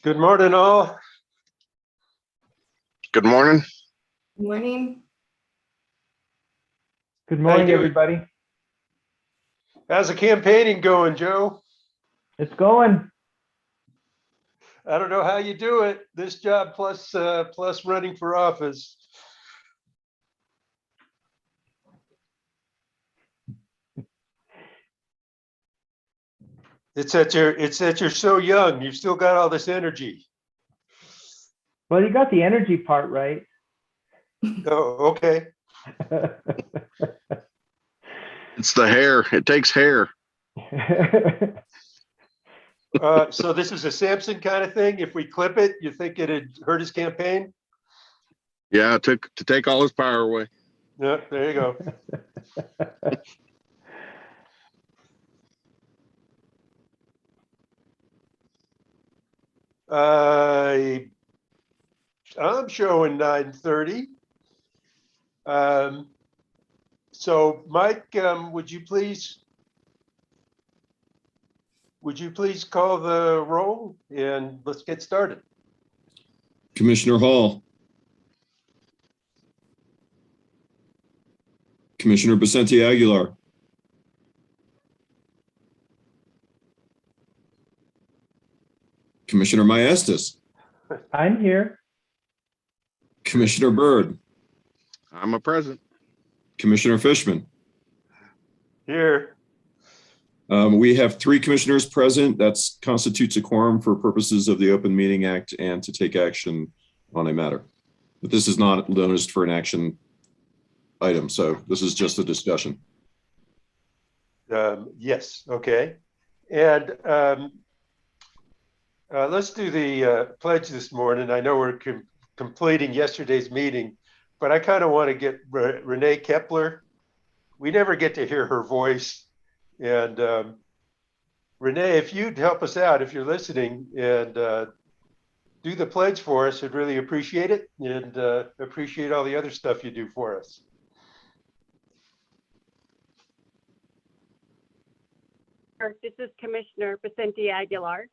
Good morning, all. Good morning. Morning. Good morning, doing? everybody. How's the campaigning going, Joe? It's going. I don't know how you do it. This job plus running for office. It's that you're so young. You've still got all this energy. Well, you got the energy part right. Oh, okay. It's the hair. It takes hair. So this is a Samson kind of thing. If we clip it, you think it'd hurt his campaign? Yeah, to take all his power away. Yeah, there you go. I'm showing 9:30. So Mike, would you please call the roll and let's get started. Commissioner Hall. Commissioner Vicente Aguilar. Commissioner Maestas. I'm here. Commissioner Byrd. I'm a present. Commissioner Fishman. Here. We have 3 commissioners present. That constitutes a quorum for purposes of the Open Meeting Act and to take action on a matter. But this is not noticed for an action item, so this is just a discussion. Yes, okay. And let's do the pledge this morning. I know we're completing yesterday's meeting, but I kind of want to get Renee Kepler. We never get to hear her voice. And Renee, if you'd help us out, if you're listening, and do the pledge for us, I'd really appreciate it, and appreciate all the other stuff you do for us. This is Commissioner Vicente Aguilar.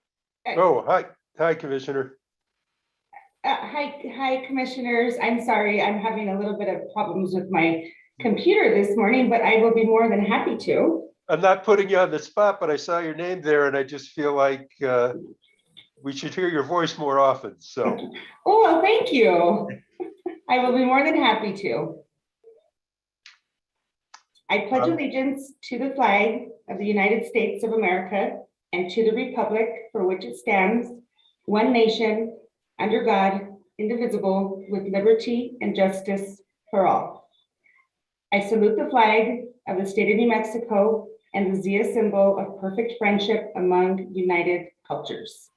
Oh, hi, Commissioner. Hi, commissioners. I'm sorry, I'm having a little bit of problems with my computer this morning, but I will be more than happy to. I'm not putting you on the spot, but I saw your name there, and I just feel like we should hear your voice more often. So. Oh, well, thank you. I will be more than happy to. I pledge allegiance to the flag of the United States of America and to the republic for which it stands, one nation, under God, indivisible, with liberty and justice for all. I salute the flag of the state of New Mexico and the Zia symbol of perfect friendship among united cultures.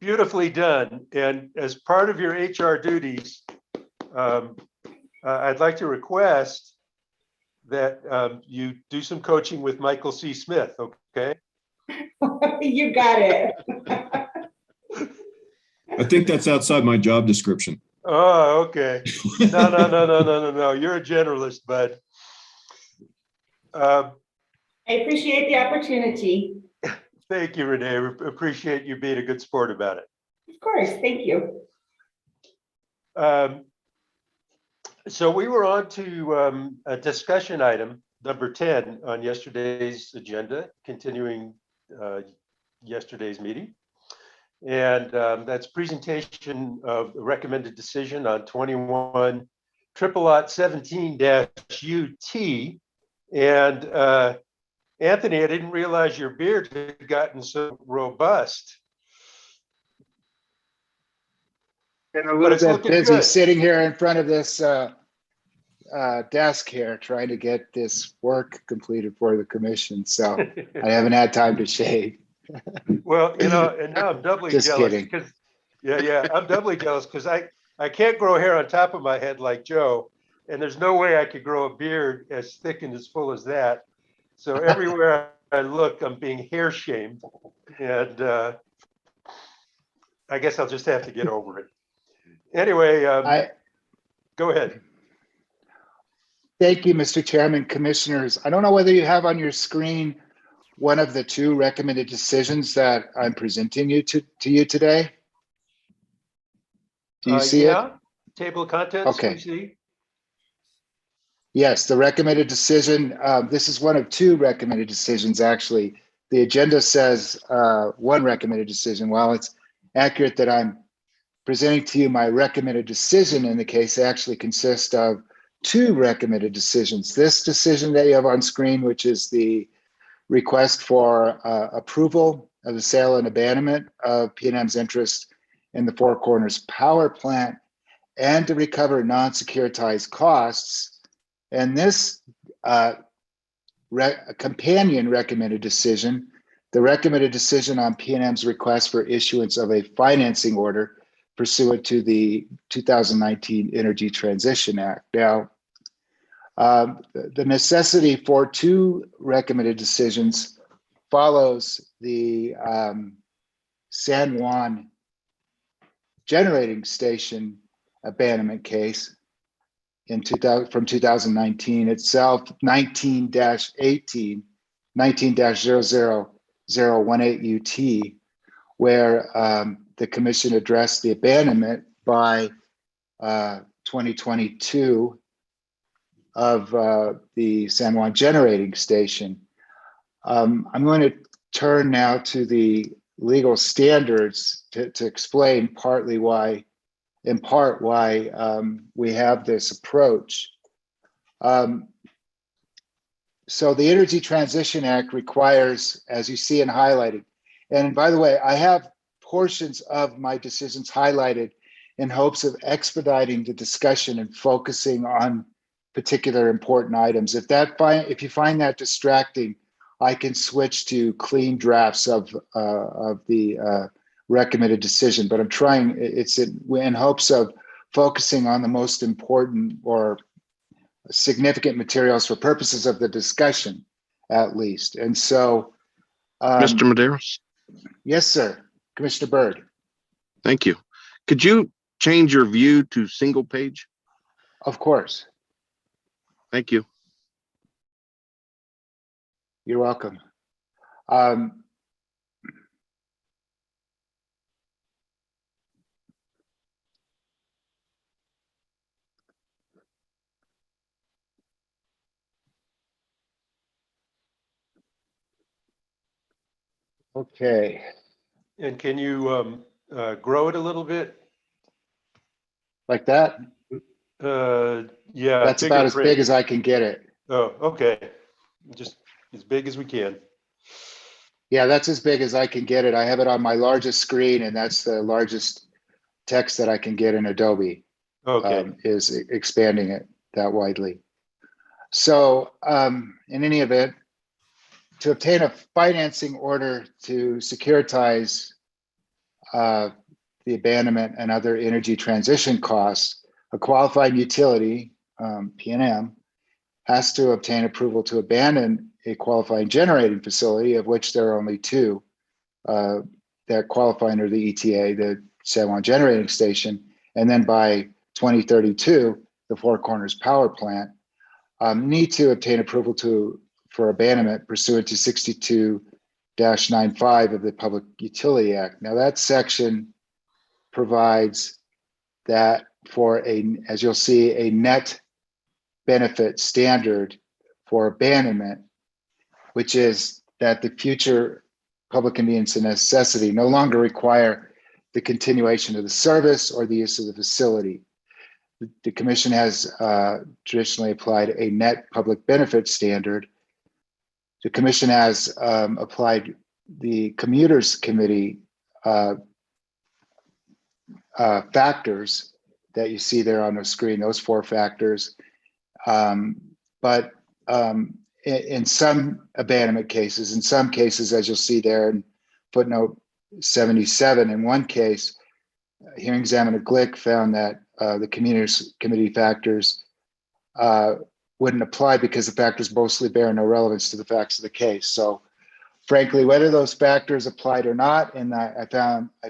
Beautifully done. And as part of your HR duties, I'd like to request that you do some coaching with Michael C. Smith, okay? You got it. I think that's outside my job description. Oh, okay. No. You're a generalist, bud. I appreciate the opportunity. Thank you, Renee. We appreciate you being a good sport about it. Of course, thank you. So we were on to a discussion item, number 10 on yesterday's agenda, continuing yesterday's meeting. And that's presentation of the recommended decision on 21 Triple-Lot 17-UT. And Anthony, I didn't realize your beard had gotten so robust. Been a little bit busy good. sitting here in front of this desk here trying to get this work completed for the commission. So I haven't had time to shave. Well, and now I'm doubly Just jealous kidding. because I'm doubly jealous because I can't grow hair on top of my head like Joe, and there's no way I could grow a beard as thick and as full as that. So everywhere I look, I'm being hair shamed, and I guess I'll just have to get over it. Anyway, go ahead. Thank you, Mr. Chairman, commissioners. I don't know whether you have on your screen one of the two recommended decisions that I'm presenting to you today? Do you see it? Yeah, table of contents, we Okay. see. Yes, the recommended decision, this is one of two recommended decisions, actually. The agenda says one recommended decision. While it's accurate that I'm presenting to you my recommended decision in the case, actually consists of two recommended decisions. This decision that you have on screen, which is the request for approval of the sale and abandonment of PNM's interest in the Four Corners Power Plant and to recover non-securitized costs. And this companion recommended decision, the recommended decision on PNM's request for issuance of a financing order pursuant to the 2019 Energy Transition Act. Now, the necessity for two recommended decisions follows the San Juan generating station abandonment case from 2019 itself, 19-18, 19-00018 UT, where the commission addressed the abandonment by 2022 of the San Juan generating station. I'm going to turn now to the legal standards to explain partly why, in part, why we have this approach. So the Energy Transition Act requires, as you see and highlighted, and by the way, I have portions of my decisions highlighted in hopes of expediting the discussion and focusing on particular important items. If you find that distracting, I can switch to clean drafts of the recommended decision, but I'm trying, it's in hopes of focusing on the most important or significant materials for purposes of the discussion, at least. And so, Mr. Maderos, yes, sir. Commissioner Byrd. thank you. Could you change your view to single page? Of course. Thank you. You're welcome. Okay. And can you grow it a little bit? Like that? Yeah. That's bigger about as print. big as I can get it. Oh, okay. Just as big as we can. Yeah, that's as big as I can get it. I have it on my largest screen, and that's the largest text that I can get in Adobe. Okay. Is expanding it that widely. So in any event, to obtain a financing order to securitize the abandonment and other energy transition costs, a qualified utility, PNM, has to obtain approval to abandon a qualifying generating facility, of which there are only two that qualify under the ETA, the San Juan Generating Station, and then by 2032, the Four Corners Power Plant, need to obtain approval for abandonment pursuant to 62-95 of the Public Utility Act. Now that section provides that for as you'll see, a net benefit standard for abandonment, which is that the future public convenience and necessity no longer require the continuation of the service or the use of the facility. The commission has traditionally applied a net public benefit standard. The commission has applied the commuters committee factors that you see there on the screen, those four factors. But in some abandonment cases, in some cases, as you'll see there in footnote 77, in one case, hearing examiner Glick found that the commuters committee factors wouldn't apply because the factors mostly bear no relevance to the facts of the case. So frankly, whether those factors applied or not, and I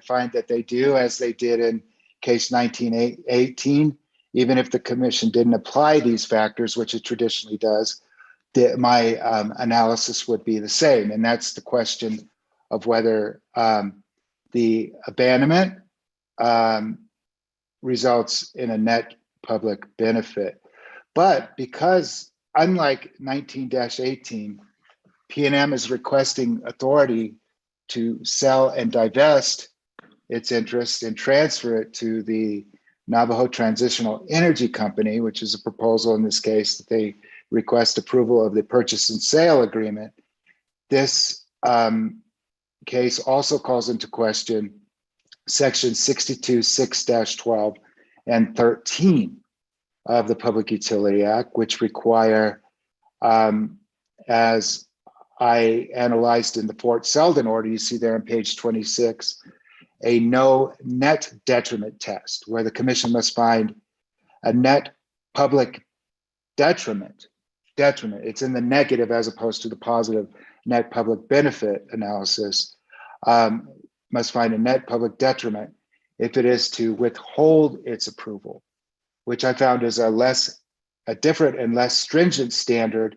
find that they do, as they did in case 1918, even if the commission didn't apply these factors, which it traditionally does, my analysis would be the same. And that's the question of whether the abandonment results in a net public benefit. But because unlike 19-18, PNM is requesting authority to sell and divest its interest and transfer it to the Navajo Transitional Energy Company, which is a proposal in this case that they request approval of the purchase and sale agreement. This case also calls into question section 62(6-12) and 13 of the Public Utility Act, which require, as I analyzed in the Fort Selden order, you see there on page 26, a no net detriment test, where the commission must find a net public detriment. It's in the negative as opposed to the positive net public benefit analysis. Must find a net public detriment if it is to withhold its approval, which I found is a different and less stringent standard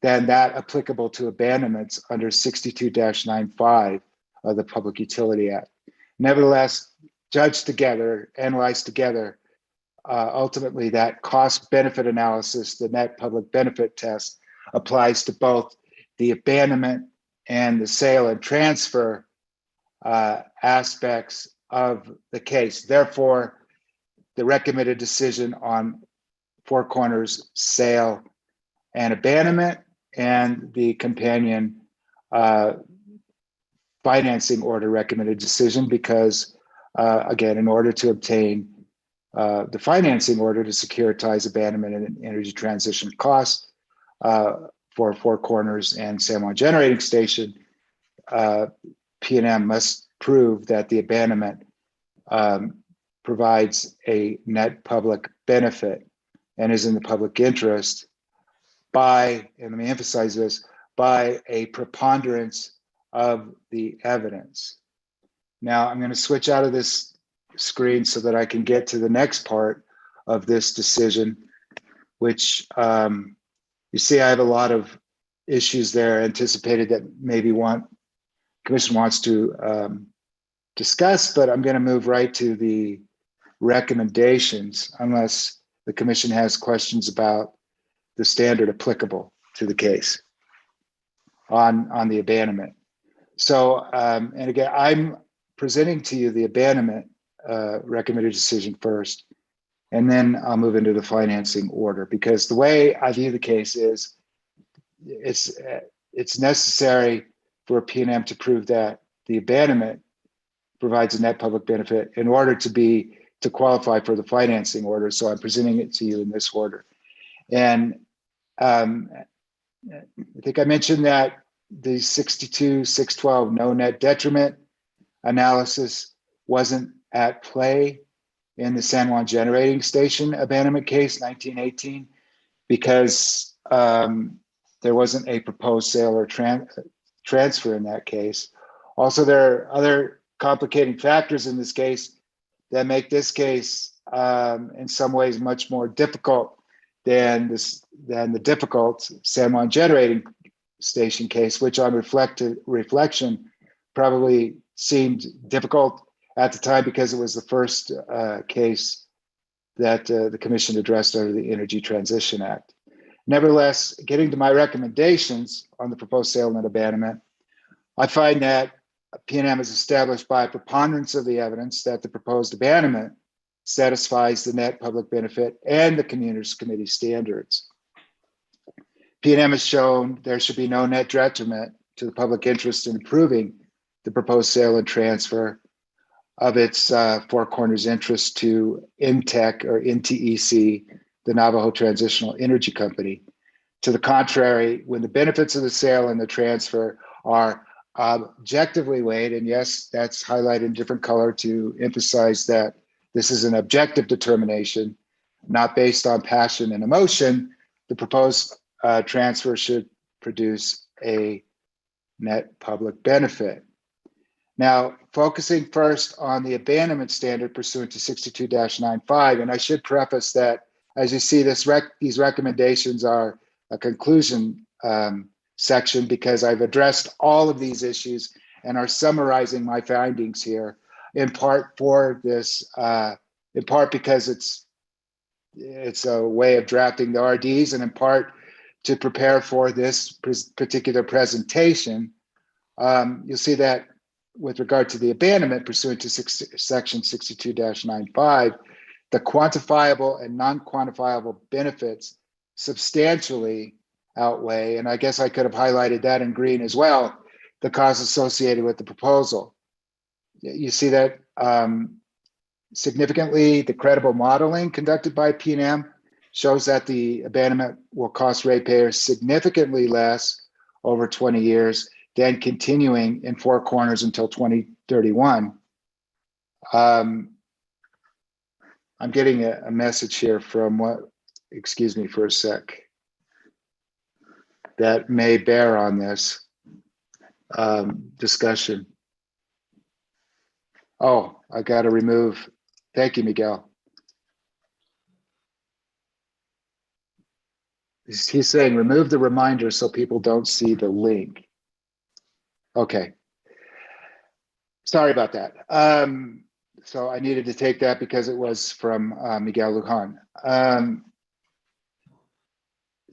than that applicable to abandonments under 62-95 of the Public Utility Act. Nevertheless, judged together, analyzed together, ultimately that cost benefit analysis, the net public benefit test, applies to both the abandonment and the sale and transfer aspects of the case. Therefore, the recommended decision on Four Corners sale and abandonment and the companion financing order recommended decision, because again, in order to obtain the financing order to securitize abandonment and energy transition costs for Four Corners and San Juan Generating Station, PNM must prove that the abandonment provides a net public benefit and is in the public interest by, and let me emphasize this, by a preponderance of the evidence. Now I'm going to switch out of this screen so that I can get to the next part of this decision, which you see I have a lot of issues there anticipated that maybe Commission wants to discuss, but I'm going to move right to the recommendations unless the Commission has questions about the standard applicable to the case on the abandonment. So, and again, I'm presenting to you the abandonment recommended decision first, and then I'll move into the financing order, because the way I view the case is it's necessary for PNM to prove that the abandonment provides a net public benefit in order to qualify for the financing order. So I'm presenting it to you in this order. And I think I mentioned that the 62-612 no net detriment analysis wasn't at play in the San Juan Generating Station abandonment case, 1918, because there wasn't a proposed sale or transfer in that case. Also, there are other complicating factors in this case that make this case in some ways much more difficult than the difficult San Juan Generating Station case, which on reflection probably seemed difficult at the time because it was the first case that the Commission addressed under the Energy Transition Act. Nevertheless, getting to my recommendations on the proposed sale and abandonment, I find that PNM has established by a preponderance of the evidence that the proposed abandonment satisfies the net public benefit and the Communers Committee standards. PNM has shown there should be no net detriment to the public interest in approving the proposed sale and transfer of its Four Corners interest to NTEC or NTEC, the Navajo Transitional Energy Company. To the contrary, when the benefits of the sale and the transfer are objectively weighed, and yes, that's highlighted in different color to emphasize that this is an objective determination, not based on passion and emotion, the proposed transfer should produce a net public benefit. Now, focusing first on the abandonment standard pursuant to 62-95, and I should preface that, as you see, these recommendations are a conclusion section because I've addressed all of these issues and are summarizing my findings here, in part for this, in part because it's a way of drafting the RDs, and in part to prepare for this particular presentation. You'll see that with regard to the abandonment pursuant to section 62-95, the quantifiable and non-quantifiable benefits substantially outweigh, and I guess I could have highlighted that in green as well, the costs associated with the proposal. You see that significantly, the credible modeling conducted by PNM shows that the abandonment will cost ratepayers significantly less over 20 years than continuing in Four Corners until 2031. I'm getting a message here from excuse me for a sec, that may bear on this discussion. Oh, I got to remove. Thank you, Miguel. He's saying remove the reminder so people don't see the link. Okay. Sorry about that. So I needed to take that because it was from Miguel Lujan.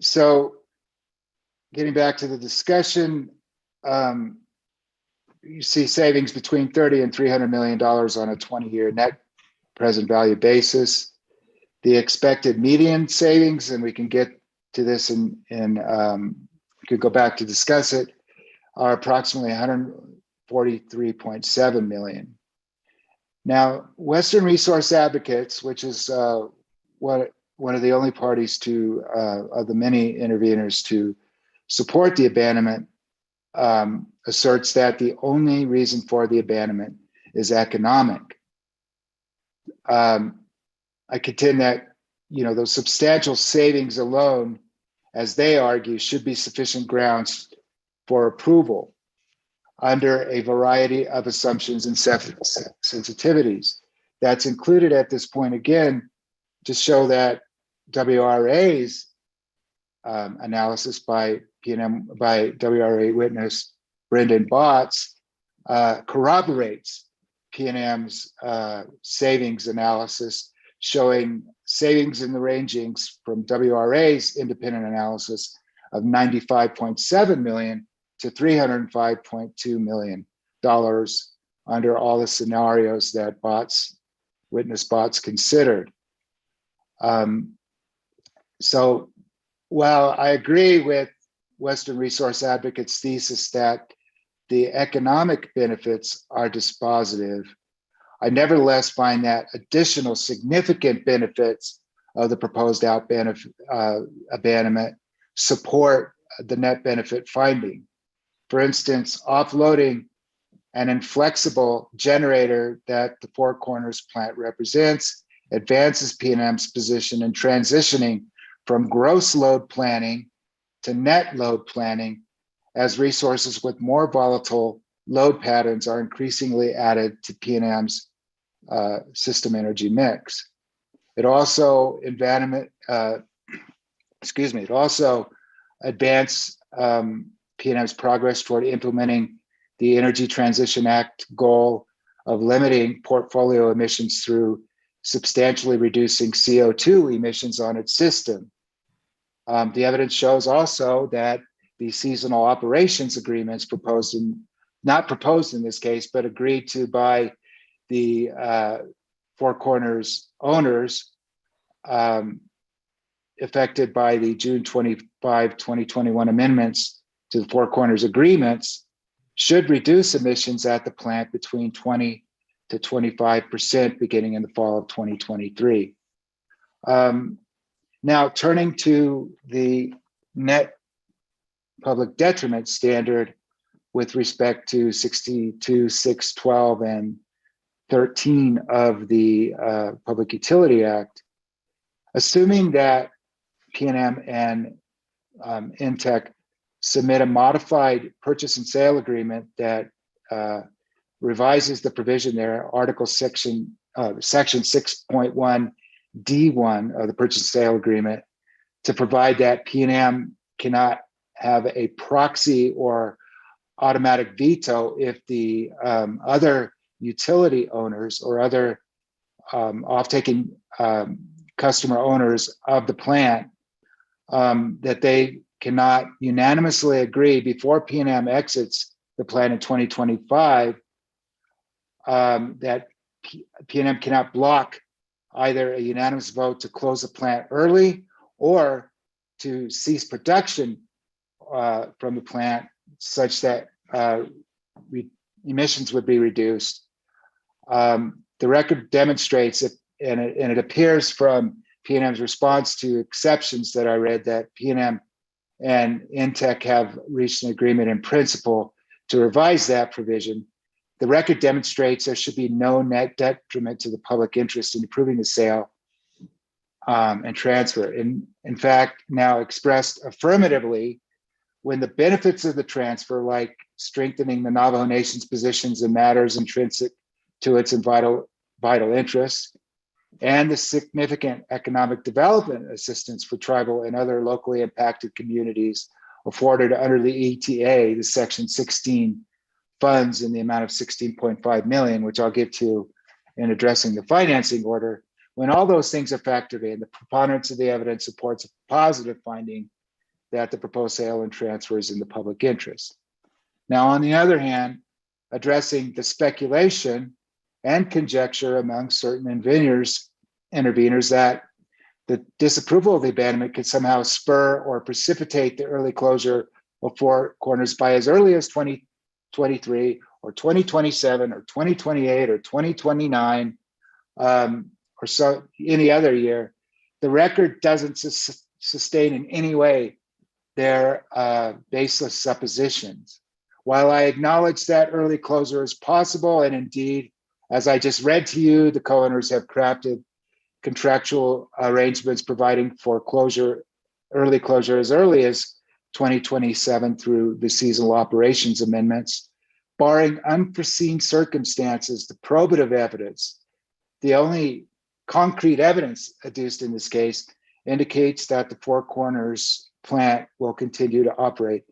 So getting back to the discussion, you see savings between $30 and $300 million on a 20-year net present value basis. The expected median savings, and we can get to this we could go back to discuss it, are approximately 143.7 million. Now, Western Resource Advocates, which is one of the only parties to of the many interveners to support the abandonment, asserts that the only reason for the abandonment is economic. I contend that, you know, those substantial savings alone, as they argue, should be sufficient grounds for approval under a variety of assumptions and sensitivities. That's included at this point, again, to show that WRA's analysis by WRA witness Brendan Botts corroborates PNM's savings analysis, showing savings in the rangings from WRA's independent analysis of $95.7 million to $305.2 million under all the scenarios that witness Botts considered. So while I agree with Western Resource Advocates' thesis that the economic benefits are dispositive, I nevertheless find that additional significant benefits of the proposed abandonment support the net benefit finding. For instance, offloading an inflexible generator that the Four Corners plant represents advances PNM's position in transitioning from gross load planning to net load planning, as resources with more volatile load patterns are increasingly added to PNM's system energy mix. It also advanced PNM's progress toward implementing the Energy Transition Act goal of limiting portfolio emissions through substantially reducing CO2 emissions on its system. The evidence shows also that the seasonal operations agreements not proposed in this case, but agreed to by the Four Corners owners, affected by the June 25, 2021 amendments to the Four Corners agreements, should reduce emissions at the plant between 20 to 25% beginning in the fall of 2023. Now, turning to the net public detriment standard with respect to 62, 612, and 13 of the Public Utility Act, assuming that PNM and INTEC submit a modified purchase and sale agreement that revises the provision there, section 6.1 D1 of the purchase and sale agreement, to provide that PNM cannot have a proxy or automatic veto if the other utility owners or other off-taking customer owners of the plant, that they cannot unanimously agree before PNM exits the plant in 2025, that PNM cannot block either a unanimous vote to close the plant early or to cease production from the plant such that emissions would be reduced. The record demonstrates it, and it appears from PNM's response to exceptions that I read, that PNM and INTEC have reached an agreement in principle to revise that provision. The record demonstrates there should be no net detriment to the public interest in approving the sale and transfer. In fact, now expressed affirmatively, when the benefits of the transfer, like strengthening the Navajo Nation's positions in matters intrinsic to its vital interests, and the significant economic development assistance for tribal and other locally impacted communities afforded under the ETA, the Section 16 funds in the amount of 16.5 million, which I'll get to in addressing the financing order. When all those things are factored in, the preponderance of the evidence supports a positive finding that the proposed sale and transfer is in the public interest. Now, on the other hand, addressing the speculation and conjecture among certain interveners that the disapproval of the abandonment could somehow spur or precipitate the early closure of Four Corners by as early as 2023 or 2027 or 2028 or 2029 or so any other year. The record doesn't sustain in any way their baseless suppositions. While I acknowledge that early closure is possible, and indeed, as I just read to you, the co-owners have crafted contractual arrangements providing for early closure as early as 2027 through the seasonal operations amendments. Barring unforeseen circumstances, the probative evidence, the only concrete evidence adduced in this case, indicates that the Four Corners plant will continue to operate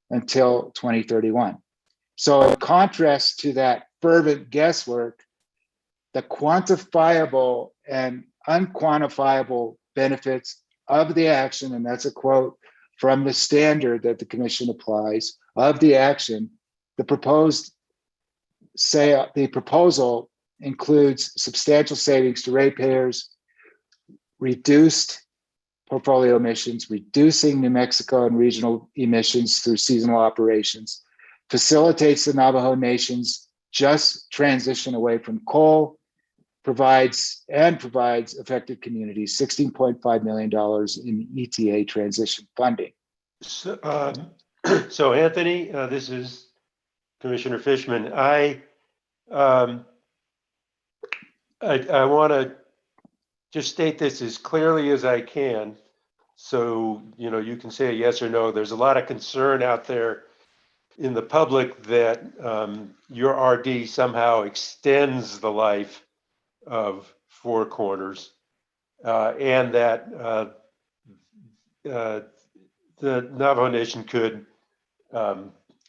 until 2031. So in contrast to that fervent guesswork, the quantifiable and unquantifiable benefits of the action, and that's a quote from the standard that the commission applies, of the action, the proposal includes substantial savings to ratepayers, reduced portfolio emissions, reducing New Mexico and regional emissions through seasonal operations, facilitates the Navajo Nation's just transition away from coal, provides affected communities $16.5 million in ETA transition funding. So, so Anthony, this is Commissioner Fishman. I want to just state this as clearly as I can, so you can say yes or no. There's a lot of concern out there in the public that your RD somehow extends the life of Four Corners, and that the Navajo Nation could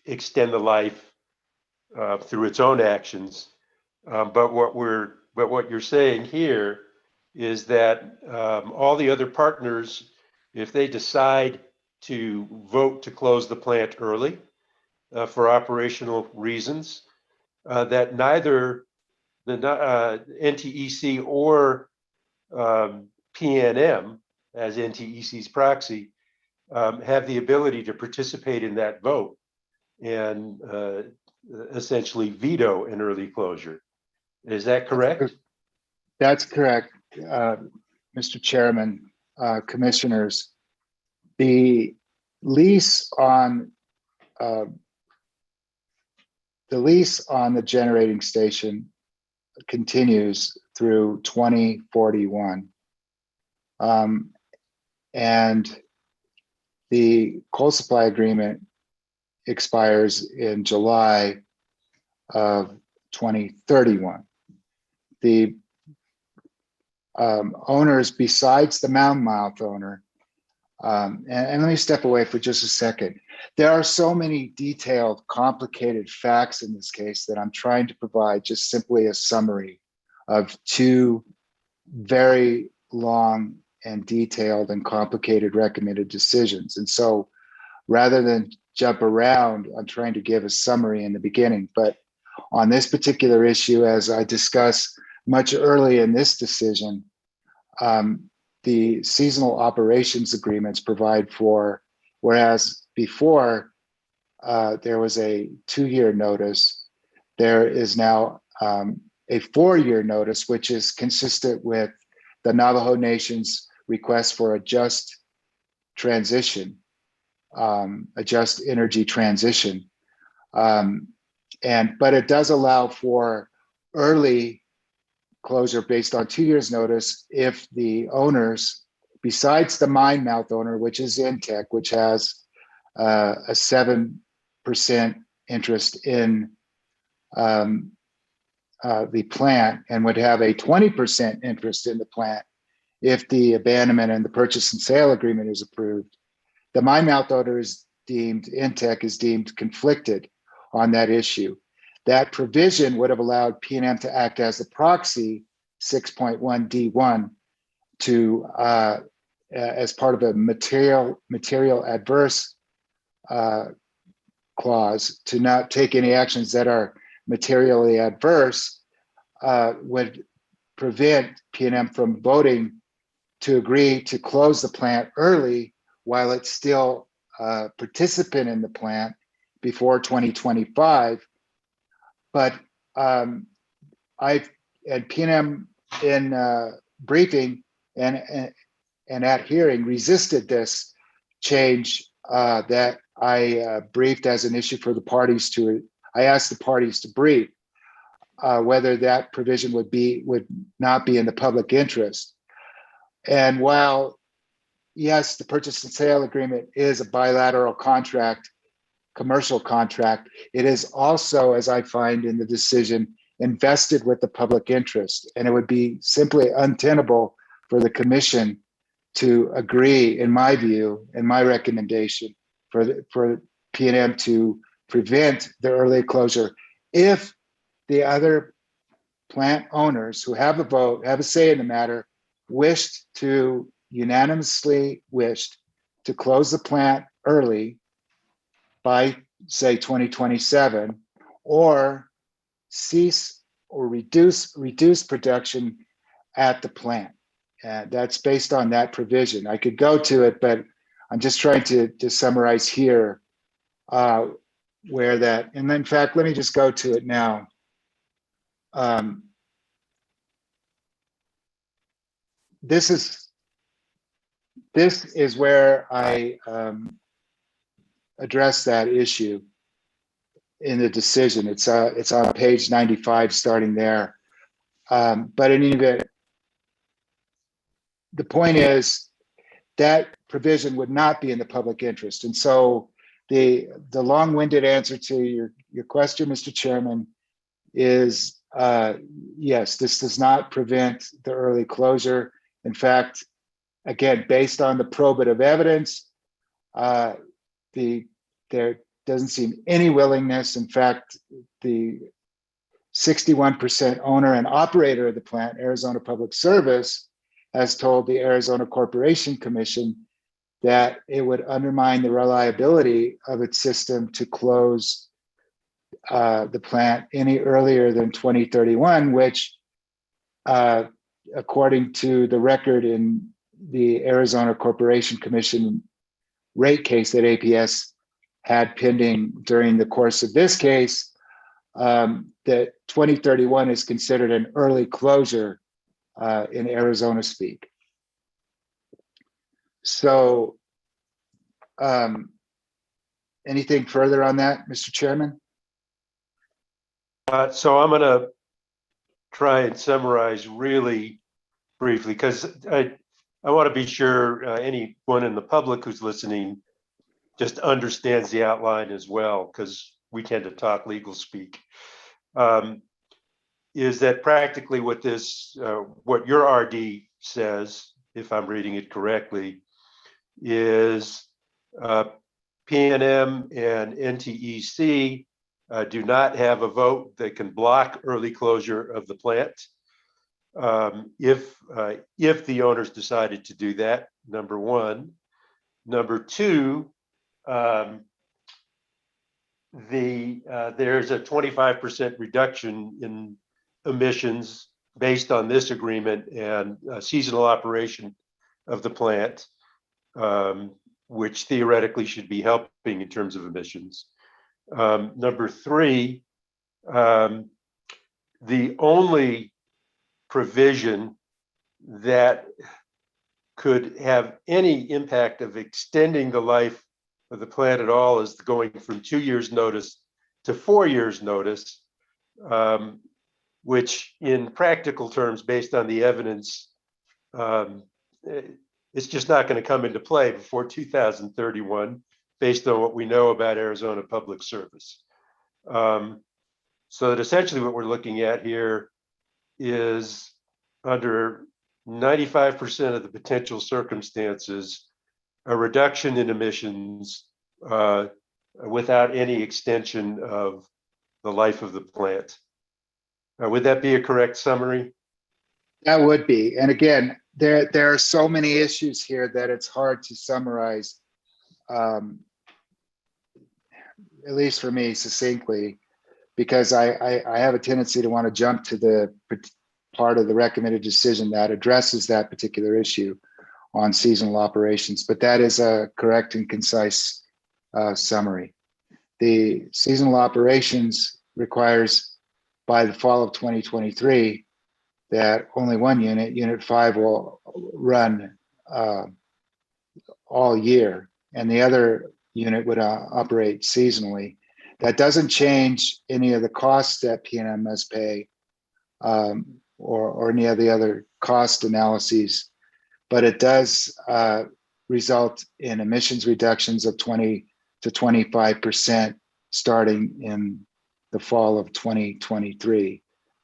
extend the life through its own actions. But what you're saying here is that all the other partners, if they decide to vote to close the plant early for operational reasons, that neither the NTEC or PNM, as NTEC's proxy, have the ability to participate in that vote and essentially veto an early closure. Is that correct? That's correct, Mr. Chairman, commissioners. The lease on the generating station continues through 2041. And the coal supply agreement expires in July of 2031. The owners, besides the Mound Mouth owner, And let me step away for just a second. There are so many detailed, complicated facts in this case that I'm trying to provide just simply a summary of two very long and detailed and complicated recommended decisions. And so rather than jump around, I'm trying to give a summary in the beginning. But on this particular issue, as I discussed much early in this decision, the seasonal operations agreements provide for, whereas before there was a 2-year notice, there is now a 4-year notice, which is consistent with the Navajo Nation's request for a just transition, a just energy transition. But it does allow for early closure based on 2 years notice if the owners, besides the mine mouth owner, which is Intech, which has a 7% interest in the plant and would have a 20% interest in the plant if the abandonment and the purchase and sale agreement is approved. The mine mouth owner is deemed, Intech is deemed conflicted on that issue. That provision would have allowed PNM to act as the proxy, 6.1D1, to as part of a material adverse clause to not take any actions that are materially adverse, would prevent PNM from voting to agree to close the plant early while it's still a participant in the plant before 2025. But PNM in briefing and at hearing resisted this change that I briefed as an issue for the parties to. I asked the parties to brief whether that provision would not be in the public interest. And while yes, the purchase and sale agreement is a bilateral contract, commercial contract, it is also, as I find in the decision, invested with the public interest. And it would be simply untenable for the commission to agree, in my view, and my recommendation, for PNM to prevent the early closure if the other plant owners who have a vote, have a say in the matter, unanimously wished to close the plant early by, say, 2027, or cease or reduce production at the plant. That's based on that provision. I could go to it, but I'm just trying to summarize here where that, and in fact, let me just go to it now. This is where I address that issue in the decision. It's on page 95, starting there. But in any event, the point is that provision would not be in the public interest. And so the long-winded answer to your question, Mr. Chairman, is yes, this does not prevent the early closure. In fact, again, based on the probative evidence, there doesn't seem any willingness. In fact, the 61% owner and operator of the plant, Arizona Public Service, has told the Arizona Corporation Commission that it would undermine the reliability of its system to close the plant any earlier than 2031, which, according to the record in the Arizona Corporation Commission rate case that APS had pending during the course of this case, that 2031 is considered an early closure in Arizona speak. So anything further on that, Mr. Chairman? So I'm going to try and summarize really briefly, because I want to be sure anyone in the public who's listening just understands the outline as well, because we tend to talk legal speak. Is that practically what this, what your RD says, if I'm reading it correctly, is PNM and NTEC do not have a vote that can block early closure of the plant. If the owners decided to do that, number one. Number two, there's a 25% reduction in emissions based on this agreement and seasonal operation of the plant, which theoretically should be helping in terms of emissions. Number three, the only provision that could have any impact of extending the life of the plant at all is going from 2 years notice to 4 years notice, which in practical terms, based on the evidence, it's just not going to come into play before 2031, based on what we know about Arizona Public Service. So that essentially what we're looking at here is under 95% of the potential circumstances, a reduction in emissions without any extension of the life of the plant. Would that be a correct summary? That would be. And again, there are so many issues here that it's hard to summarize, at least for me, succinctly, because I have a tendency to want to jump to the part of the recommended decision that addresses that particular issue on seasonal operations, but that is a correct and concise summary. The seasonal operations requires by the fall of 2023 that only one unit, Unit 5, will run all year, and the other unit would operate seasonally. That doesn't change any of the costs that PNM must pay or any of the other cost analyses, but it does result in emissions reductions of 20 to 25% starting in the fall of 2023.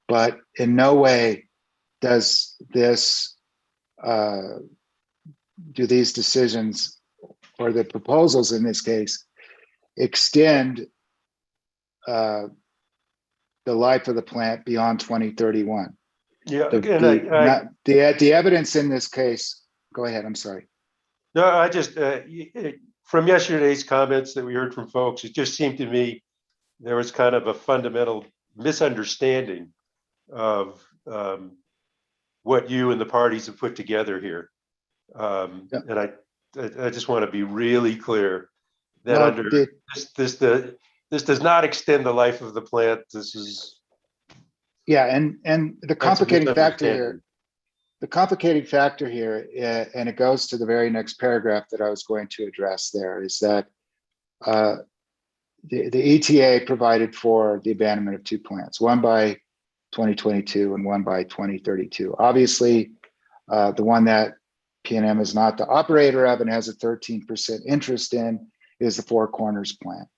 But in no way does this, do these decisions or the proposals in this case extend the life of the plant beyond 2031. Yeah, The evidence in this case, go ahead, I'm sorry. No, I just, from yesterday's comments that we heard from folks, it just seemed to me there was kind of a fundamental misunderstanding of what you and the parties have put together here. And I just want to be really clear that Well, this does not extend the life of the plant. This is and the complicating factor here, and it goes to the very next paragraph that I was going to address there, is that the ETA provided for the abandonment of two plants, one by 2022 and one by 2032. Obviously, the one that PNM is not the operator of and has a 13% interest in is the Four Corners plant.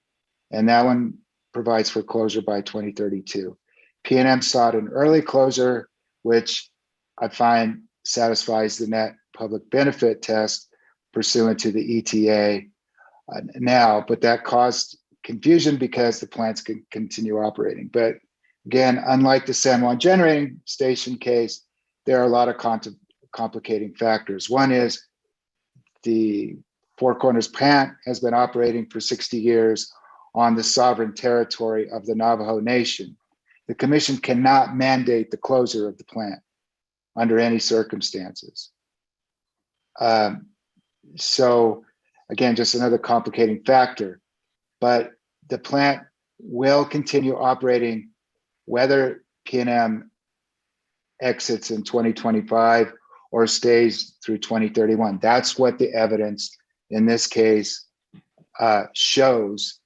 And that one provides for closure by 2032. PNM sought an early closure, which I find satisfies the net public benefit test pursuant to the ETA now, but that caused confusion because the plants can continue operating. But again, unlike the San Juan generating station case, there are a lot of complicating factors. One is the Four Corners plant has been operating for 60 years on the sovereign territory of the Navajo Nation. The commission cannot mandate the closure of the plant under any circumstances. So again, just another complicating factor, but the plant will continue operating whether PNM exits in 2025 or stays through 2031. That's what the evidence in this case shows,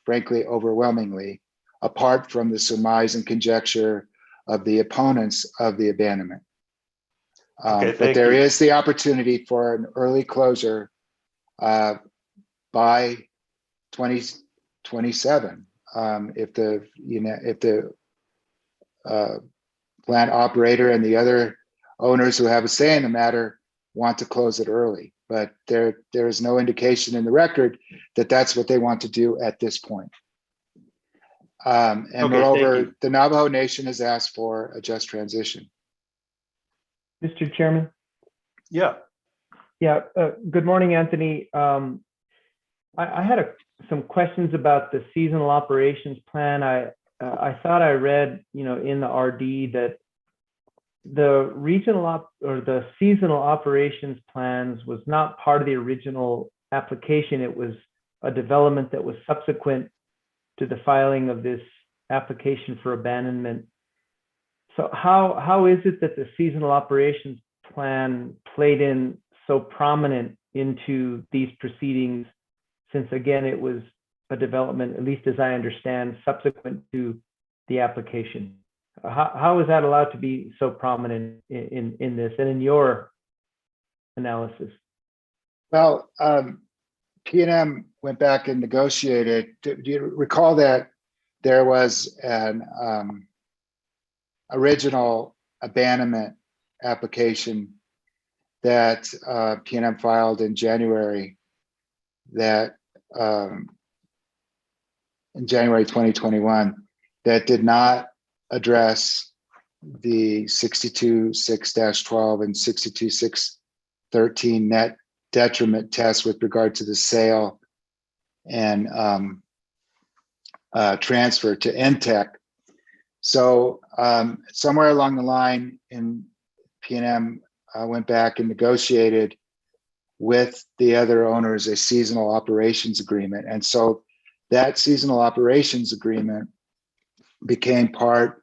frankly, overwhelmingly, apart from the surmise and conjecture of the opponents of the abandonment. But there is the opportunity for an early closure by 2027 if the plant operator and the other owners who have a say in the matter want to close it early, but there is no indication in the record that that's what they want to do at this point. And Okay, thank moreover, you. the Navajo Nation has asked for a just transition. Mr. Chairman? Yeah, Yeah, good morning, Anthony. I had some questions about the seasonal operations plan. I thought I read, in the RD that the the seasonal operations plans was not part of the original application. It was a development that was subsequent to the filing of this application for abandonment. So how is it that the seasonal operations plan played in so prominent into these proceedings, since again it was a development, at least as I understand, subsequent to the application? How is that allowed to be so prominent in this and in your analysis? Well, P&M went back and negotiated. Do you recall that there was an original abandonment application that P&M filed in January, that in January 2021, that did not address the 62.6-12 and 62.6-13 net detriment test with regard to the sale and transfer to NTEC. So somewhere along the line, in P&M went back and negotiated with the other owners a seasonal operations agreement. And so that seasonal operations agreement became part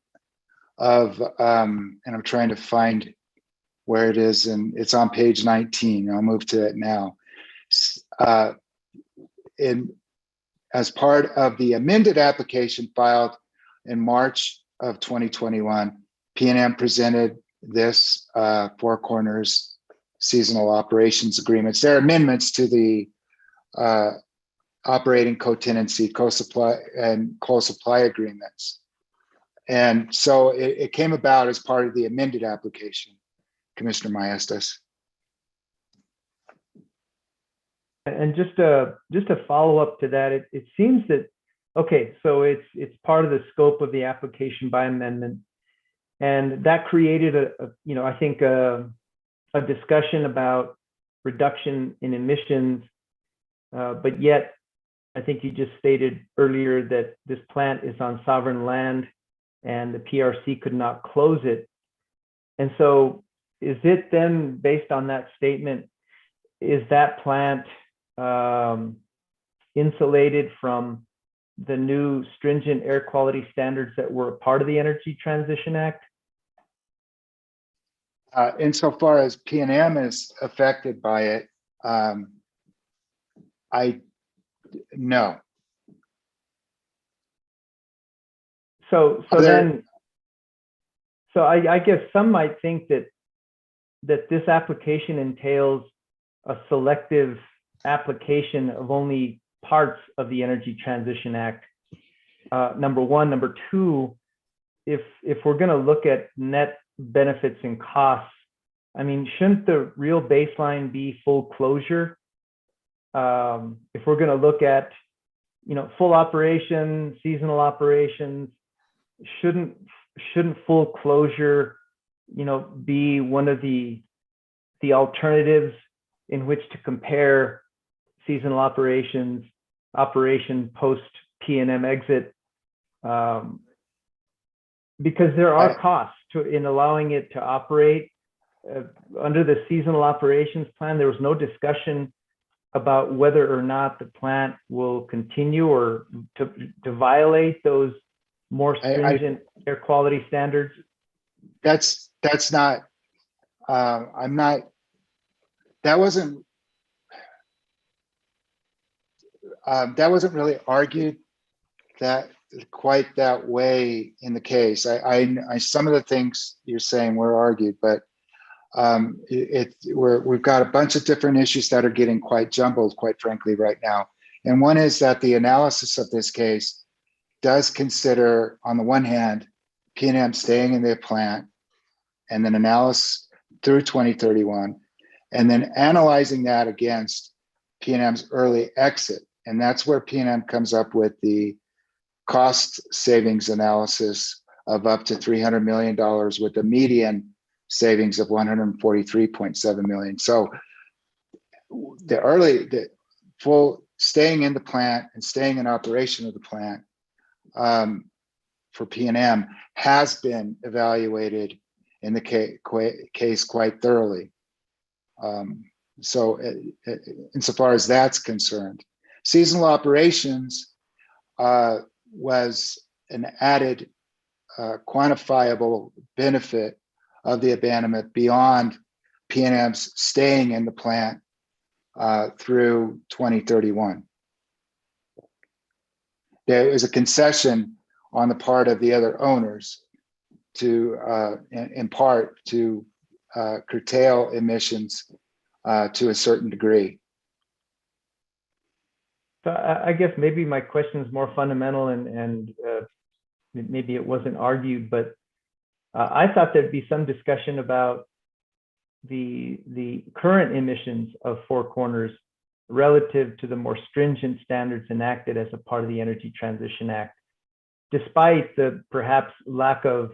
of, and I'm trying to find where it is, and it's on page 19. I'll move to it now. As part of the amended application filed in March of 2021, P&M presented this Four Corners seasonal operations agreements. They're amendments to the operating co-tenancy, co-supply, and coal supply agreements. And so it came about as part of the amended application, Commissioner Maestas. And just a follow up to that, it seems that, okay, so it's part of the scope of the application by amendment, and that created I think a discussion about reduction in emissions, but yet I think you just stated earlier that this plant is on sovereign land and the PRC could not close it. And so is it then, based on that statement, is that plant insulated from the new stringent air quality standards that were a part of the Energy Transition Act? Insofar as P&M is affected by it, no. So I guess some might think that this application entails a selective application of only parts of the Energy Transition Act. Number one. Number two, if we're going to look at net benefits and costs, I mean, shouldn't the real baseline be full closure? If we're going to look at, full operation, seasonal operations, shouldn't full closure, be one of the alternatives in which to compare seasonal operation post P&M exit, because there are costs in allowing it to operate. Under the seasonal operations plan, there was no discussion about whether or not the plant will continue or to violate those more stringent air quality standards. That's not, I'm not, that wasn't really argued that quite that way in the case. I some of the things you're saying were argued, but we've got a bunch of different issues that are getting quite jumbled, quite frankly, right now. And one is that the analysis of this case does consider, on the one hand, P&M staying in their plant, and then analysis through 2031, and then analyzing that against PNM's early exit. And that's where PNM comes up with the cost savings analysis of up to $300 million with a median savings of 143.7 million. So the full staying in the plant and staying in operation of the plant for PNM has been evaluated in the case quite thoroughly. So insofar as that's concerned, seasonal operations was an added quantifiable benefit of the abandonment beyond PNM's staying in the plant through 2031. There is a concession on the part of the other owners to, in part, to curtail emissions to a certain degree. So I guess maybe my question is more fundamental, and maybe it wasn't argued, but I thought there'd be some discussion about the current emissions of Four Corners relative to the more stringent standards enacted as a part of the Energy Transition Act, despite the perhaps lack of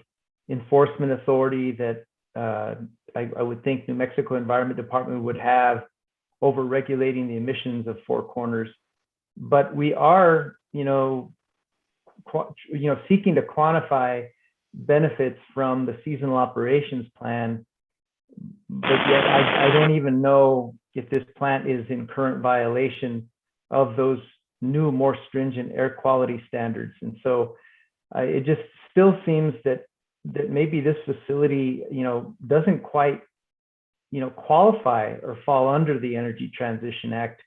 enforcement authority that I would think New Mexico Environment Department would have over regulating the emissions of Four Corners. But we are, seeking to quantify benefits from the seasonal operations plan, but yet I don't even know if this plant is in current violation of those new, more stringent air quality standards. And so it just still seems that maybe this facility, doesn't quite, qualify or fall under the Energy Transition Act.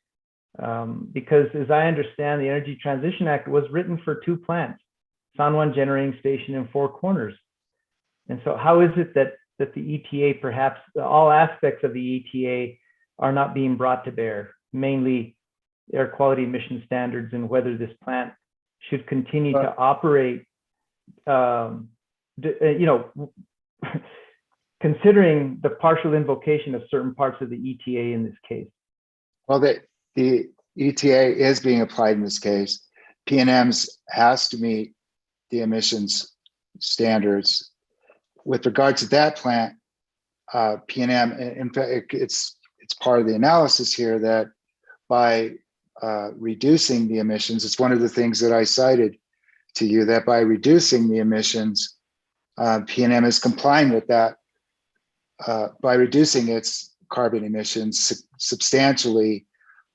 Because as I understand, the Energy Transition Act was written for two plants, San Juan Generating Station and Four Corners. And so how is it that the ETA, perhaps all aspects of the ETA are not being brought to bear, mainly air quality emission standards, and whether this plant should continue to operate, considering the partial invocation of certain parts of the ETA in this case? Well, the ETA is being applied in this case. PNM's has to meet the emissions standards. With regard to that plant, PNM, in fact, it's part of the analysis here that by reducing the emissions, it's one of the things that I cited to you, that by reducing the emissions, PNM is complying with that by reducing its carbon emissions substantially.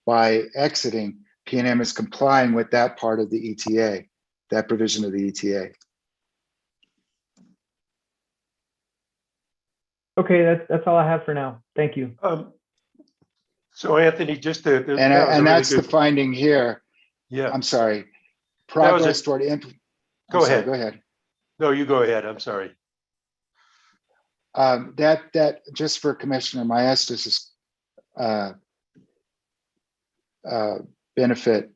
By exiting, PNM is complying with that part of the ETA, that provision of the ETA. Okay, that's all I have for now. Thank you. So Anthony, just to, And that's the finding here. Yeah. I'm sorry. Progress toward Go ahead. Go ahead. No, you go ahead. I'm sorry. That just for Commissioner Maestas' benefit,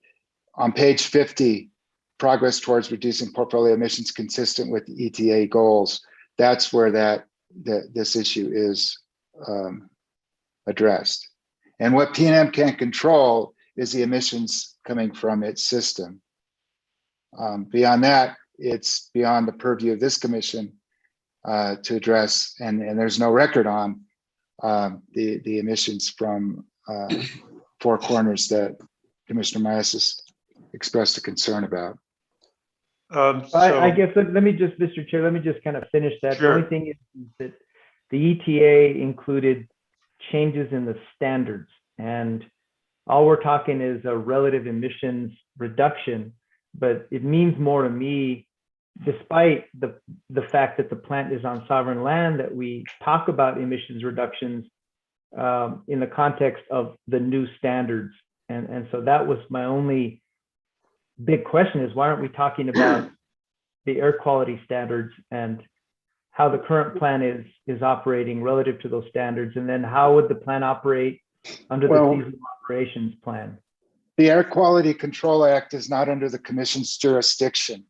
on page 50, progress towards reducing portfolio emissions consistent with the ETA goals. That's where this issue is addressed. And what PNM can't control is the emissions coming from its system. Beyond that, it's beyond the purview of this commission to address, and there's no record on the emissions from Four Corners that Commissioner Maestas expressed a concern about. I guess let me just, Mr. Chair, let me just kind of finish that. Sure. The only thing is that the ETA included changes in the standards, and all we're talking is a relative emissions reduction, but it means more to me, despite the fact that the plant is on sovereign land, that we talk about emissions reductions in the context of the new standards. And so that was my only big question, is why aren't we talking about the air quality standards and how the current plan is operating relative to those standards? And then how would the plan operate under the seasonal operations plan? The Air Quality Control Act is not under the commission's jurisdiction.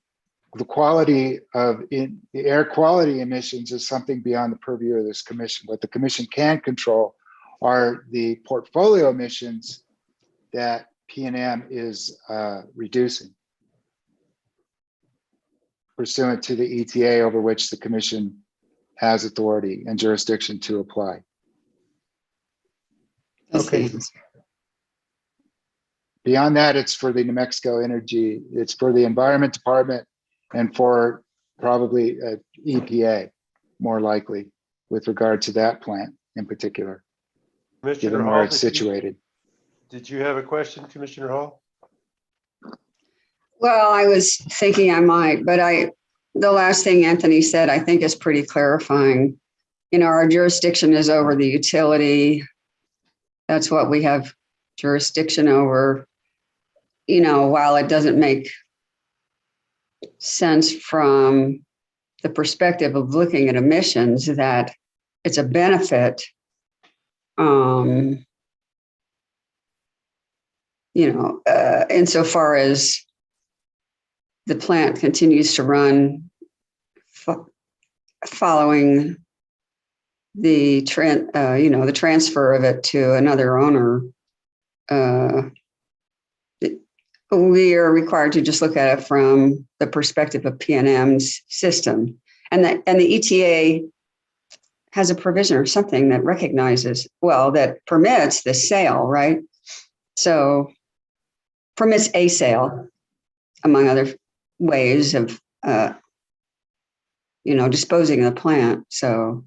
The quality of the air quality emissions is something beyond the purview of this commission. What the commission can control are the portfolio emissions that PNM is reducing pursuant to the ETA over which the commission has authority and jurisdiction to apply. Okay. Beyond that, it's for the New Mexico Energy, it's for the Environment Department and for probably EPA, more likely, with regard to that plant in particular, Commissioner given where Hall, it's situated. did you have a question, Commissioner Hall? Well, I was thinking I might, but the last thing Anthony said, I think is pretty clarifying. You know, our jurisdiction is over the utility. That's what we have jurisdiction over. You know, while it doesn't make sense from the perspective of looking at emissions, that it's a benefit, insofar as the plant continues to run following the the transfer of it to another owner. We are required to just look at it from the perspective of PNM's system, and the ETA has a provision or something that recognizes, that permits the sale, right? So permits a sale, among other ways of, disposing of the plant. So,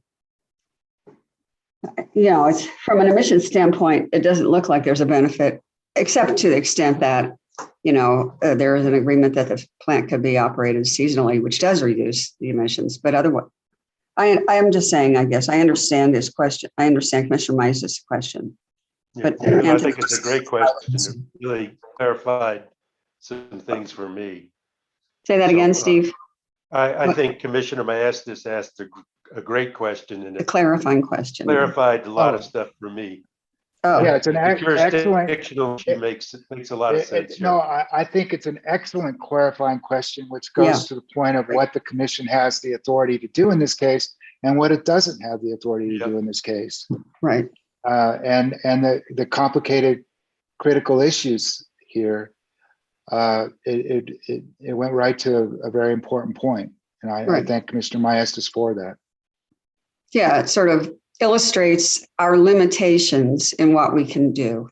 it's from an emissions standpoint, it doesn't look like there's a benefit, except to the extent that, there is an agreement that the plant could be operated seasonally, which does reduce the emissions. But otherwise, I am just saying, I guess, I understand this question. I understand Commissioner Mises' question. Yeah, But I think it's a great question. It really clarified some things for me. Say that again, Steve. I think Commissioner Maestas asked a great question, and A it clarifying question. clarified a lot of stuff for me. Oh, Yeah, it's an excellent. Jurisdictional issue makes a lot of sense. No, I think it's an excellent clarifying question, which goes to the point of what the commission has the authority to do in this case and what it doesn't have the authority to do in this case. right. And the complicated critical issues here, it went right to a very important point. And I thank Commissioner Maestas for that. Yeah, it sort of illustrates our limitations in what we can do.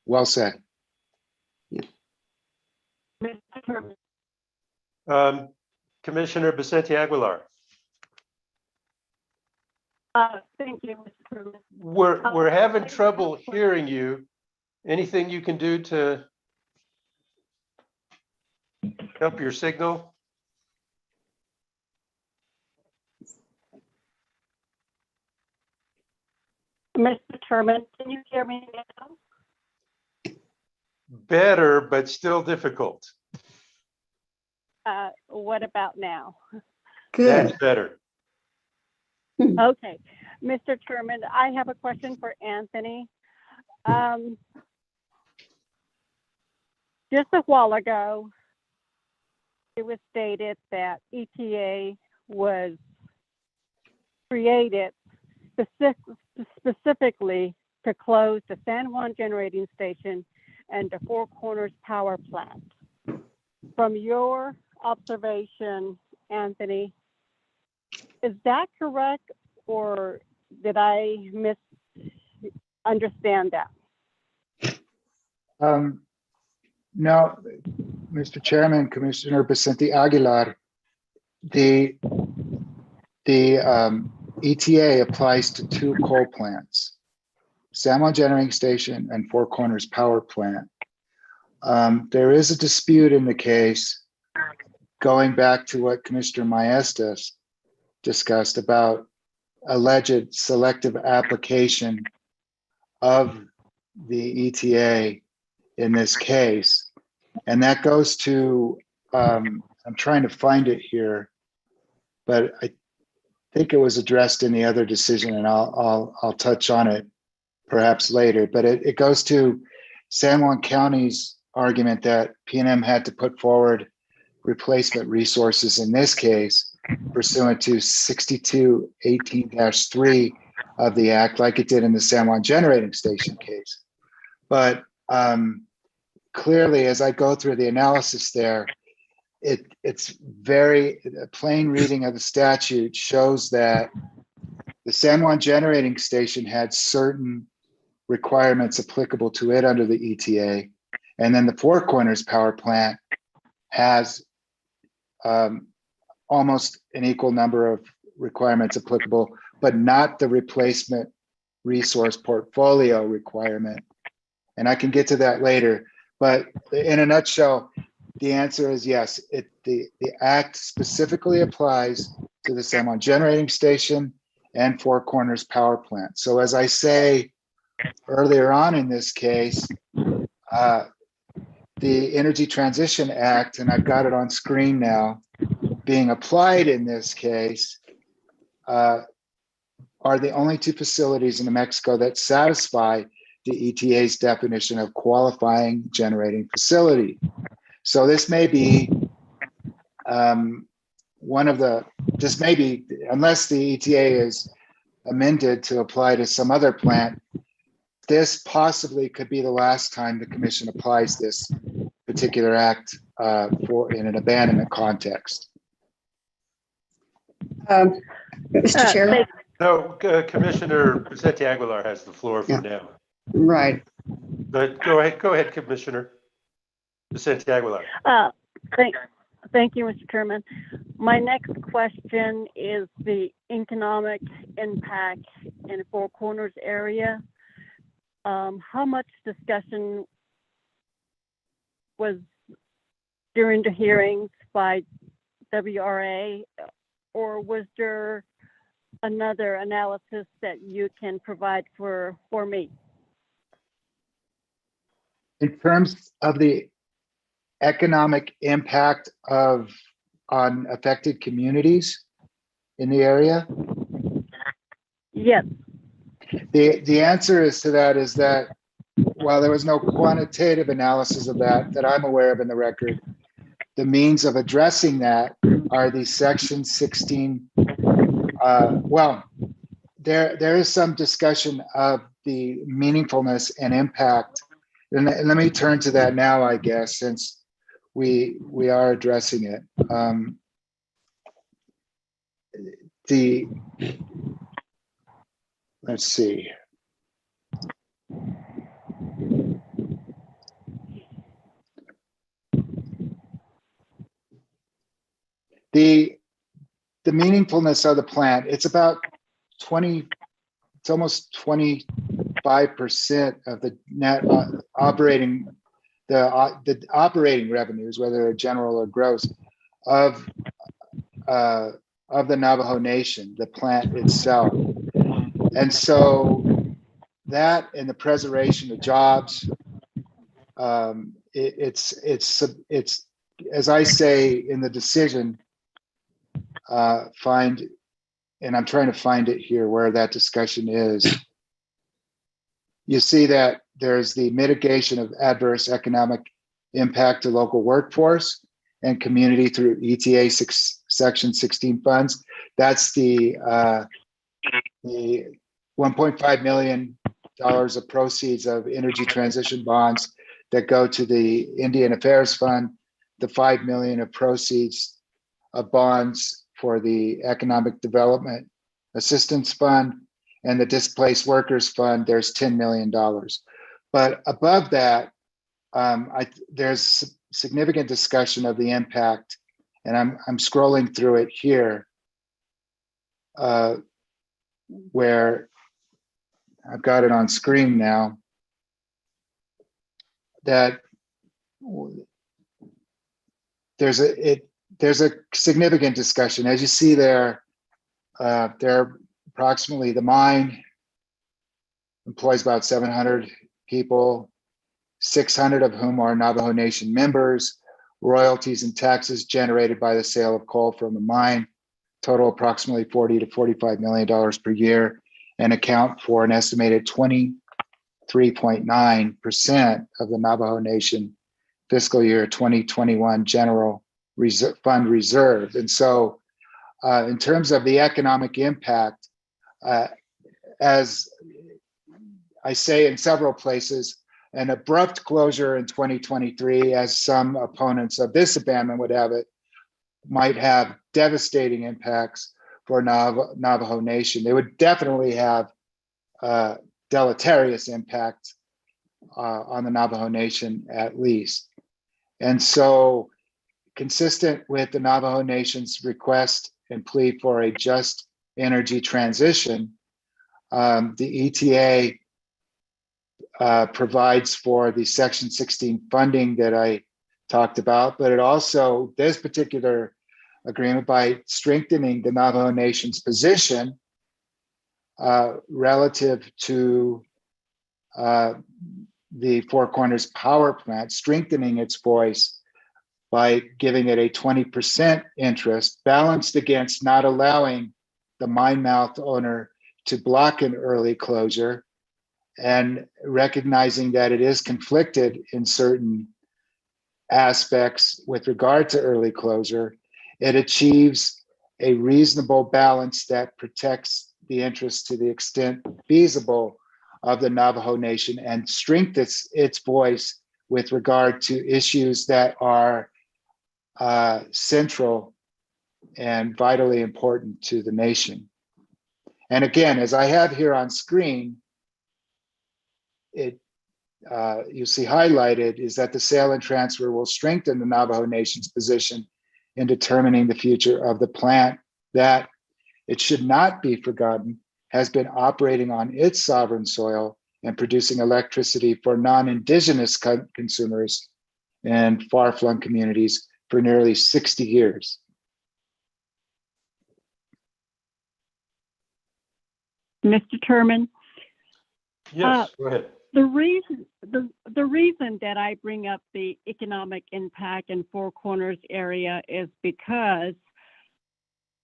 Well said. Commissioner Vicente Aguilar. Thank you, Mr. Chairman. We're having trouble hearing you. Anything you can do to help your signal? Mr. Chairman, can you hear me now? Better, but still difficult. What about now? Good. That's better. Okay, Mr. Chairman, I have a question for Anthony. Just a while ago, it was stated that ETA was created specifically to close the San Juan Generating Station and the Four Corners Power Plant. From your observation, Anthony, is that correct, or did I misunderstand that? No, Mr. Chairman, Commissioner Vicente Aguilar, the ETA applies to two coal plants, San Juan Generating Station and Four Corners Power Plant. There is a dispute in the case going back to what Commissioner Maestas discussed about alleged selective application of the ETA in this case. And that goes to, I'm trying to find it here, but I think it was addressed in the other decision, and I'll touch on it perhaps later, but it goes to San Juan County's argument that PNM had to put forward replacement resources in this case pursuant to 6218-3 of the act, like it did in the San Juan Generating Station case. But clearly, as I go through the analysis there, it's very, a plain reading of the statute shows that the San Juan Generating Station had certain requirements applicable to it under the ETA. And then the Four Corners Power Plant has almost an equal number of requirements applicable, but not the replacement resource portfolio requirement. And I can get to that later. But in a nutshell, the answer is yes. The act specifically applies to the San Juan Generating Station and Four Corners Power Plant. So as I say earlier on in this case, the Energy Transition Act, and I've got it on screen now, being applied in this case, are the only two facilities in New Mexico that satisfy the ETA's definition of qualifying generating facility. So this may be unless the ETA is amended to apply to some other plant, this possibly could be the last time the commission applies this particular act in an abandonment context. Mr. Chair? No, Commissioner Vicente Aguilar has the floor for now. Right. But go ahead, Commissioner Vicente Aguilar. Thank you, Mr. Chairman. My next question is the economic impact in the Four Corners area. How much discussion was during the hearings by WRA, or was there another analysis that you can provide for me? In terms of the economic impact on affected communities in the area? Yes. The answer is to that is that while there was no quantitative analysis of that I'm aware of in the record, the means of addressing that are the section 16. There is some discussion of the meaningfulness and impact. And let me turn to that now, I guess, since we are addressing it. Let's see. The meaningfulness of the plant, it's about 20, it's almost 25% of the net operating, the operating revenues, whether they're general or gross, of the Navajo Nation, the plant itself. And so that and the preservation of jobs, it's as I say in the decision, and I'm trying to find it here where that discussion is. You see that there's the mitigation of adverse economic impact to local workforce and community through ETA section 16 funds. That's the $1.5 million of proceeds of energy transition bonds that go to the Indian Affairs Fund, the $5 million of proceeds of bonds for the Economic Development Assistance Fund, and the Displaced Workers Fund, there's $10 million. But above that, there's significant discussion of the impact, and I'm scrolling through it here, where I've got it on screen now, that there's a significant discussion. As you see there, approximately, the mine employs about 700 people, 600 of whom are Navajo Nation members. Royalties and taxes generated by the sale of coal from the mine total approximately $40 to $45 million per year and account for an estimated 23.9% of the Navajo Nation fiscal year 2021 general fund reserve. And so in terms of the economic impact, as I say in several places, an abrupt closure in 2023, as some opponents of this abandonment would have it, might have devastating impacts for Navajo Nation. They would definitely have deleterious impact on the Navajo Nation at least. And so, consistent with the Navajo Nation's request and plea for a just energy transition, the ETA provides for the Section 16 funding that I talked about, but it also, this particular agreement, by strengthening the Navajo Nation's position relative to the Four Corners power plant, strengthening its voice by giving it a 20% interest, balanced against not allowing the mine mouth owner to block an early closure, and recognizing that it is conflicted in certain aspects with regard to early closure. It achieves a reasonable balance that protects the interests to the extent feasible of the Navajo Nation and strengthens its voice with regard to issues that are central and vitally important to the nation. And again, as I have here on screen, you see highlighted is that the sale and transfer will strengthen the Navajo Nation's position in determining the future of the plant that, it should not be forgotten, has been operating on its sovereign soil and producing electricity for non-Indigenous consumers and far-flung communities for nearly 60 years. Mr. Terman, Yes, go ahead. the reason that I bring up the economic impact in Four Corners area is because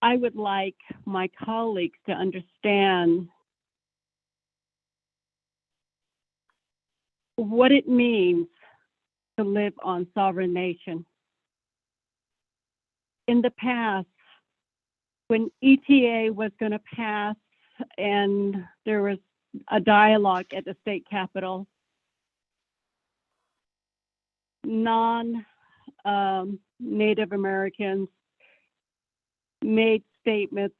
I would like my colleagues to understand what it means to live on sovereign nation. In the past, when ETA was going to pass and there was a dialogue at the state capitol, non-Native Americans made statements,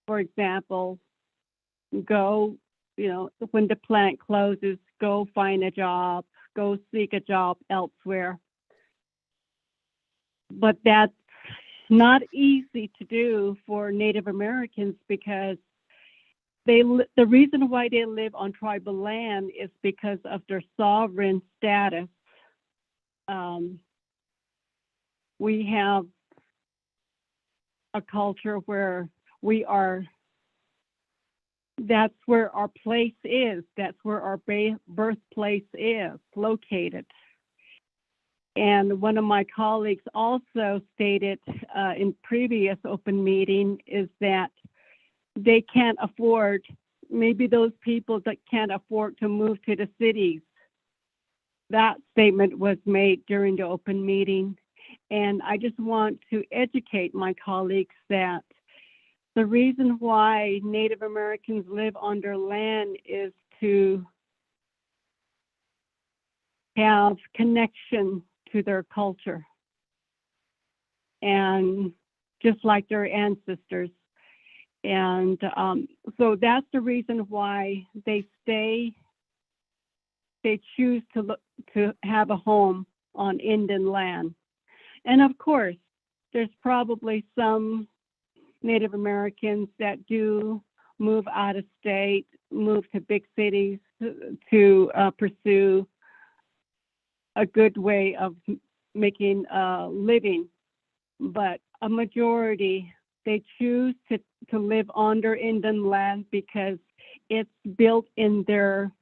for example, go, when the plant closes, go find a job, go seek a job elsewhere. But that's not easy to do for Native Americans because the reason why they live on tribal land is because of their sovereign status. We have a culture where that's where our place is, that's where our birthplace is located. And one of my colleagues also stated in previous open meeting is that they can't afford, maybe those people that can't afford to move to the cities. That statement was made during the open meeting. And I just want to educate my colleagues that the reason why Native Americans live on their land is to have connection to their culture. And just like their ancestors. And so that's the reason why they choose to have a home on Indian land. And of course, there's probably some Native Americans that do move out of state, move to big cities to pursue a good way of making a living. But a majority, they choose to live on their Indian land because it's built in their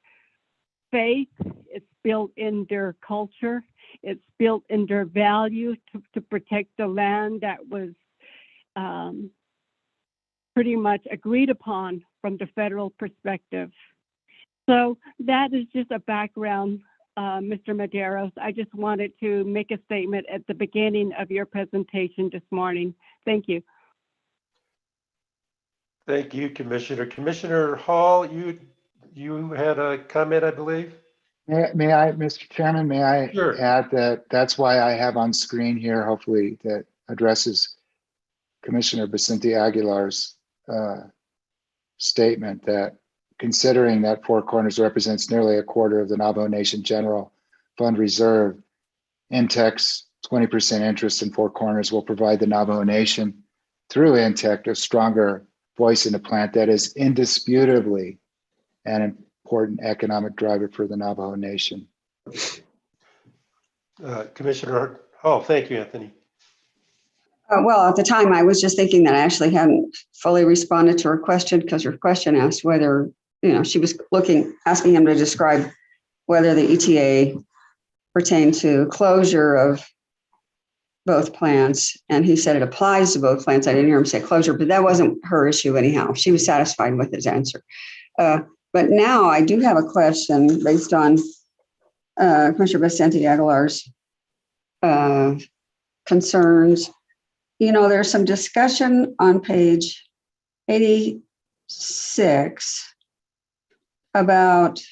faith, it's built in their culture, it's built in their value to protect the land that was pretty much agreed upon from the federal perspective. So that is just a background, Mr. Medeiros. I just wanted to make a statement at the beginning of your presentation this morning. Thank you. Thank you, Commissioner. Commissioner Hall, you had a comment, I believe? May I, Mr. Chairman, may I Sure. add that that's why I have on screen here, hopefully that addresses Commissioner Vicente Aguilar's statement that considering that Four Corners represents nearly a quarter of the Navajo Nation General Fund Reserve, Intech's 20% interest in Four Corners will provide the Navajo Nation through Intech a stronger voice in the plant that is indisputably an important economic driver for the Navajo Nation. Commissioner Hall, thank you, Anthony. Well, at the time, I was just thinking that I actually hadn't fully responded to her question because her question asked whether, she was asking him to describe whether the ETA pertained to closure of both plants. And he said it applies to both plants. I didn't hear him say closure, but that wasn't her issue anyhow. She was satisfied with his answer. But now I do have a question based on Commissioner Vicente Aguilar's concerns. There's some discussion on page 86 about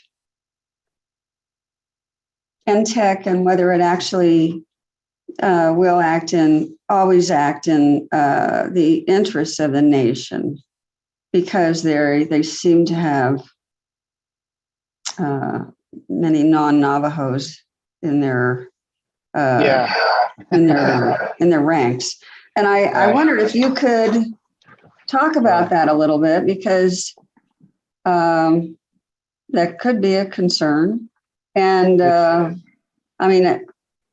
NTEC and whether it actually will always act in the interests of the nation, because they seem to have many non-Navajos in their in their ranks. And I wondered if you could talk about that a little bit, because that could be a concern. And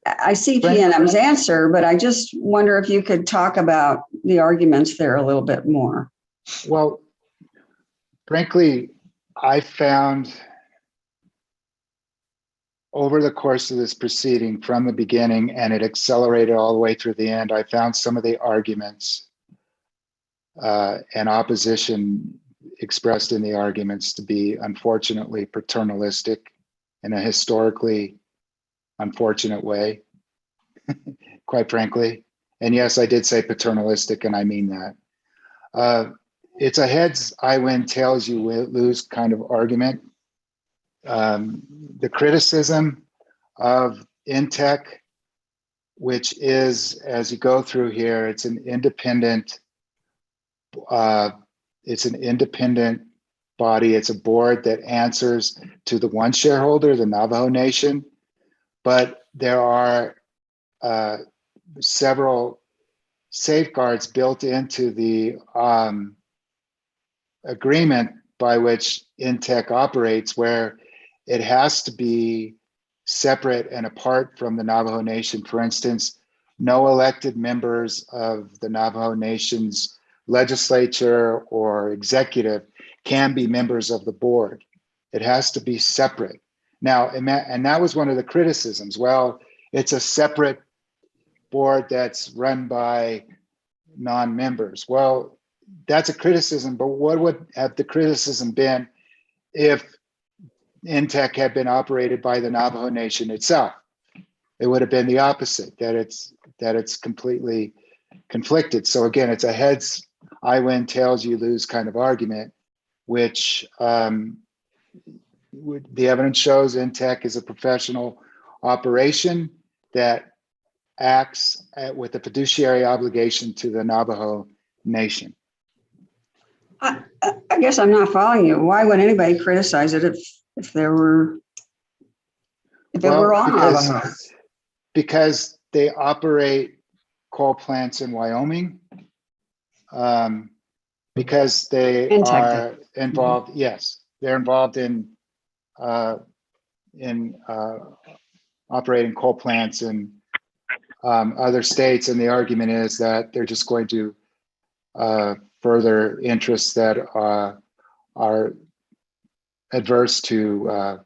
I see PNM's answer, but I just wonder if you could talk about the arguments there a little bit more. Well, frankly, I found over the course of this proceeding from the beginning, and it accelerated all the way through the end, I found some of the arguments and opposition expressed in the arguments to be unfortunately paternalistic in a historically unfortunate way, quite frankly. And yes, I did say paternalistic, and I mean that. It's a heads I win, tails you lose kind of argument. The criticism of Intech, which is, as you go through here, it's an independent body. It's a board that answers to the one shareholder, the Navajo Nation. But there are several safeguards built into the agreement by which Intech operates, where it has to be separate and apart from the Navajo Nation. For instance, no elected members of the Navajo Nation's legislature or executive can be members of the board. It has to be separate. Now, and that was one of the criticisms. Well, it's a separate board that's run by non-members. Well, that's a criticism, but what would have the criticism been if Intech had been operated by the Navajo Nation itself? It would have been the opposite, that it's completely conflicted. So again, it's a heads I win, tails you lose kind of argument, which the evidence shows Intech is a professional operation that acts with a fiduciary obligation to the Navajo Nation. I guess I'm not following you. Why would anybody criticize it if it were all Navajo? Because they operate coal plants in Wyoming, because they are involved. Yes, they're involved in operating coal plants in other states, and the argument is that they're just going to further interests that are adverse to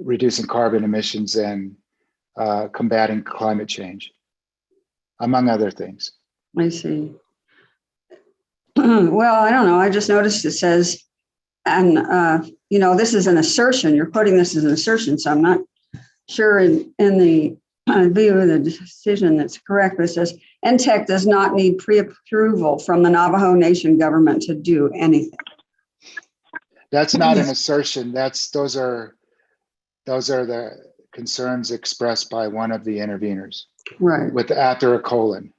reducing carbon emissions and combating climate change, among other things. I see. Well, I don't know. I just noticed it says, and this is an assertion. You're quoting this as an assertion, so I'm not sure in the I view the decision that's correct, but it says NTEC does not need pre-approval from the Navajo Nation government to do anything. That's not an assertion. Those are the concerns expressed by one of the interveners Right. with after a colon.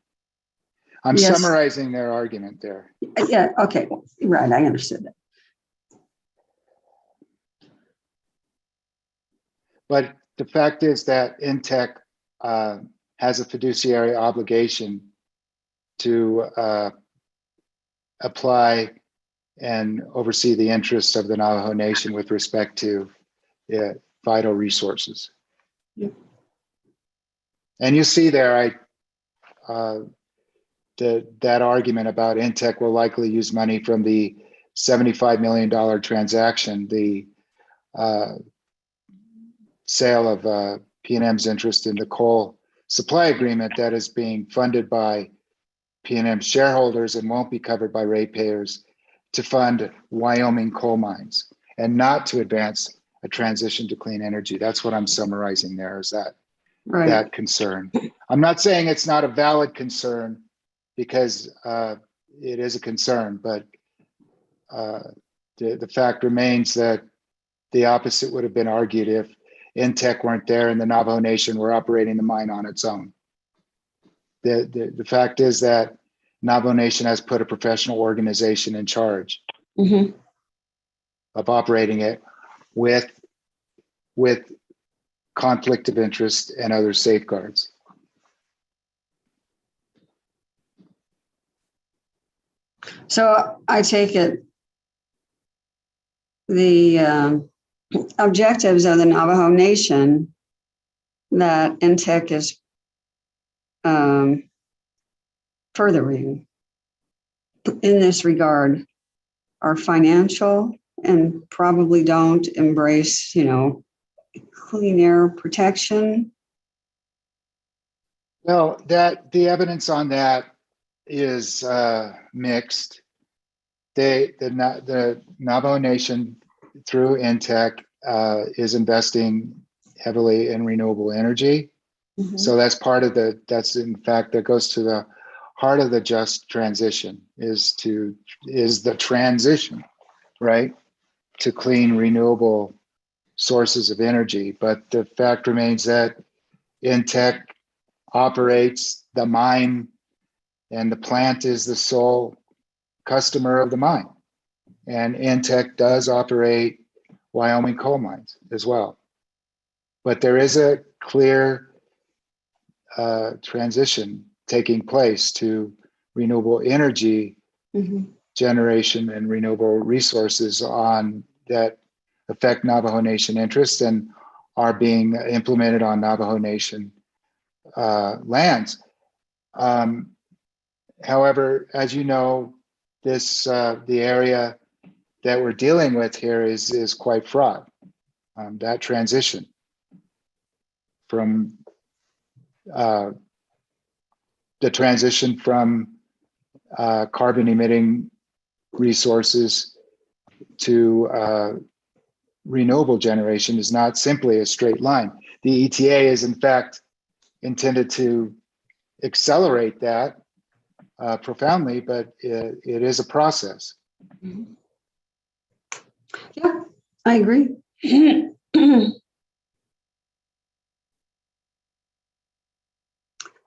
I'm Yes. summarizing their argument there. Yeah, okay, right, I understood that. But the fact is that NTEC has a fiduciary obligation to apply and oversee the interests of the Navajo Nation with respect to vital resources. Yep. And you see there, that argument about NTEC will likely use money from the $75 million transaction, the sale of PNM's interest in the coal supply agreement that is being funded by PNM shareholders and won't be covered by ratepayers, to fund Wyoming coal mines and not to advance a transition to clean energy. That's what I'm summarizing there, is Right. that concern. I'm not saying it's not a valid concern, because it is a concern, but the fact remains that the opposite would have been argued if NTEC weren't there and the Navajo Nation were operating the mine on its own. The fact is that Navajo Nation has put a professional organization in charge Mhm. of operating it with conflict of interest and other safeguards. So I take it the objectives of the Navajo Nation that NTEC is furthering in this regard are financial and probably don't embrace, clean air protection. Well, the evidence on that is mixed. The Navajo Nation through NTEC is investing heavily in renewable energy. Mhm. So that's part of that goes to the heart of the just transition, is the transition, right, to clean renewable sources of energy. But the fact remains that NTEC operates the mine, and the plant is the sole customer of the mine. And NTEC does operate Wyoming coal mines as well. But there is a clear transition taking place to renewable energy Mhm. generation and renewable resources on that affect Navajo Nation interests and are being implemented on Navajo Nation lands. However, as you know, the area that we're dealing with here is quite fraught. That transition from carbon emitting resources to renewable generation is not simply a straight line. The ETA is in fact intended to accelerate that profoundly, but it is a process. Yeah, I agree.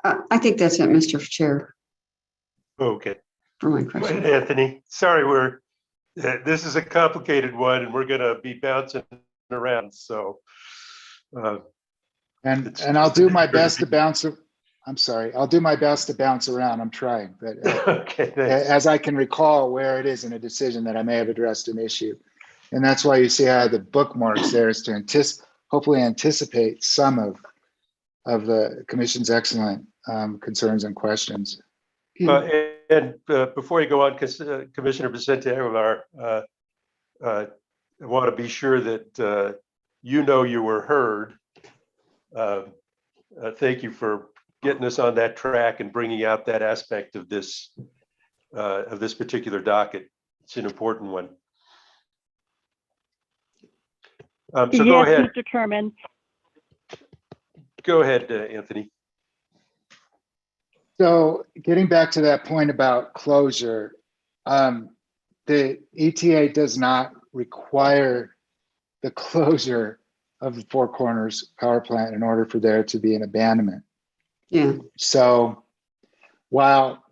I think that's it, Mr. Chair, Okay. for my Go question. ahead, Anthony. Sorry, this is a complicated one and we're gonna be bouncing around, so. And It's I'll just do the my nature of best to bounce. I'm sorry. I'll do my best to bounce around. I'm trying, but Okay, thanks. as I can recall where it is in a decision that I may have addressed an issue, and that's why you see how the bookmarks there is to hopefully anticipate some of the Commission's excellent concerns and questions. And before you go on, Commissioner Vicente Aguilar, I want to be sure that you were heard. Thank you for getting us on that track and bringing out that aspect of this particular docket. It's an important one. So yes, go ahead. Mr. Chairman. Go ahead, Anthony. So getting back to that point about closure, the ETA does not require the closure of the Four Corners power plant in order for there to be an abandonment. Yeah. So while,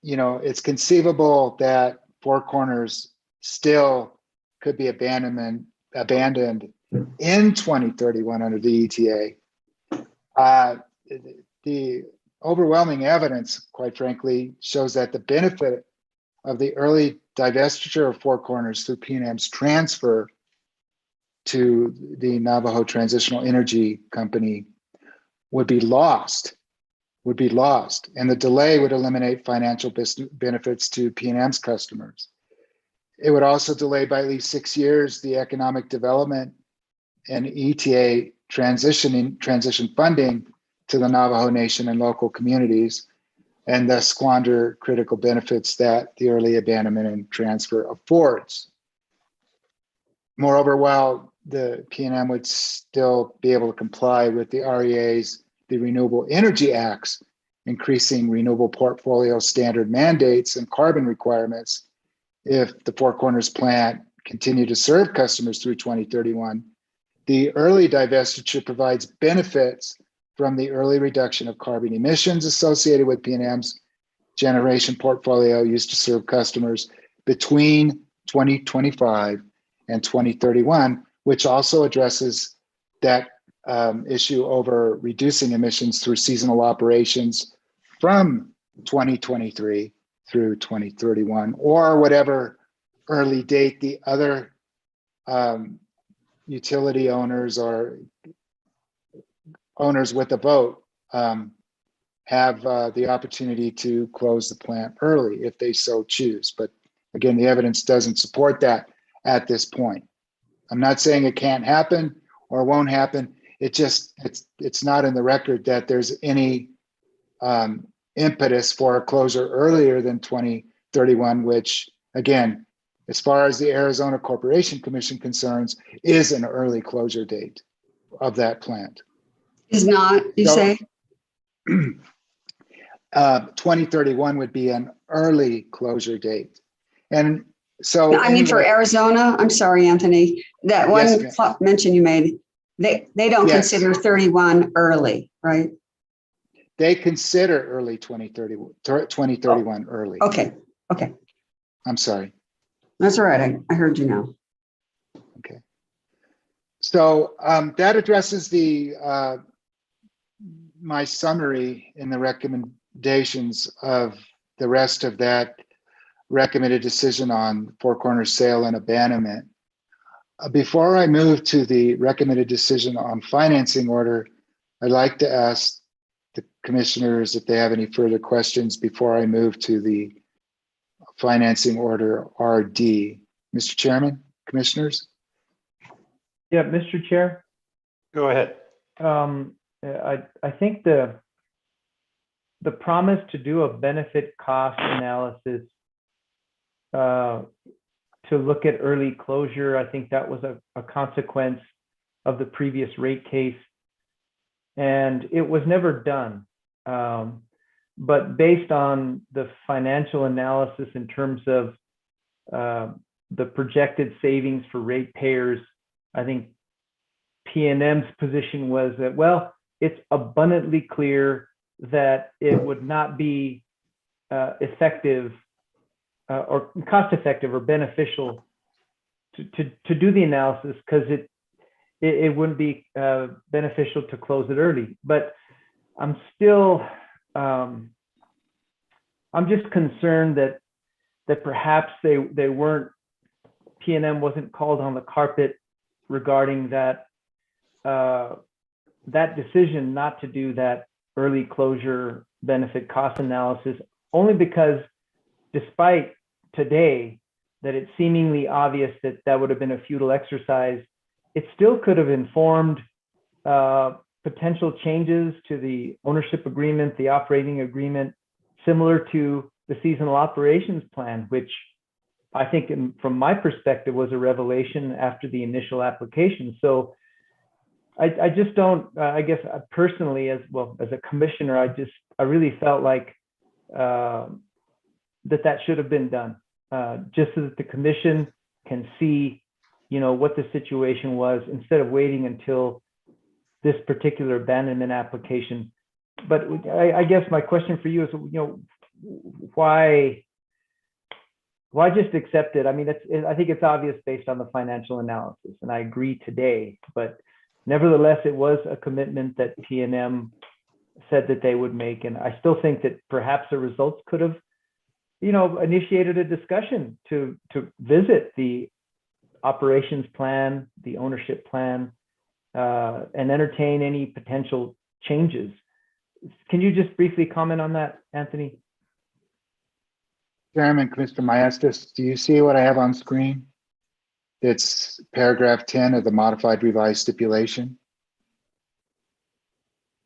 you know, it's conceivable that Four Corners still could be abandoned in 2031 under the ETA, the overwhelming evidence, quite frankly, shows that the benefit of the early divestiture of Four Corners through PNM's transfer to the Navajo Transitional Energy Company would be lost, and the delay would eliminate financial benefits to PNM's customers. It would also delay by at least 6 years the economic development and ETA transition funding to the Navajo Nation and local communities, and thus squander critical benefits that the early abandonment and transfer affords. Moreover, while the PNM would still be able to comply with the REA's, the Renewable Energy Act's increasing renewable portfolio standard mandates and carbon requirements, if the Four Corners plant continued to serve customers through 2031, the early divestiture provides benefits from the early reduction of carbon emissions associated with PNM's generation portfolio used to serve customers between 2025 and 2031, which also addresses that issue over reducing emissions through seasonal operations from 2023 through 2031, or whatever early date the other utility owners or owners with a vote have the opportunity to close the plant early if they so choose. But again, the evidence doesn't support that at this point. I'm not saying it can't happen or won't happen. It's not in the record that there's any impetus for a closure earlier than 2031, which again, as far as the Arizona Corporation Commission concerns, is an early closure date of that plant. Is not, you say? 2031 would be an early closure date. And so I mean, for Arizona, I'm sorry, Anthony, that one Yes, mention you made, they don't Yes. consider 31 early, right? they consider early 2031 early. Okay, I'm sorry. that's all right. I heard you now. Okay. So that addresses the my summary in the recommendations of the rest of that recommended decision on Four Corners sale and abandonment. Before I move to the recommended decision on financing order, I'd like to ask the commissioners if they have any further questions before I move to the financing order RD. Mr. Chairman, commissioners? Yeah, Mr. Chair. Go ahead. I think the promise to do a benefit cost analysis to look at early closure, I think that was a consequence of the previous rate case, and it was never done. But based on the financial analysis in terms of the projected savings for ratepayers, I think PNM's position was that, well, it's abundantly clear that it would not be effective or cost effective or beneficial to do the analysis, because it wouldn't be beneficial to close it early. But I'm still I'm just concerned that perhaps they weren't, PNM wasn't called on the carpet regarding that that decision not to do that early closure benefit cost analysis, only because despite today that it's seemingly obvious that that would have been a futile exercise, it still could have informed potential changes to the ownership agreement, the operating agreement, similar to the seasonal operations plan, which I think from my perspective was a revelation after the initial application. So I just don't, I guess personally, as well as a commissioner, I really felt like that should have been done, just so that the commission can see, what the situation was instead of waiting until this particular abandonment application. But I guess my question for you is, why just accept it? I mean, I think it's obvious based on the financial analysis, and I agree today, but nevertheless, it was a commitment that PNM said that they would make. And I still think that perhaps the results could have, initiated a discussion to visit the operations plan, the ownership plan, and entertain any potential changes. Can you just briefly comment on that, Anthony? Chairman, Commissioner Maestas, do you see what I have on screen? It's paragraph 10 of the modified revised stipulation.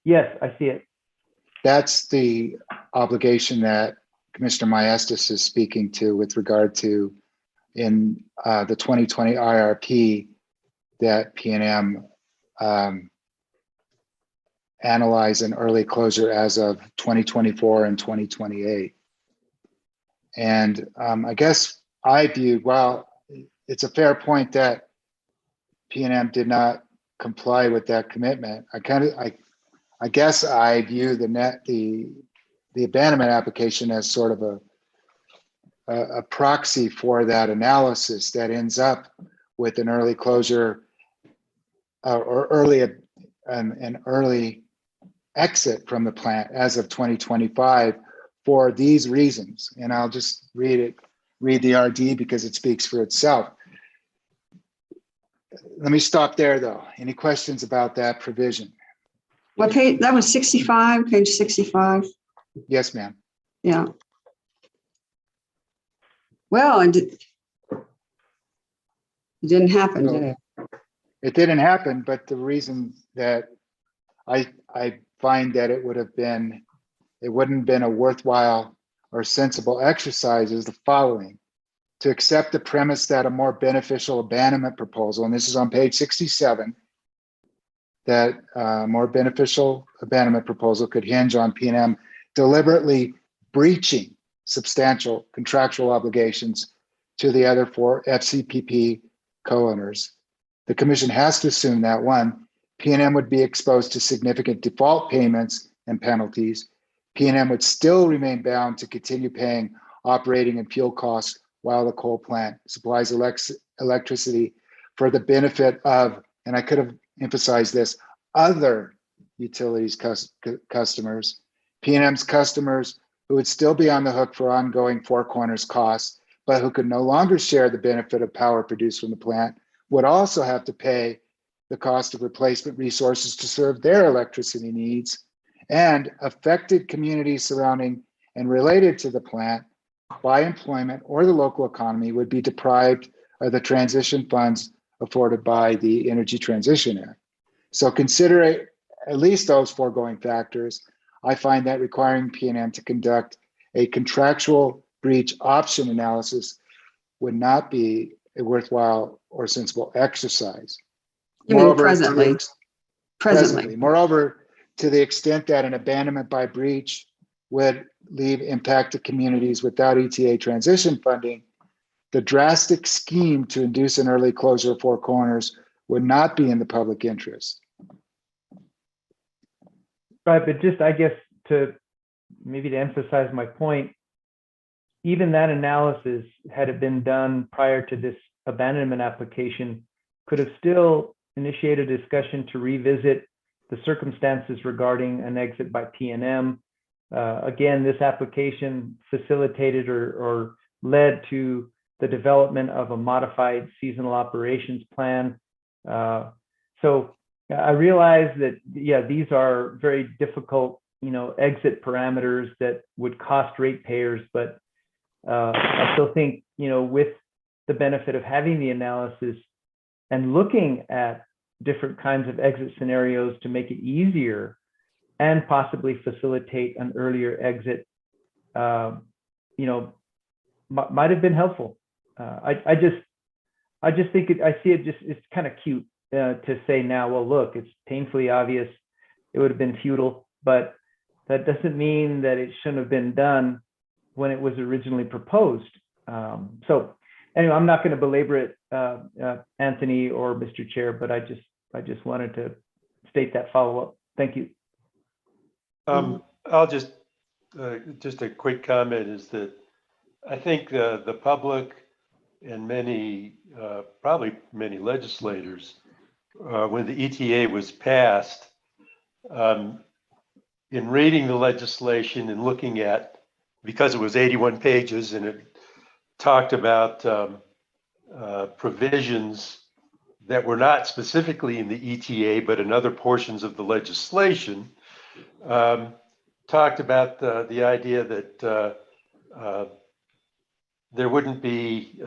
Yes, I see it. That's the obligation that Commissioner Maestas is speaking to with regard to in the 2020 IRP that PNM analyze an early closure as of 2024 and 2028. And I guess I viewed, well, it's a fair point that PNM did not comply with that commitment. I guess I view the abandonment application as sort of a proxy for that analysis that ends up with an early closure or an early exit from the plant as of 2025 for these reasons. And I'll just read the RD because it speaks for itself. Let me stop there though. Any questions about that provision? What page? That was 65, page 65. Yes, ma'am. Yeah. Well, it didn't happen, did it? It didn't happen, but the reason that I find that it wouldn't have been a worthwhile or sensible exercise is the following: to accept the premise that a more beneficial abandonment proposal, and this is on page 67, that a more beneficial abandonment proposal could hinge on PNM deliberately breaching substantial contractual obligations to the other four FCPP co-owners. The commission has to assume that one, PNM would be exposed to significant default payments and penalties. PNM would still remain bound to continue paying operating and fuel costs while the coal plant supplies electricity for the benefit of, and I could have emphasized this, other utilities customers. PNM's customers who would still be on the hook for ongoing Four Corners costs, but who could no longer share the benefit of power produced from the plant, would also have to pay the cost of replacement resources to serve their electricity needs. And affected communities surrounding and related to the plant by employment or the local economy would be deprived of the transition funds afforded by the Energy Transition Act. So consider at least those foregoing factors. I find that requiring PNM to conduct a contractual breach option analysis would not be a worthwhile or sensible exercise. You mean presently? Presently. Moreover, to the extent that an abandonment by breach would leave impacted communities without ETA transition funding, the drastic scheme to induce an early closure of Four Corners would not be in the public interest. Right, but just, I guess, to emphasize my point, even that analysis, had it been done prior to this abandonment application, could have still initiated a discussion to revisit the circumstances regarding an exit by PNM. Again, this application facilitated or led to the development of a modified seasonal operations plan. So I realize that, yeah, these are very difficult, exit parameters that would cost ratepayers, but I still think, with the benefit of having the analysis and looking at different kinds of exit scenarios to make it easier and possibly facilitate an earlier exit, might have been helpful. I just think I see it it's kind of cute to say now, well, look, it's painfully obvious. It would have been futile, but that doesn't mean that it shouldn't have been done when it was originally proposed. So anyway, I'm not going to belabor it, Anthony or Mr. Chair, but I just wanted to state that follow-up. Thank you. I'll just a quick comment is that I think the public and many, probably many legislators, when the ETA was passed, in reading the legislation and looking at, because it was 81 pages and it talked about provisions that were not specifically in the ETA, but in other portions of the legislation, talked about the idea that there wouldn't be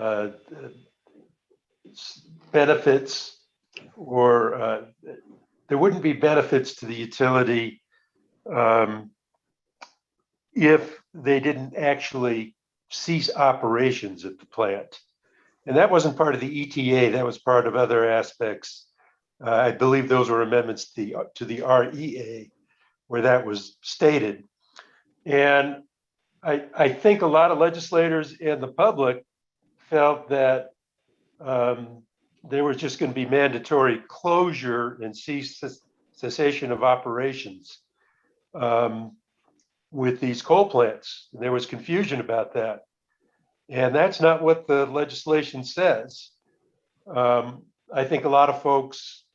benefits or there wouldn't be benefits to the utility if they didn't actually cease operations at the plant. And that wasn't part of the ETA, that was part of other aspects. I believe those were amendments to the REA where that was stated. And I think a lot of legislators and the public felt that there was just going to be mandatory closure and cessation of operations with these coal plants. There was confusion about that. And that's not what the legislation says. I think a lot of folks,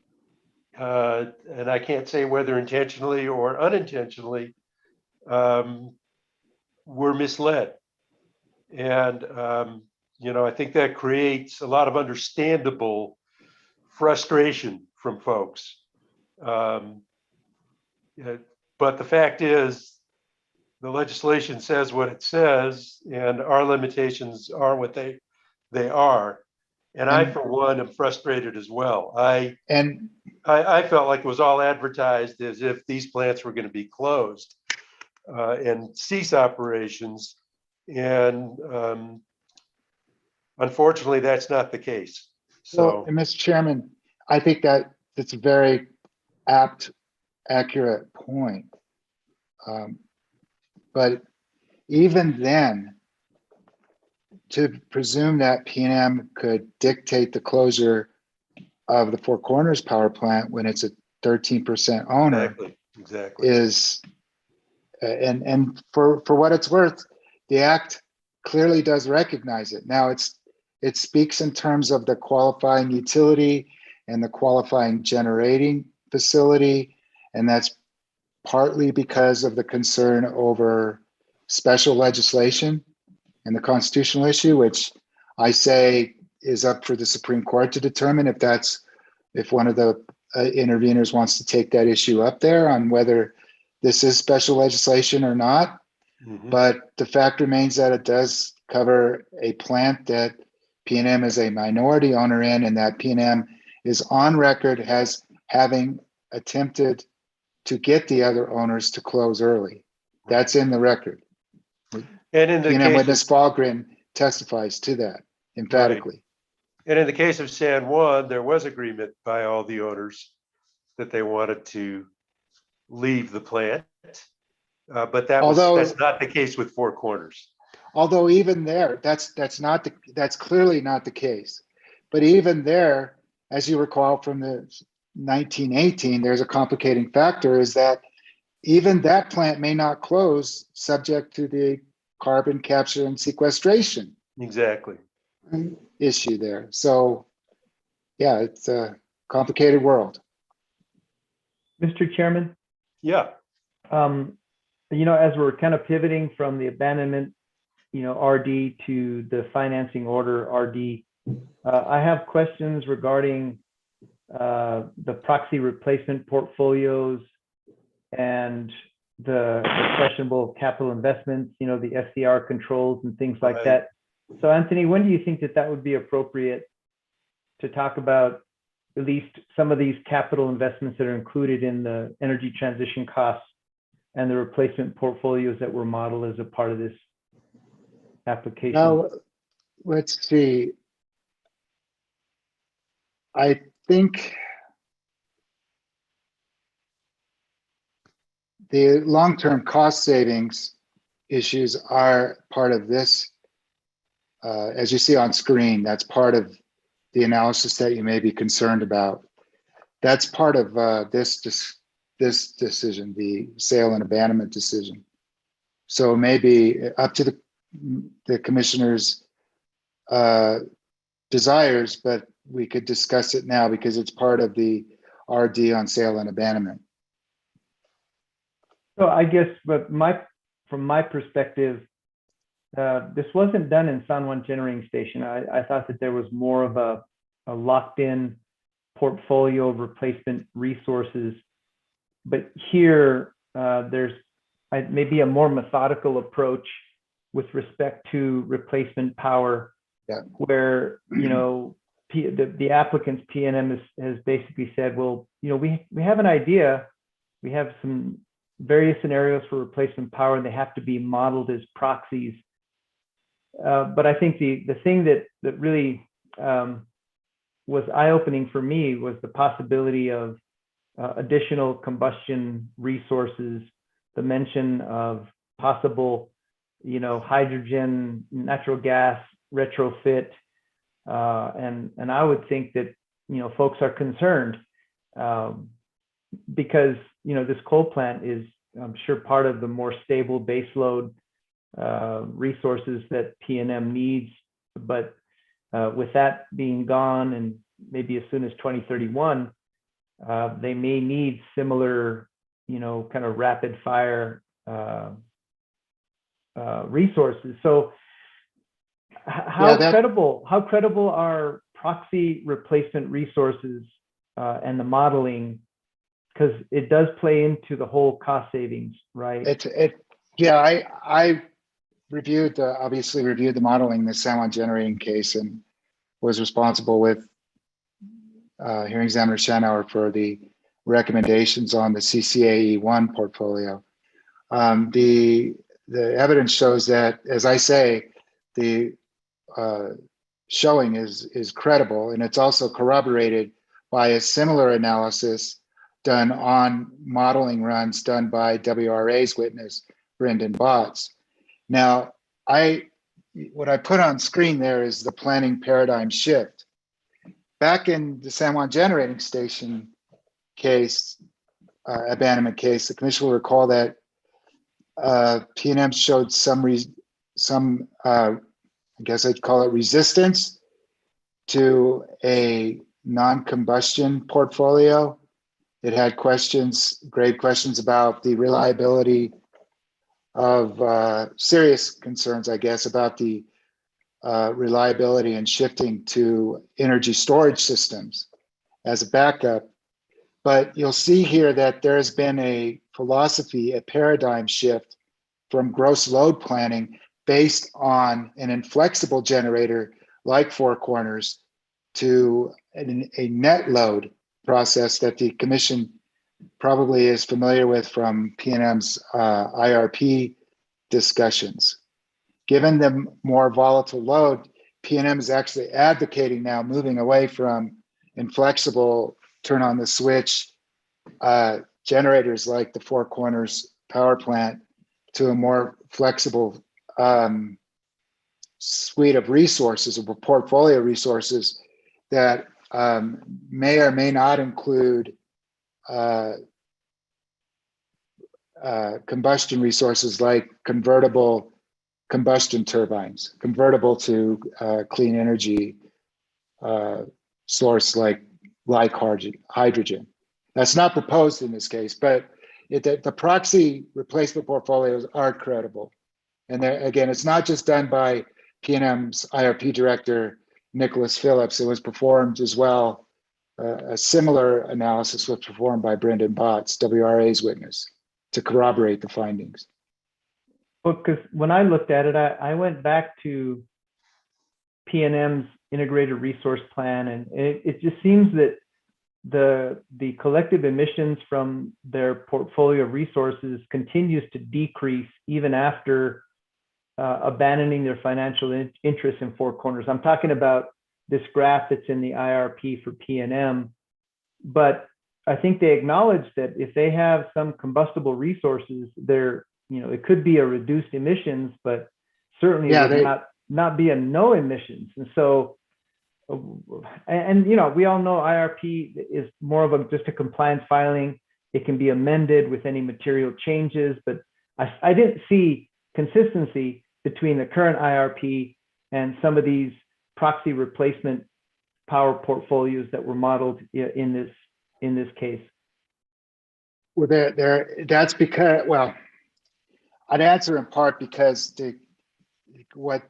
and I can't say whether intentionally or unintentionally, were misled. And, I think that creates a lot of understandable frustration from folks. But the fact is, the legislation says what it says, and our limitations are what they are. And I, for one, am frustrated as well. I felt like it was all advertised as if these plants were going to be closed and cease operations. And unfortunately, that's not the case. So, and Mr. Chairman, I think that that's a very apt, accurate point. But even then, to presume that PNM could dictate the closure of the Four Corners power plant when it's a 13% owner exactly. is, and for what it's worth, the act clearly does recognize it. Now it speaks in terms of the qualifying utility and the qualifying generating facility, and that's partly because of the concern over special legislation and the constitutional issue, which I say is up for the Supreme Court to determine if one of the interveners wants to take that issue up there on whether this is special legislation or not. Mm-hmm. But the fact remains that it does cover a plant that PNM is a minority owner in, and that PNM is on record as having attempted to get the other owners to close early. That's in the record. And in the PNM case witness Fahlgren testifies to that emphatically. Right. And in the case of San Juan, there was agreement by all the owners that they wanted to leave the plant, but that's not the case with Four Corners. Although even there, that's clearly not the case. But even there, as you recall from the 1918, there's a complicating factor, is that even that plant may not close subject to the carbon capture and sequestration issue there. So yeah, it's a complicated world. Mr. Chairman? Yeah. As we're kind of pivoting from the abandonment, RD to the financing order RD, I have questions regarding the proxy replacement portfolios and the questionable capital investments, the SCR controls and things like that. So Anthony, when do you think that would be appropriate to talk about at least some of these capital investments that are included in the energy transition costs and the replacement portfolios that were modeled as a part of this application? Now, let's see. I think the long-term cost savings issues are part of this. As you see on screen, that's part of the analysis that you may be concerned about. That's part of this decision, the sale and abandonment decision. So it may be up to the commissioner's desires, but we could discuss it now because it's part of the RD on sale and abandonment. So I guess, but from my perspective, this wasn't done in San Juan Generating Station. I thought that there was more of a locked-in portfolio of replacement resources, but here there's maybe a more methodical approach with respect to replacement power, where the applicant's PNM has basically said, well, we have an idea, we have some various scenarios for replacement power, and they have to be modeled as proxies. But I think the thing that really was eye-opening for me was the possibility of additional combustion resources, the mention of possible, hydrogen, natural gas retrofit, and I would think that folks are concerned because this coal plant is, I'm sure, part of the more stable baseload resources that PNM needs, but with that being gone, and maybe as soon as 2031, they may need similar, kind of rapid fire resources. So how credible are proxy replacement resources and the modeling? Because it does play into the whole cost savings, right? I obviously reviewed the modeling in the San Juan Generating case and was responsible with hearing examiner Schanauer for the recommendations on the CCAE1 portfolio. The evidence shows that, as I say, the showing is credible, and it's also corroborated by a similar analysis done on modeling runs done by WRA's witness, Brendan Botts. Now, what I put on screen there is the planning paradigm shift. Back in the San Juan Generating Station case, abandonment case, the commission will recall that PNM showed some I guess I'd call it resistance to a non-combustion portfolio. It had grave questions about the reliability of serious concerns, I guess, about the reliability and shifting to energy storage systems as a backup. But you'll see here that there has been a paradigm shift from gross load planning based on an inflexible generator like Four Corners to a net load process that the commission probably is familiar with from PNM's IRP discussions. Given the more volatile load, PNM is actually advocating now moving away from inflexible turn on the switch generators like the Four Corners power plant to a more flexible suite of resources, of a portfolio of resources that may or may not include combustion resources like convertible combustion turbines, convertible to clean energy source like hydrogen. That's not proposed in this case, but the proxy replacement portfolios are credible. And again, it's not just done by PNM's IRP director, Nicholas Phillips. It was performed as well. A similar analysis was performed by Brendan Botts, WRA's witness, to corroborate the findings. Well, because when I looked at it, I went back to PNM's integrated resource plan, and it just seems that the collective emissions from their portfolio of resources continues to decrease even after abandoning their financial interest in Four Corners. I'm talking about this graph that's in the IRP for PNM, but I think they acknowledge that if they have some combustible resources, it could be a reduced emissions, but certainly Yeah, it would not be a no emissions. And so, we all know IRP is more of just a compliance filing. It can be amended with any material changes, but I didn't see consistency between the current IRP and some of these proxy replacement power portfolios that were modeled in this case. Well, that's because, well, I'd answer in part because what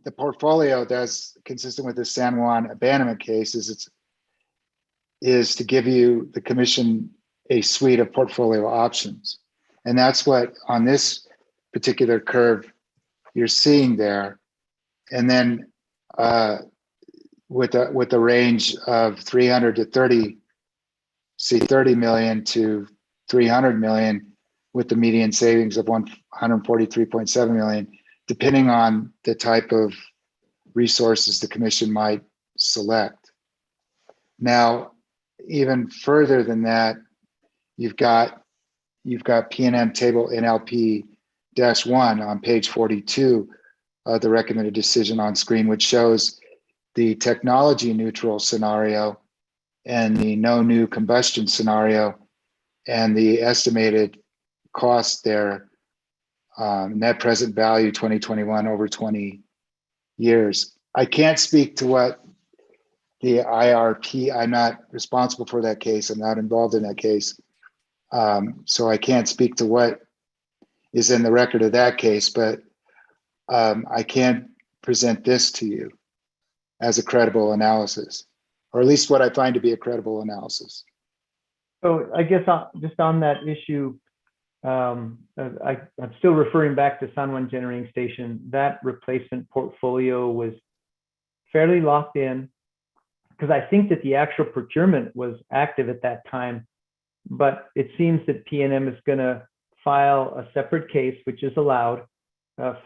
the portfolio does, consistent with the San Juan abandonment case, is to give you, the commission, a suite of portfolio options. And that's what, on this particular curve, you're seeing there. And then with the range of 300 to 30 million to 300 million, with the median savings of 143.7 million, depending on the type of resources the commission might select. Now, even further than that, you've got PNM table NLP-1 on page 42 of the recommended decision on screen, which shows the technology neutral scenario and the no new combustion scenario, and the estimated cost there, net present value 2021 over 20 years. I can't speak to what the IRP, I'm not responsible for that case. I'm not involved in that case. So I can't speak to what is in the record of that case, but I can present this to you as a credible analysis, or at least what I find to be a credible analysis. So I guess just on that issue, I'm still referring back to San Juan Generating Station. That replacement portfolio was fairly locked in, because I think that the actual procurement was active at that time, but it seems that PNM is going to file a separate case, which is allowed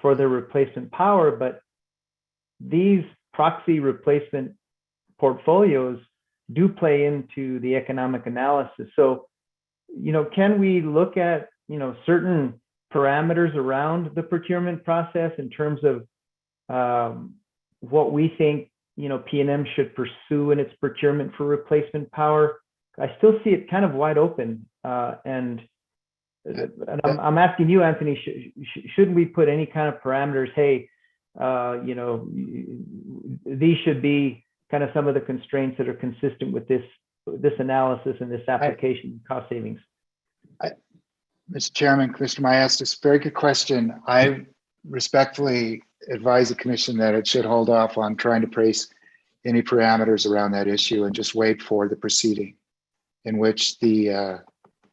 for the replacement power. But these proxy replacement portfolios do play into the economic analysis. So, can we look at, certain parameters around the procurement process in terms of what we think, PNM should pursue in its procurement for replacement power? I still see it kind of wide open. And I'm asking you, Anthony, shouldn't we put any kind of parameters? Hey, these should be kind of some of the constraints that are consistent with this analysis and this application cost savings. Mr. Chairman, Commissioner Mayestas, very good question. I respectfully advise the commission that it should hold off on trying to place any parameters around that issue and just wait for the proceeding in which the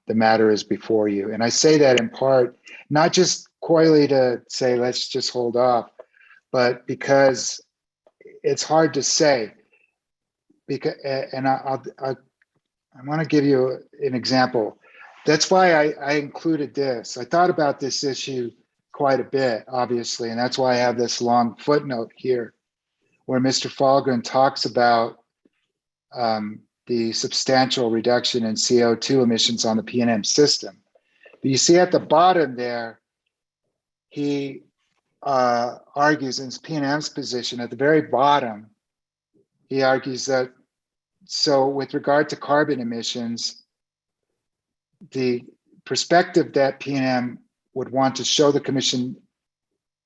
matter is before you. And I say that in part, not just coyly to say, let's just hold off, but because it's hard to say. Because, and I want to give you an example. That's why I included this. I thought about this issue quite a bit, obviously, and that's why I have this long footnote here where Mr. Falgren talks about the substantial reduction in CO2 emissions on the PNM system. But you see at the bottom there, he argues in PNM's position at the very bottom, he argues that, so with regard to carbon emissions, the perspective that PNM would want to show the commission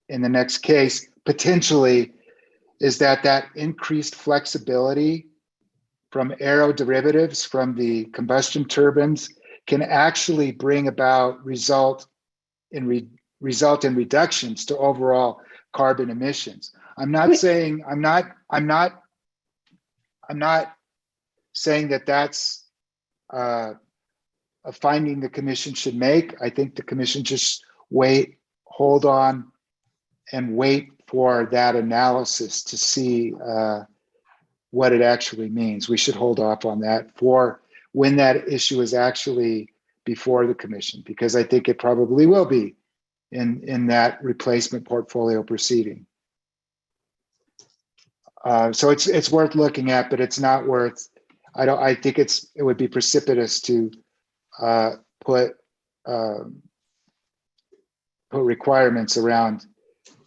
in the next case, potentially, is that increased flexibility from aeroderivatives from the combustion turbines can actually bring about result in reductions to overall carbon emissions. I'm not saying that that's a finding the commission should make. I think the commission just hold on and wait for that analysis to see what it actually means. We should hold off on that for when that issue is actually before the commission, because I think it probably will be in that replacement portfolio proceeding. So it's worth looking at, but it's not worth, I think it would be precipitous to put requirements around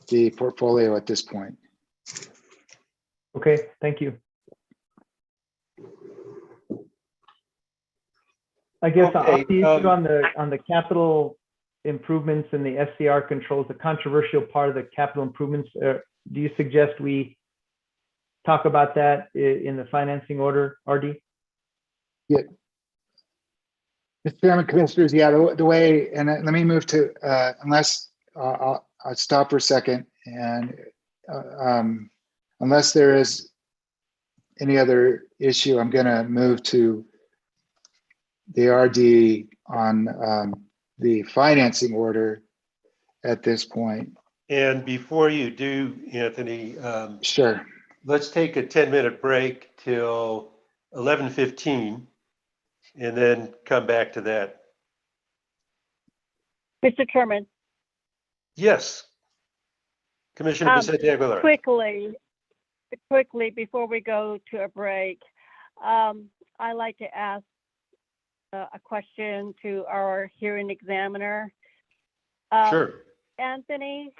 the portfolio at this point. Okay, thank you. I guess Okay, on the issue on the capital improvements and the SCR controls, the controversial part of the capital improvements, do you suggest we talk about that in the financing order, RD? Yeah. Mr. Chairman, Commissioners, yeah, the way, and let me move to, unless, I'll stop for a second, and unless there is any other issue, I'm gonna move to the RD on the financing order at this point. And before you do, Anthony, Sure. let's take a 10-minute break till 11:15 and then come back to that. Mr. Chairman, Yes. Commissioner Vicente Aguilar. quickly before we go to a break, I'd like to ask a question to our hearing examiner. Sure. Anthony,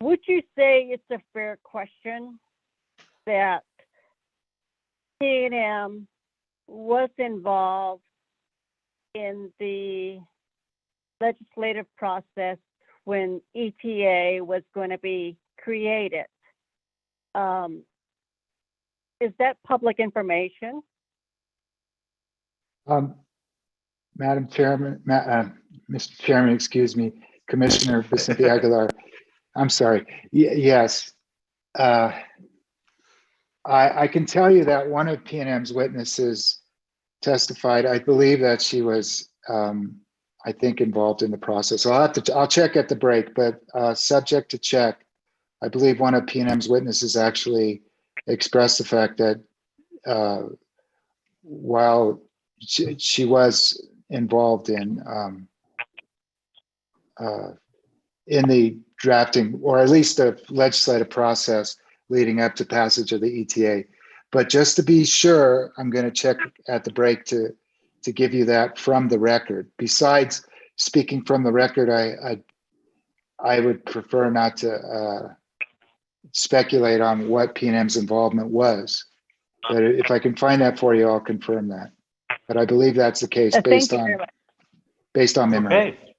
would you say it's a fair question that P&M was involved in the legislative process when ETA was going to be created? Is that public information? Madam Chairman, Mr. Chairman, excuse me, Commissioner Vicente Aguilar. I'm sorry. Yes. I can tell you that one of P&M's witnesses testified. I believe that she was, I think, involved in the process. So I'll check at the break, but subject to check, I believe one of P&M's witnesses actually expressed the fact that while she was involved in the drafting, or at least the legislative process leading up to passage of the ETA. But just to be sure, I'm going to check at the break to give you that from the record. Besides speaking from the record, I would prefer not to speculate on what P&M's involvement was. But if I can find that for you, I'll confirm that. But I believe that's the case based on memory. Okay.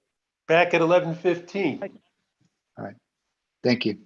Back at 11:15. All right. Thank you.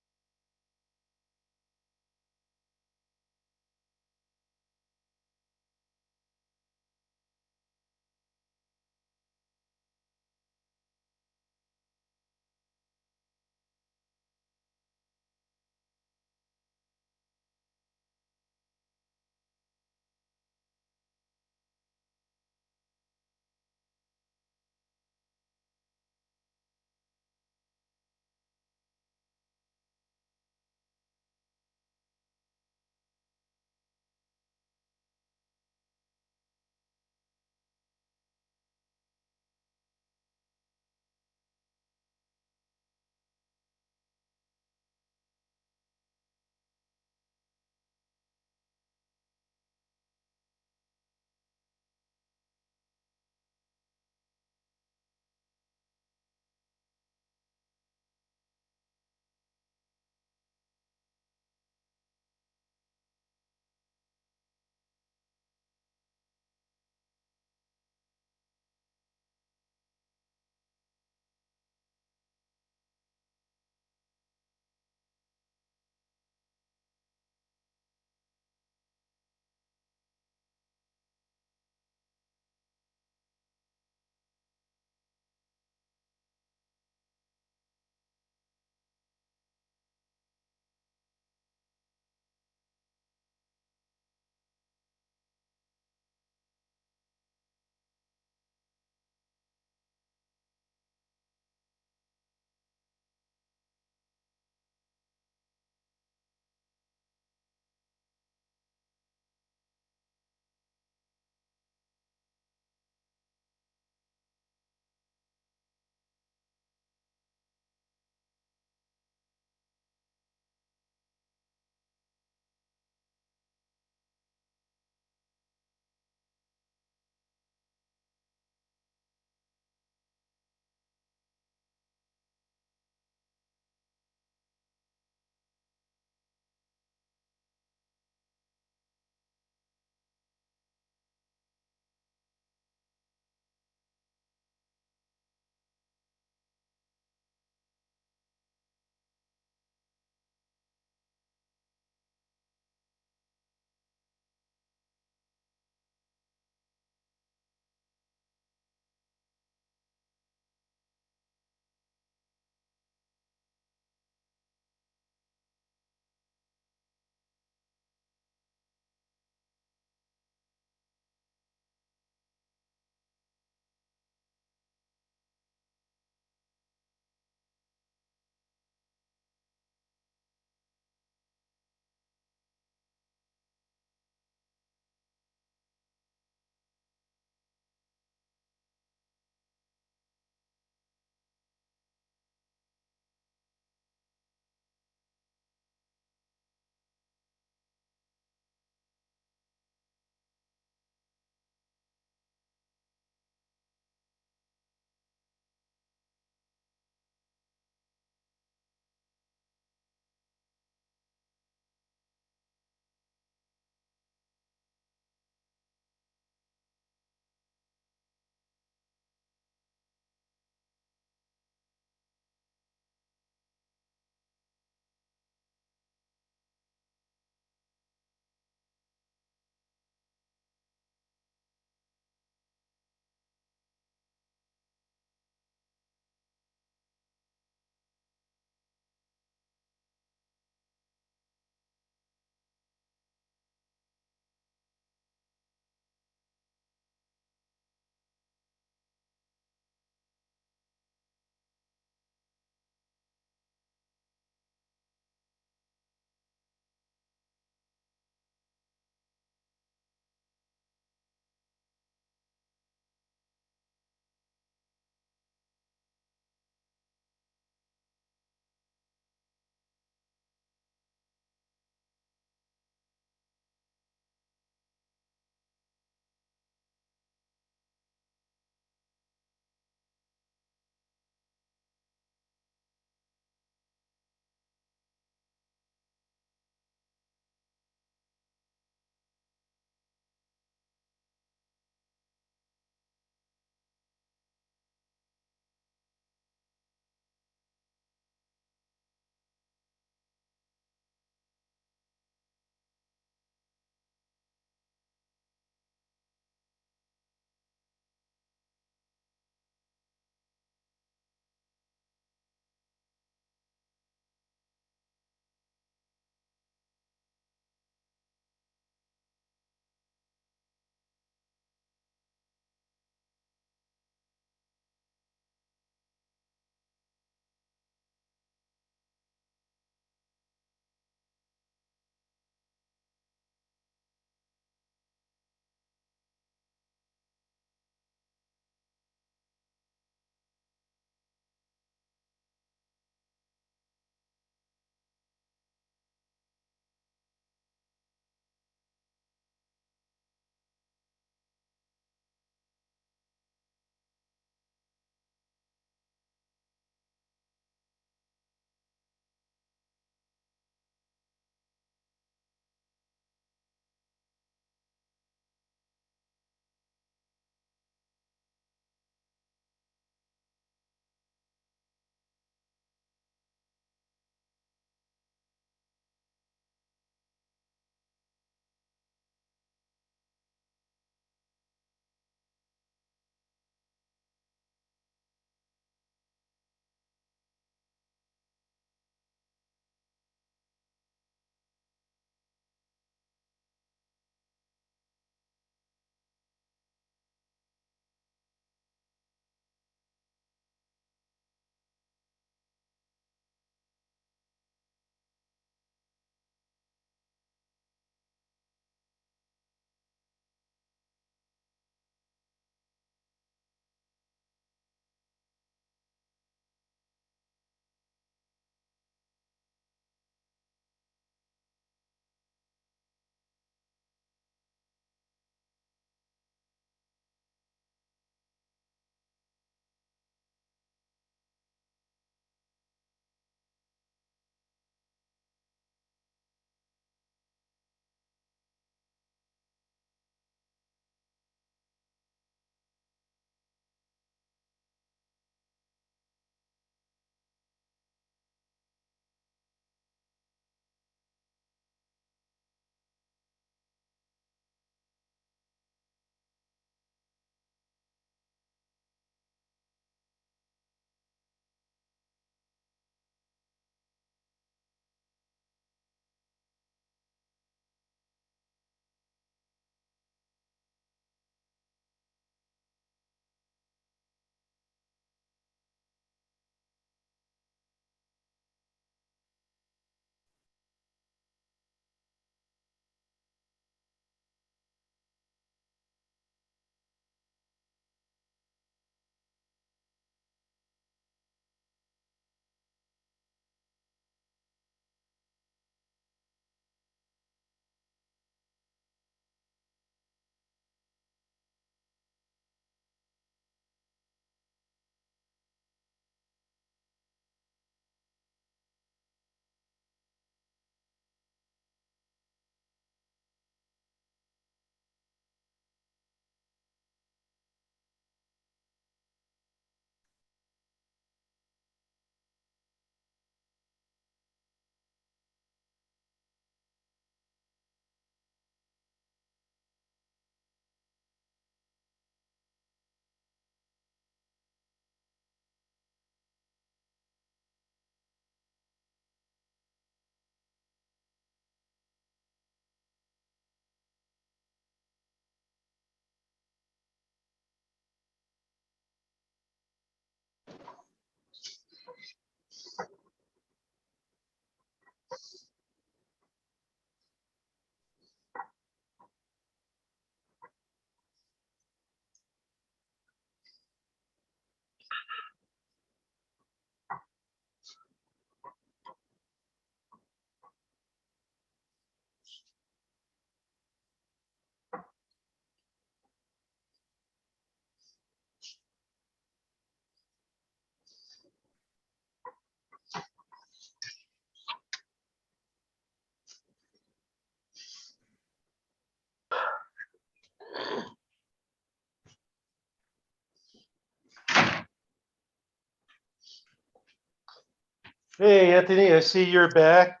Hey, Anthony, I see you're back.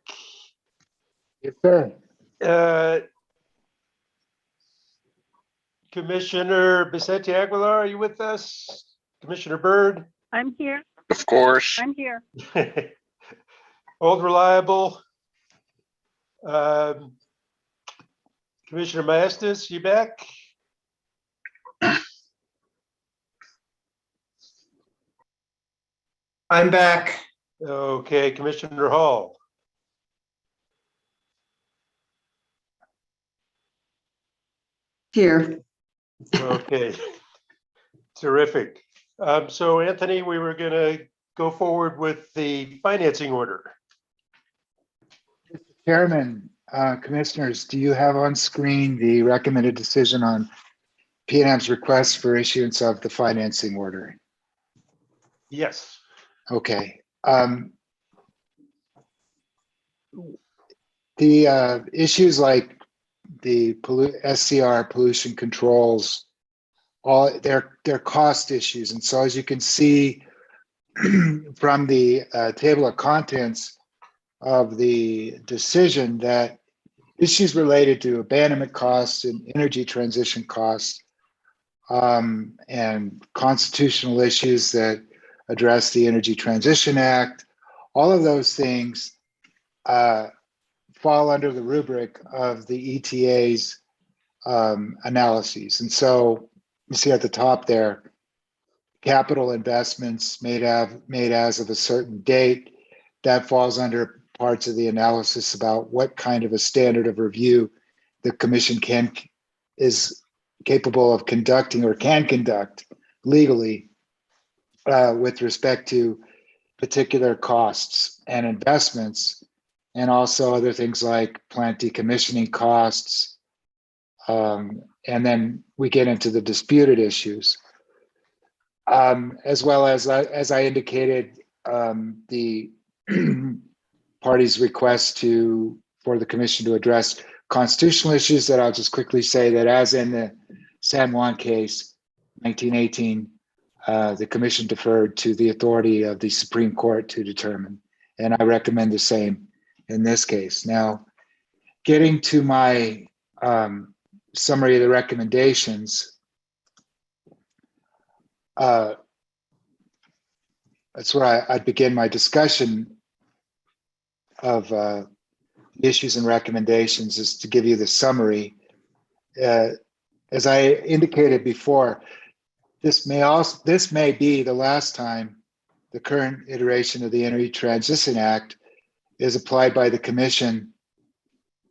Yes, sir. Uh, Commissioner Vicente Aguilar, are you with us? Commissioner Byrd? I'm here. Of course. I'm here. Old Reliable. Um, Commissioner Maestas, you back? I'm back. Okay, Commissioner Hall. Here, Okay, terrific. So Anthony, we were gonna go forward with the financing order. Chairman, commissioners, do you have on screen the recommended decision on PNM's request for issuance of the financing order? Yes. Okay. The issues like the SCR pollution controls, all they're cost issues. And so as you can see from the table of contents of the decision, that issues related to abandonment costs and energy transition costs, and constitutional issues that address the Energy Transition Act, all of those things fall under the rubric of the ETA's analyses. And so you see at the top there, capital investments made as of a certain date, that falls under parts of the analysis about what kind of a standard of review the commission is capable of conducting or can conduct legally with respect to particular costs and investments, and also other things like plant decommissioning costs. And then we get into the disputed issues. As well as I indicated, the parties' request for the commission to address constitutional issues, that I'll just quickly say that as in the San Juan case, 1918, the commission deferred to the authority of the Supreme Court to determine, and I recommend the same in this case. Now, getting to my summary of the recommendations, that's where I'd begin my discussion of issues and recommendations, is to give you the summary. As I indicated before, this may be the last time the current iteration of the Energy Transition Act is applied by the Commission,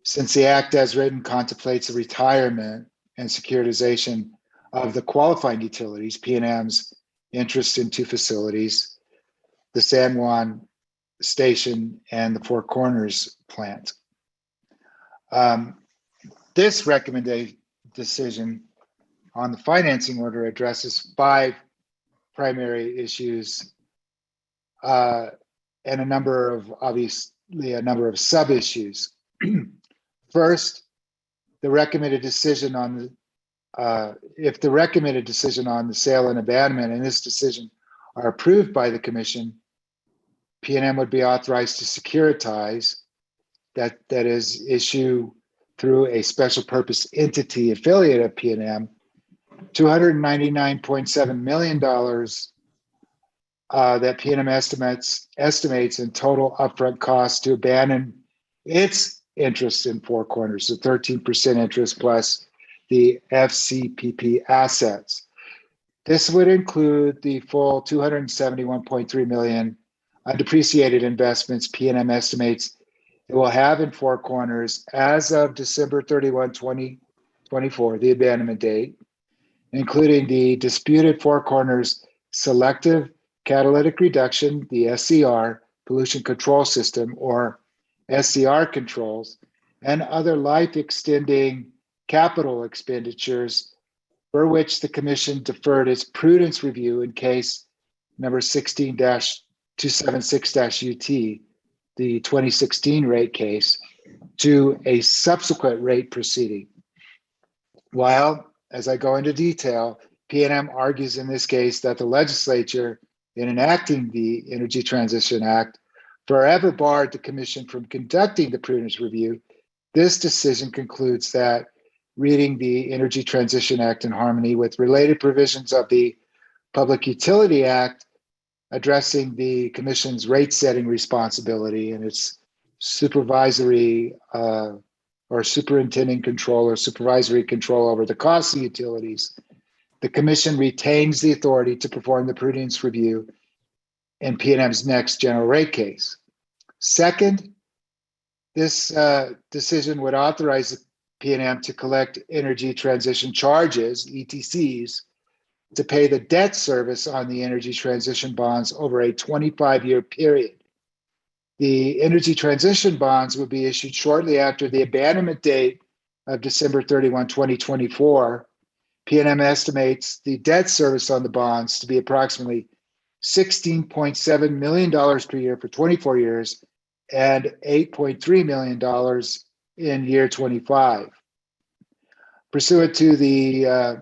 since the Act as written contemplates the retirement and securitization of the qualifying utilities, PNM's interest in two facilities, the San Juan Station and the Four Corners plant. This recommended decision on the financing order addresses 5 primary issues and a number of sub-issues. First, the recommended decision on if the recommended decision on the sale and abandonment and this decision are approved by the commission, PNM would be authorized to securitize, that is, issue through a special purpose entity affiliate of PNM, $299.7 million that PNM estimates in total upfront costs to abandon its interest in Four Corners, the 13% interest plus the FCPP assets. This would include the full $271.3 million undepreciated investments PNM estimates it will have in Four Corners as of December 31, 2024, the abandonment date, including the disputed Four Corners selective catalytic reduction, the SCR, pollution control system, or SCR controls, and other life extending capital expenditures for which the commission deferred its prudence review in case number 16-276-UT, the 2016 rate case, to a subsequent rate proceeding. While, as I go into detail, PNM argues in this case that the legislature, in enacting the Energy Transition Act, forever barred the commission from conducting the prudence review, this decision concludes that reading the Energy Transition Act in harmony with related provisions of the Public Utility Act addressing the commission's rate setting responsibility and its supervisory or superintending control or supervisory control over the cost of utilities, the commission retains the authority to perform the prudence review in PNM's next general rate case. Second, this decision would authorize the PNM to collect energy transition charges, ETCs, to pay the debt service on the energy transition bonds over a 25-year period. The energy transition bonds would be issued shortly after the abandonment date of December 31, 2024. PNM estimates the debt service on the bonds to be approximately $16.7 million per year for 24 years and $8.3 million in year 25. Pursuant to the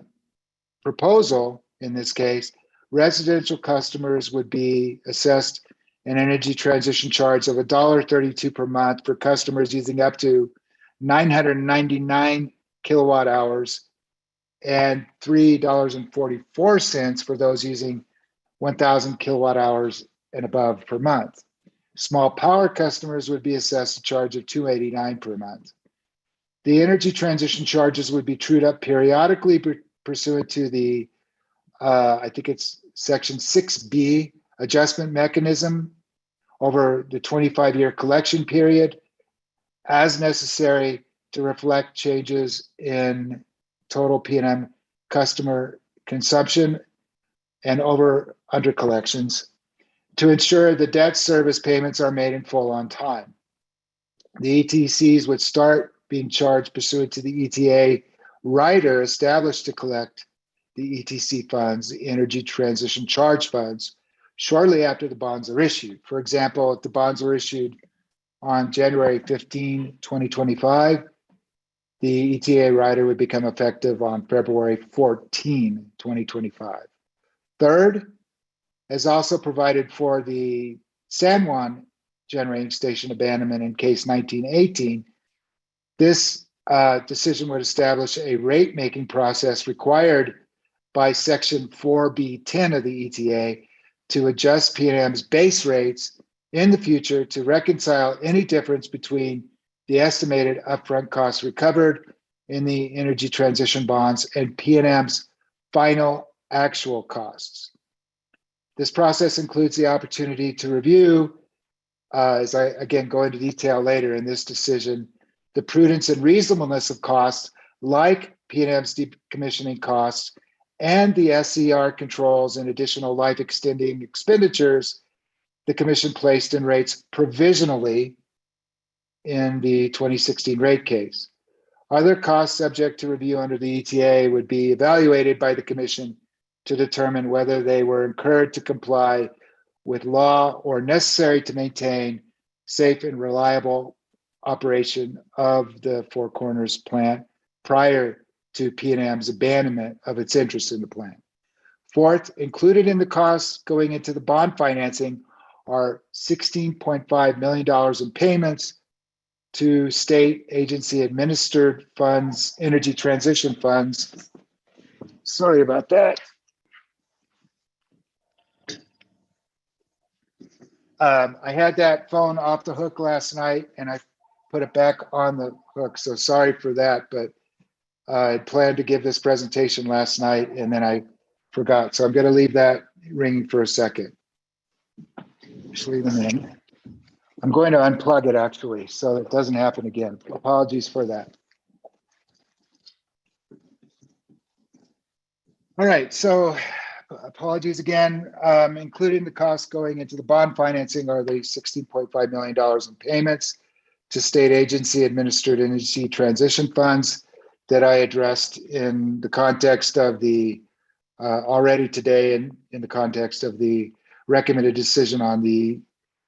proposal, in this case, residential customers would be assessed an energy transition charge of $1.32 per month for customers using up to 999 kilowatt hours and $3.44 for those using 1,000 kilowatt hours and above per month. Small power customers would be assessed a charge of $2.89 per month. The energy transition charges would be trued up periodically pursuant to the, I think it's section 6B adjustment mechanism over the 25-year collection period as necessary to reflect changes in total PNM customer consumption and under collections to ensure the debt service payments are made in full on time. The ETCs would start being charged pursuant to the ETA rider established to collect the ETC funds, the Energy Transition Charge Funds, shortly after the bonds are issued. For example, if the bonds were issued on January 15, 2025, the ETA rider would become effective on February 14, 2025. Third, has also provided for the San Juan generating station abandonment in case 1918. This decision would establish a rate-making process required by Section 4B10 of the ETA to adjust PNM's base rates in the future to reconcile any difference between the estimated upfront costs recovered in the energy transition bonds and PNM's final actual costs. This process includes the opportunity to review, as I again go into detail later in this decision, the prudence and reasonableness of costs like PNM's decommissioning costs and the SCR controls and additional life extending expenditures the commission placed in rates provisionally in the 2016 rate case. Other costs subject to review under the ETA would be evaluated by the commission to determine whether they were incurred to comply with law or necessary to maintain safe and reliable operation of the Four Corners plant prior to PNM's abandonment of its interest in the plant. Fourth, included in the costs going into the bond financing are $16.5 million in payments to state agency administered funds, energy transition funds. Sorry about that. I had that phone off the hook last night and I put it back on the hook. So sorry for that, but I planned to give this presentation last night and then I forgot. So I'm going to leave that ringing for a second. Just leave them in. I'm going to unplug it actually, so it doesn't happen again. Apologies for that. All right, so apologies again. Including the costs going into the bond financing are the $16.5 million in payments to state agency administered energy transition funds that I addressed in the context of the already today and in the context of the recommended decision on the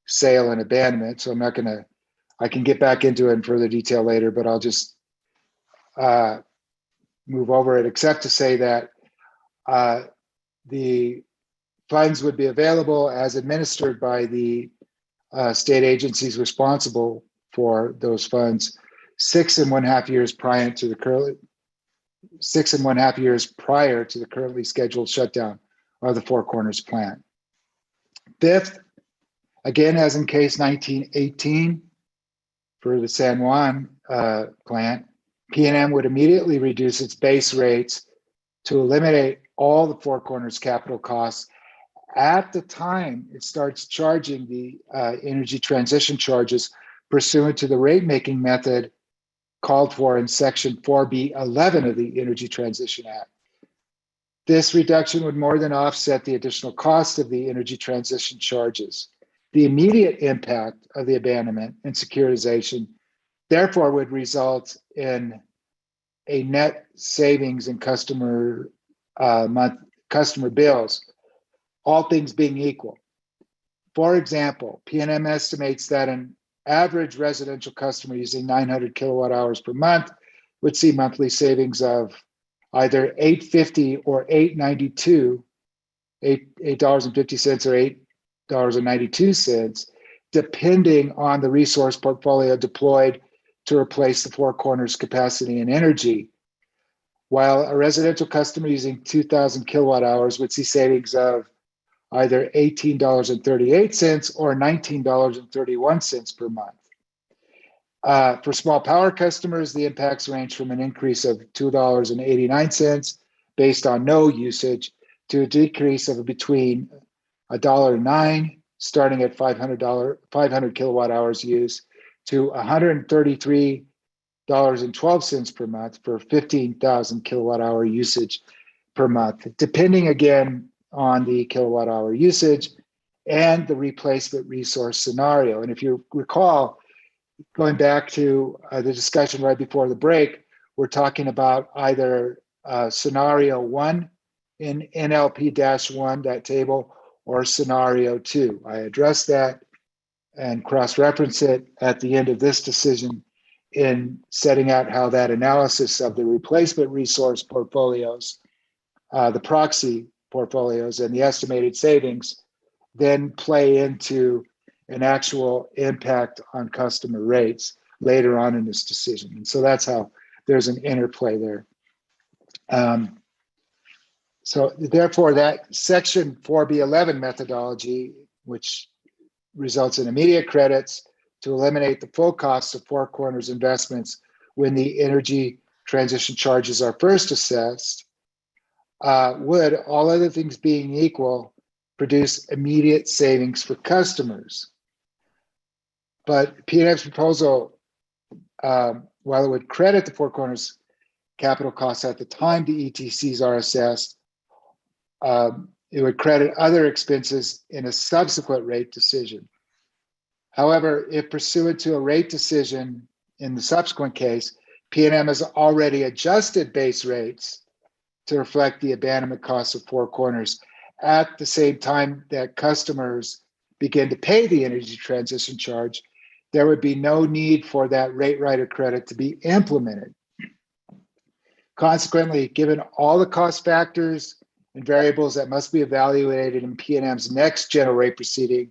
sale and abandonment. So I'm not gonna, I can get back into it in further detail later, but I'll just move over it, except to say that the funds would be available as administered by the state agencies responsible for those funds 6.5 years prior to the currently scheduled shutdown of the Four Corners plant. Fifth, again, as in case 1918 for the San Juan plant, PNM would immediately reduce its base rates to eliminate all the Four Corners capital costs at the time it starts charging the energy transition charges pursuant to the rate making method called for in Section 4B11 of the Energy Transition Act. This reduction would more than offset the additional cost of the energy transition charges. The immediate impact of the abandonment and securitization therefore would result in a net savings in customer bills, all things being equal. For example, PNM estimates that an average residential customer using 900 kilowatt hours per month would see monthly savings of either $8.50 or $8.92, $8.50 or $8.92, depending on the resource portfolio deployed to replace the Four Corners capacity and energy, while a residential customer using 2,000 kilowatt hours would see savings of either $18.38 or $19.31 per month. For small power customers, the impacts range from an increase of $2.89 based on no usage to a decrease of between $1.09 starting at 500 kilowatt hours use to $133.12 per month for 15,000 kilowatt hour usage per month, depending again on the kilowatt hour usage and the replacement resource scenario. And if you recall, going back to the discussion right before the break, we're talking about either scenario 1 in NLP-1, that table, or scenario 2. I addressed that and cross-reference it at the end of this decision in setting out how that analysis of the replacement resource portfolios, the proxy portfolios, and the estimated savings then play into an actual impact on customer rates later on in this decision. And so that's how there's an interplay there. So therefore, that Section 4B11 methodology, which results in immediate credits to eliminate the full costs of Four Corners investments when the energy transition charges are first assessed, would, all other things being equal, produce immediate savings for customers. But PNM's proposal, while it would credit the Four Corners capital costs at the time the ETCs are assessed, it would credit other expenses in a subsequent rate decision. However, if pursuant to a rate decision in the subsequent case, PNM has already adjusted base rates to reflect the abandonment costs of Four Corners at the same time that customers begin to pay the energy transition charge, there would be no need for that rate rider credit to be implemented. Consequently, given all the cost factors and variables that must be evaluated in PNM's next general rate proceeding,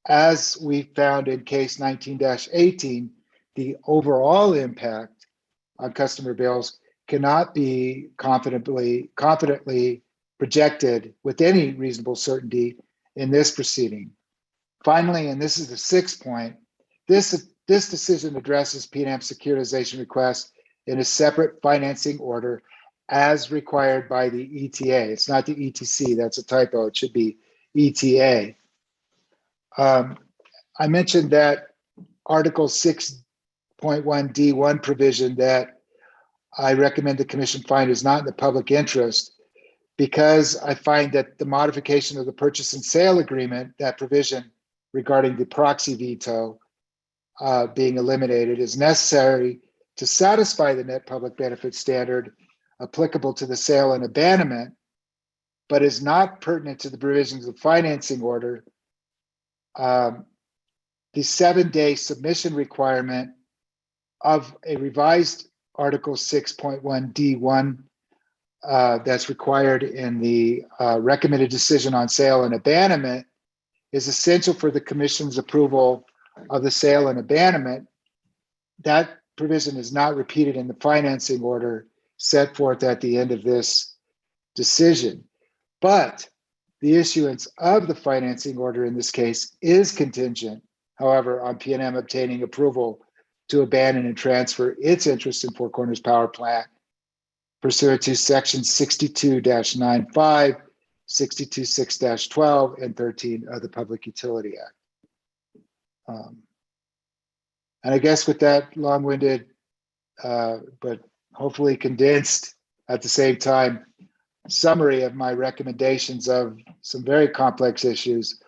as we found in case 19-18, the overall impact on customer bills cannot be confidently projected with any reasonable certainty in this proceeding. Finally, and this is the sixth point, this decision addresses PNM's securitization request in a separate financing order as required by the ETA. It's not the ETC, that's a typo, it should be ETA. I mentioned that Article 6.1D1 provision that I recommend the Commission find is not in the public interest because I find that the modification of the purchase and sale agreement, that provision regarding the proxy veto being eliminated, is necessary to satisfy the net public benefit standard applicable to the sale and abandonment, but is not pertinent to the provisions of the financing order. The 7-day submission requirement of a revised Article 6.1D1 that's required in the recommended decision on sale and abandonment is essential for the commission's approval of the sale and abandonment, that provision is not repeated in the financing order set forth at the end of this decision. But the issuance of the financing order in this case is contingent, however, on PNM obtaining approval to abandon and transfer its interest in Four Corners Power Plant pursuant to section 62-95, 62-6-12, and 13 of the Public Utility Act. And I guess with that long-winded, but hopefully condensed at the same time, summary of my recommendations of some very complex issues,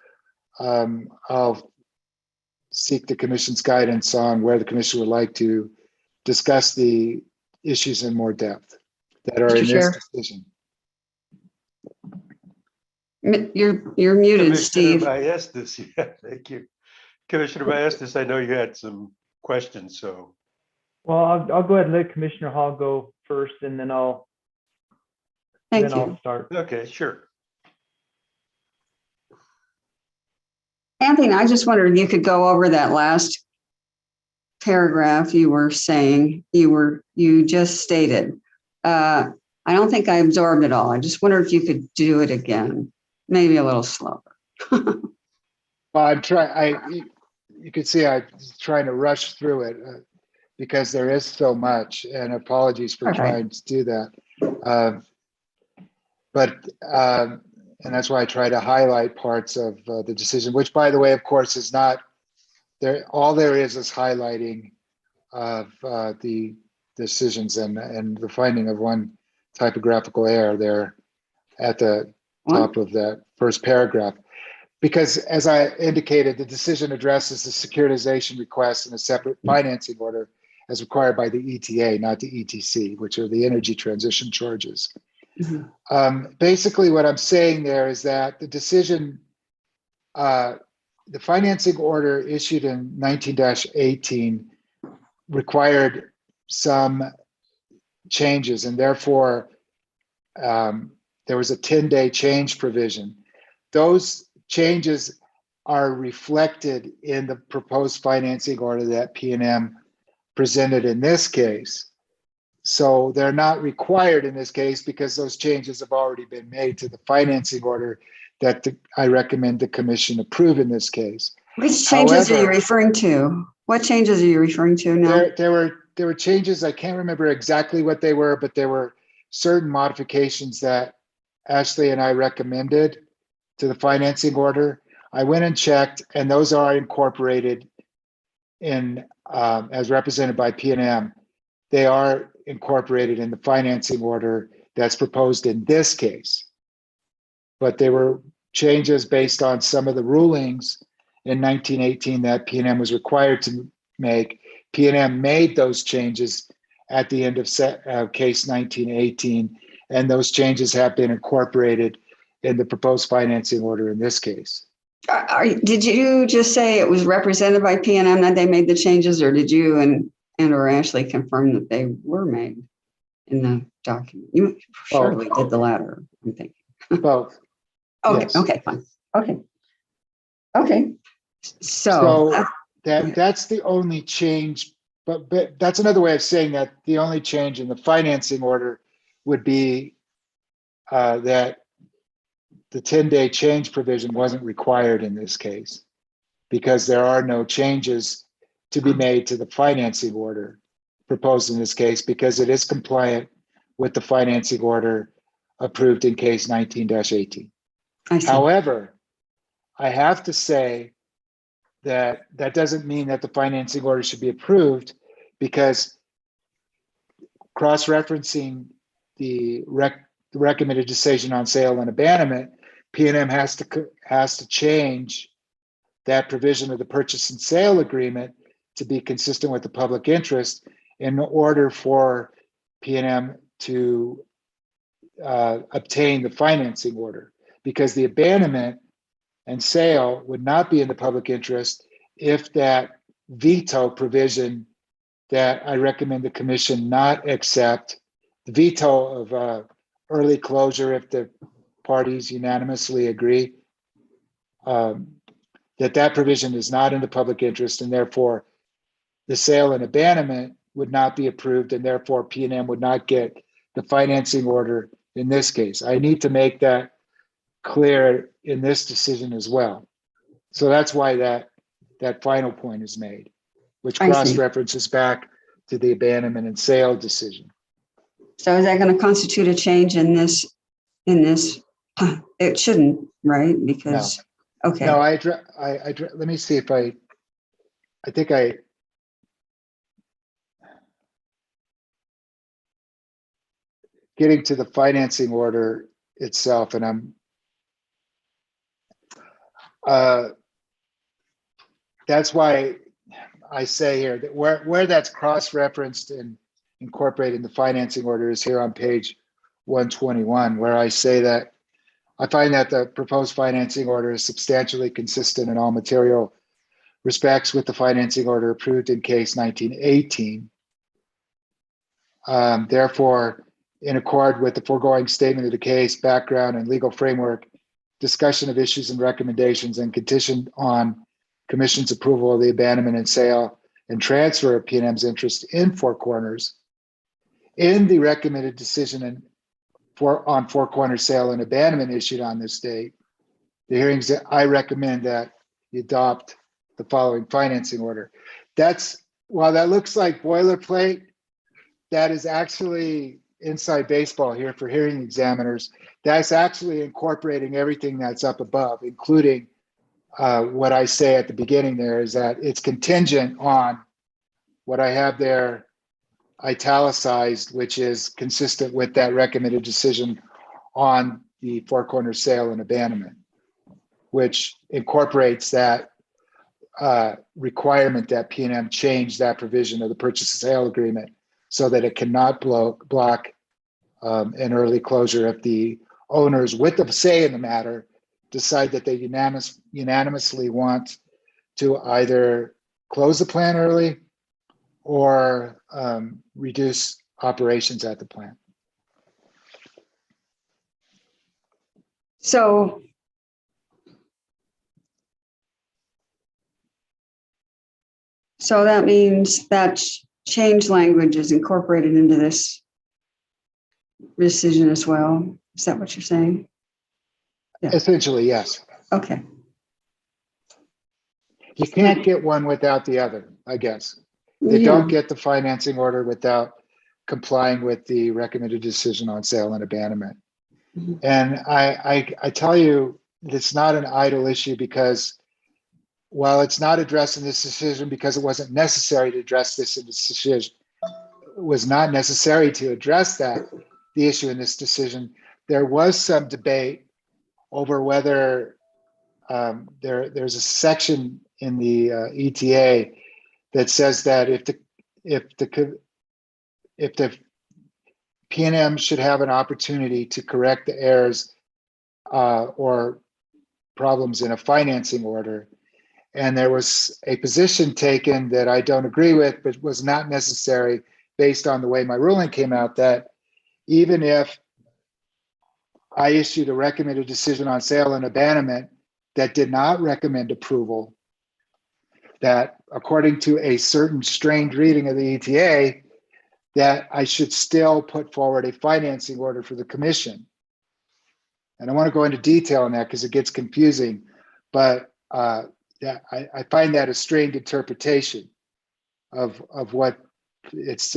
I'll seek the commission's guidance on where the commission would like to discuss the issues in more depth that are in this decision. You're muted, Commissioner Steve. Maestas, yeah, thank you. Commissioner Maestas, I know you had some questions, so. Well, I'll go ahead and let Commissioner Hall go first, and then I'll Thank you. start. Okay, sure. Anthony, I just wondered if you could go over that last paragraph you were saying, you just stated. I don't think I absorbed it all. I just wonder if you could do it again, maybe a little slower. Well, I'm trying, you can see I'm trying to rush through it because there is so much, and apologies for trying to do that. And that's why I try to highlight parts of the decision, which, by the way, of course, is not there. All there is highlighting of the decisions and the finding of one typographical error there at the top of that first paragraph. Because as I indicated, the decision addresses the securitization request in a separate financing order as required by the ETA, not the ETC, which are the energy transition charges. Mm-hmm. Basically, what I'm saying there is that the decision, the financing order issued in 19-18 required some changes, and therefore there was a 10-day change provision. Those changes are reflected in the proposed financing order that PNM presented in this case. So they're not required in this case because those changes have already been made to the financing order that I recommend the commission approve in this case. Which changes are you referring to? What changes are you referring to now? There were changes, I can't remember exactly what they were, but there were certain modifications that Ashley and I recommended to the financing order. I went and checked, and those are incorporated in, as represented by PNM. They are incorporated in the financing order that's proposed in this case. But they were changes based on some of the rulings in 1918 that PNM was required to make. PNM made those changes at the end of case 1918, and those changes have been incorporated in the proposed financing order in this case. Did you just say it was represented by PNM that they made the changes, or did you and or Ashley confirm that they were made in the document? You surely did the latter, I'm thinking. Both. Okay, Yes. okay, fine. Okay. So that's the only change, but that's another way of saying that the only change in the financing order would be that the 10-day change provision wasn't required in this case because there are no changes to be made to the financing order proposed in this case because it is compliant with the financing order approved in case 19-18. However, I have to say that that doesn't mean that the financing order should be approved because cross-referencing the recommended decision on sale and abandonment, PNM has to change that provision of the purchase and sale agreement to be consistent with the public interest in order for PNM to obtain the financing order, because the abandonment and sale would not be in the public interest if that veto provision that I recommend the commission not accept, the veto of early closure if the parties unanimously agree, that provision is not in the public interest, and therefore the sale and abandonment would not be approved, and therefore P&M would not get the financing order in this case. I need to make that clear in this decision as well. So that's why that final point is made, which I see. cross-references back to the abandonment and sale decision. So is that going to constitute a change in this? It shouldn't, right? Because, okay. No, let me see if I think I, getting to the financing order itself, and I'm, that's why I say here that where that's cross-referenced and incorporated in the financing order is here on page 121, where I say that I find that the proposed financing order is substantially consistent in all material respects with the financing order approved in case 1918. Therefore, in accord with the foregoing statement of the case, background and legal framework, discussion of issues and recommendations, and conditioned on Commission's approval of the abandonment and sale and transfer of P&M's interest in Four Corners, in the recommended decision on Four Corners sale and abandonment issued on this date, the hearings that I recommend that you adopt the following financing order. While that looks like boilerplate, that is actually inside baseball here for hearing examiners. That's actually incorporating everything that's up above, including what I say at the beginning there is that it's contingent on what I have there italicized, which is consistent with that recommended decision on the Four Corners sale and abandonment, which incorporates that requirement that P&M change that provision of the purchase and sale agreement so that it cannot block an early closure if the owners with the say in the matter decide that they unanimously want to either close the plant early or reduce operations at the plant. So that means that change language is incorporated into this decision as well. Is that what you're saying? Yeah. Essentially, yes. Okay. You can't get one without the other, I guess. They don't get the financing order without complying with the recommended decision on sale and abandonment. Mm-hmm. And I tell you, it's not an idle issue, because while it's not addressed in this decision because it wasn't necessary to address this in this decision, it was not necessary to address the issue in this decision, there was some debate over whether there's a section in the ETA that says that if the P&M should have an opportunity to correct the errors or problems in a financing order. And there was a position taken that I don't agree with, but was not necessary based on the way my ruling came out, that even if I issued a recommended decision on sale and abandonment that did not recommend approval, that according to a certain strained reading of the ETA, that I should still put forward a financing order for the commission. And I want to go into detail on that because it gets confusing, but I find that a strained interpretation of what it's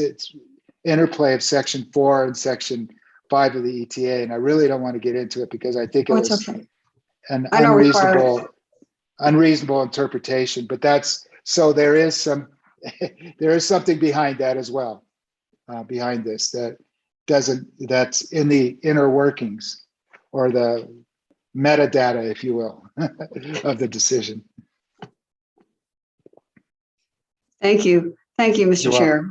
interplay of section 4 and section 5 of the ETA. And I really don't want to get into it because I think it was okay. an unreasonable interpretation, but there is something behind that as well, behind this that's in the inner workings or the metadata, if you will, of the decision. Thank you, Mr. Chair.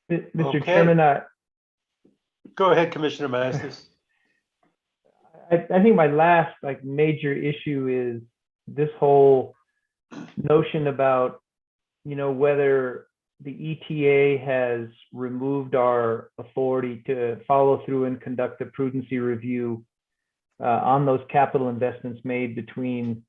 Mr. Okay. Chairman, Go ahead, Commissioner Mastis. I think my last major issue is this whole notion about, whether the ETA has removed our authority to follow through and conduct a prudency review on those capital investments made between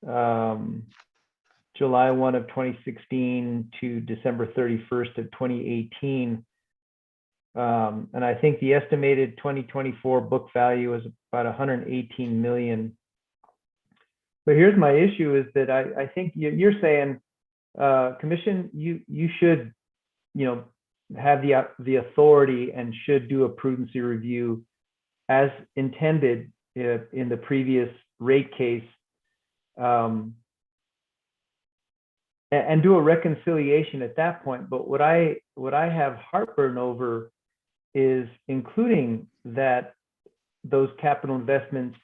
July 1 of 2016 to December 31st of 2018. And I think the estimated 2024 book value is about 118 million. But here's my issue is that I think you're saying, Commission, you should, have the authority and should do a prudency review as intended in the previous rate case, and do a reconciliation at that point. But what I have heartburn over is including those capital investments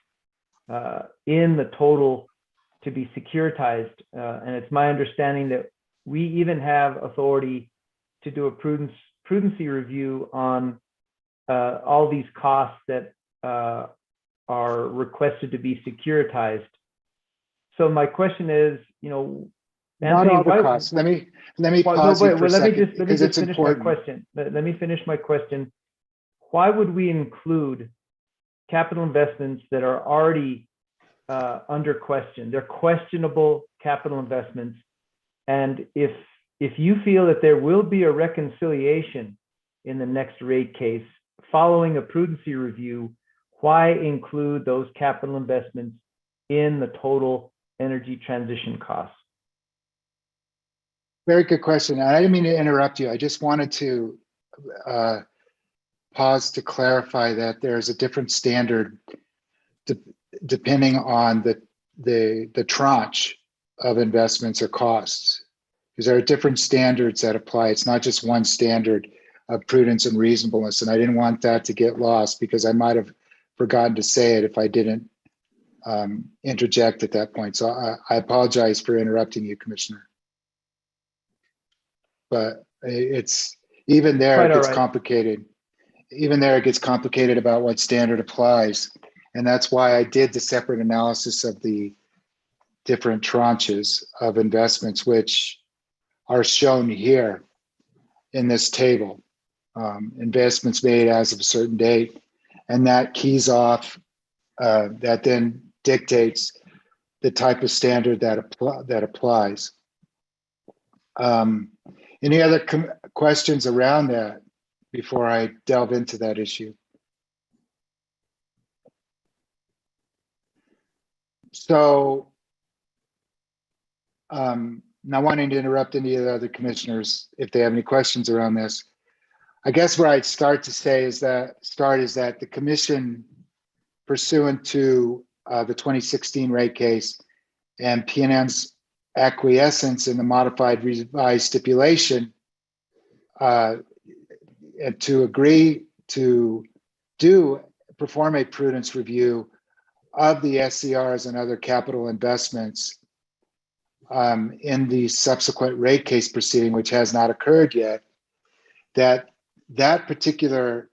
in the total to be securitized. And it's my understanding that we even have authority to do a prudency review on all these costs that are requested to be securitized. So my question is, Not Anthony, all the costs. Let me pause you for a second because it's important. Let me finish my question. Why would we include capital investments that are already under question? They're questionable capital investments. And if you feel that there will be a reconciliation in the next rate case following a prudency review, why include those capital investments in the total energy transition costs? Very good question. I didn't mean to interrupt you. I just wanted to pause to clarify that there's a different standard depending on the tranche of investments or costs. Because there are different standards that apply. It's not just one standard of prudence and reasonableness. And I didn't want that to get lost because I might have forgotten to say it if I didn't interject at that point. So I apologize for interrupting you, Commissioner. But it's even there, it gets complicated. Even there, it gets complicated about what standard applies. And that's why I did the separate analysis of the different tranches of investments, which are shown here in this table. Investments made as of a certain date. And that keys off, that then dictates the type of standard that applies. Any other questions around that before I delve into that issue? So, not wanting to interrupt any of the other commissioners if they have any questions around this. I guess where I'd start is that the commission, pursuant to the 2016 rate case and PNM's acquiescence in the modified revised stipulation, and to agree to perform a prudence review of the SCRs and other capital investments in the subsequent rate case proceeding, which has not occurred yet, that particular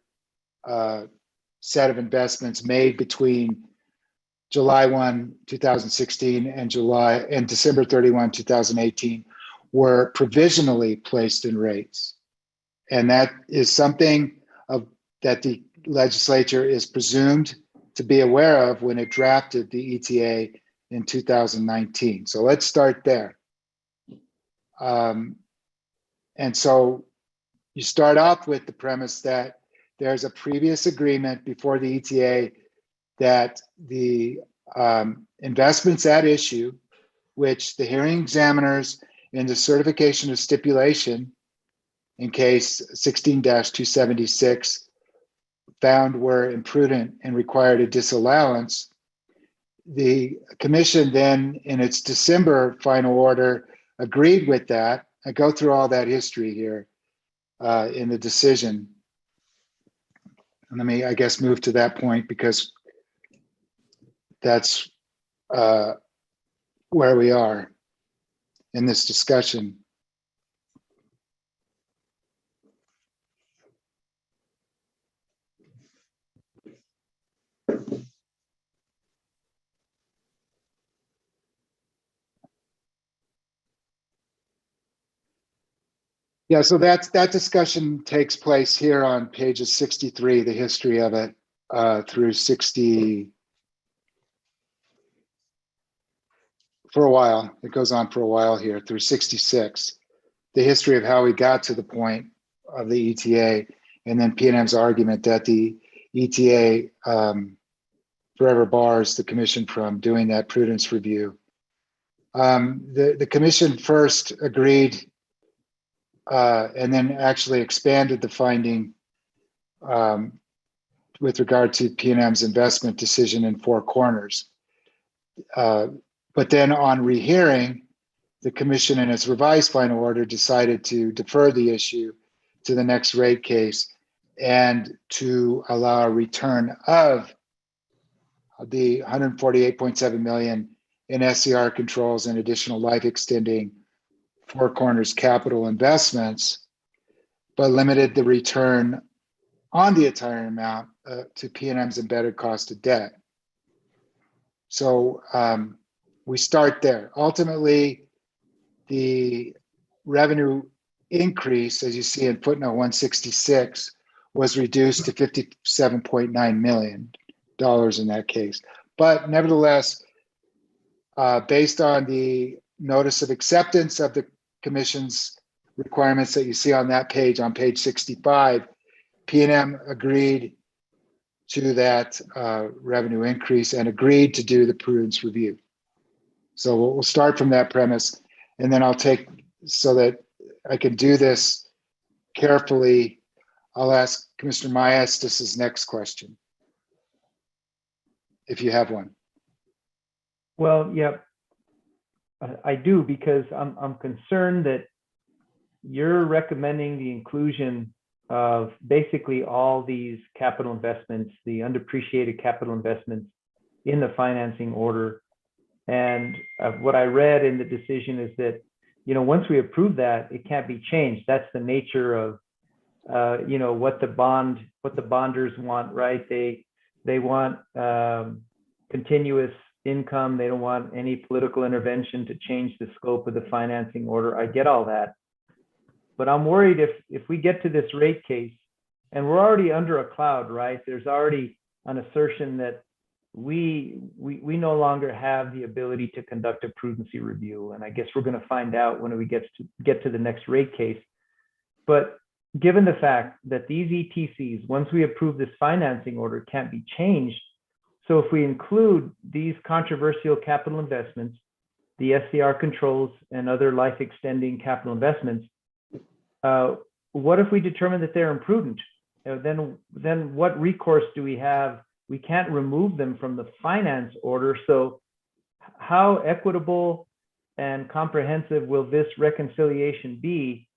set of investments made between July 1, 2016 and December 31, 2018 were provisionally placed in rates. And that is something that the legislature is presumed to be aware of when it drafted the ETA in 2019. So let's start there. And so you start off with the premise that there's a previous agreement before the ETA that the investments at issue, which the hearing examiners in the certification of stipulation in case 16-276 found were imprudent and required a disallowance, the commission then in its December final order agreed with that. I go through all that history here in the decision. And let me, I guess, move to that point because that's where we are in this discussion. Yeah, so that discussion takes place here on pages 63, the history of it, through 66 for a while. It goes on for a while here through 66. The history of how we got to the point of the ETA, and then PNM's argument that the ETA forever bars the commission from doing that prudence review. The commission first agreed and then actually expanded the finding with regard to PNM's investment decision in Four Corners. But then on rehearing, the commission in its revised final order decided to defer the issue to the next rate case and to allow a return of the 148.7 million in SCR controls and additional life extending Four Corners capital investments, but limited the return on the entire amount to PNM's embedded cost of debt. So we start there. Ultimately, the revenue increase, as you see in footnote 166, was reduced to $57.9 million in that case. But nevertheless, based on the notice of acceptance of the commission's requirements that you see on that page, on page 65, PNM agreed to that revenue increase and agreed to do the prudence review. So we'll start from that premise, and then I'll take, so that I can do this carefully, I'll ask Commissioner Maestas' next question, if you have one. Well, yeah, I do, because I'm concerned that you're recommending the inclusion of basically all these capital investments, the undepreciated capital investments in the financing order. And what I read in the decision is that, you know, once we approve that, it can't be changed. That's the nature of, you know, what the bonders want, right? They want continuous income. They don't want any political intervention to change the scope of the financing order. I get all that. But I'm worried if we get to this rate case and we're already under a cloud, right? There's already an assertion that we no longer have the ability to conduct a prudency review. And I guess we're going to find out when we get to the next rate case. But given the fact that these ETCs, once we approve this financing order, can't be changed. So if we include these controversial capital investments, the SCR controls and other life extending capital investments, what if we determine that they're imprudent? Then what recourse do we have? We can't remove them from the finance order. So how equitable and comprehensive will this reconciliation be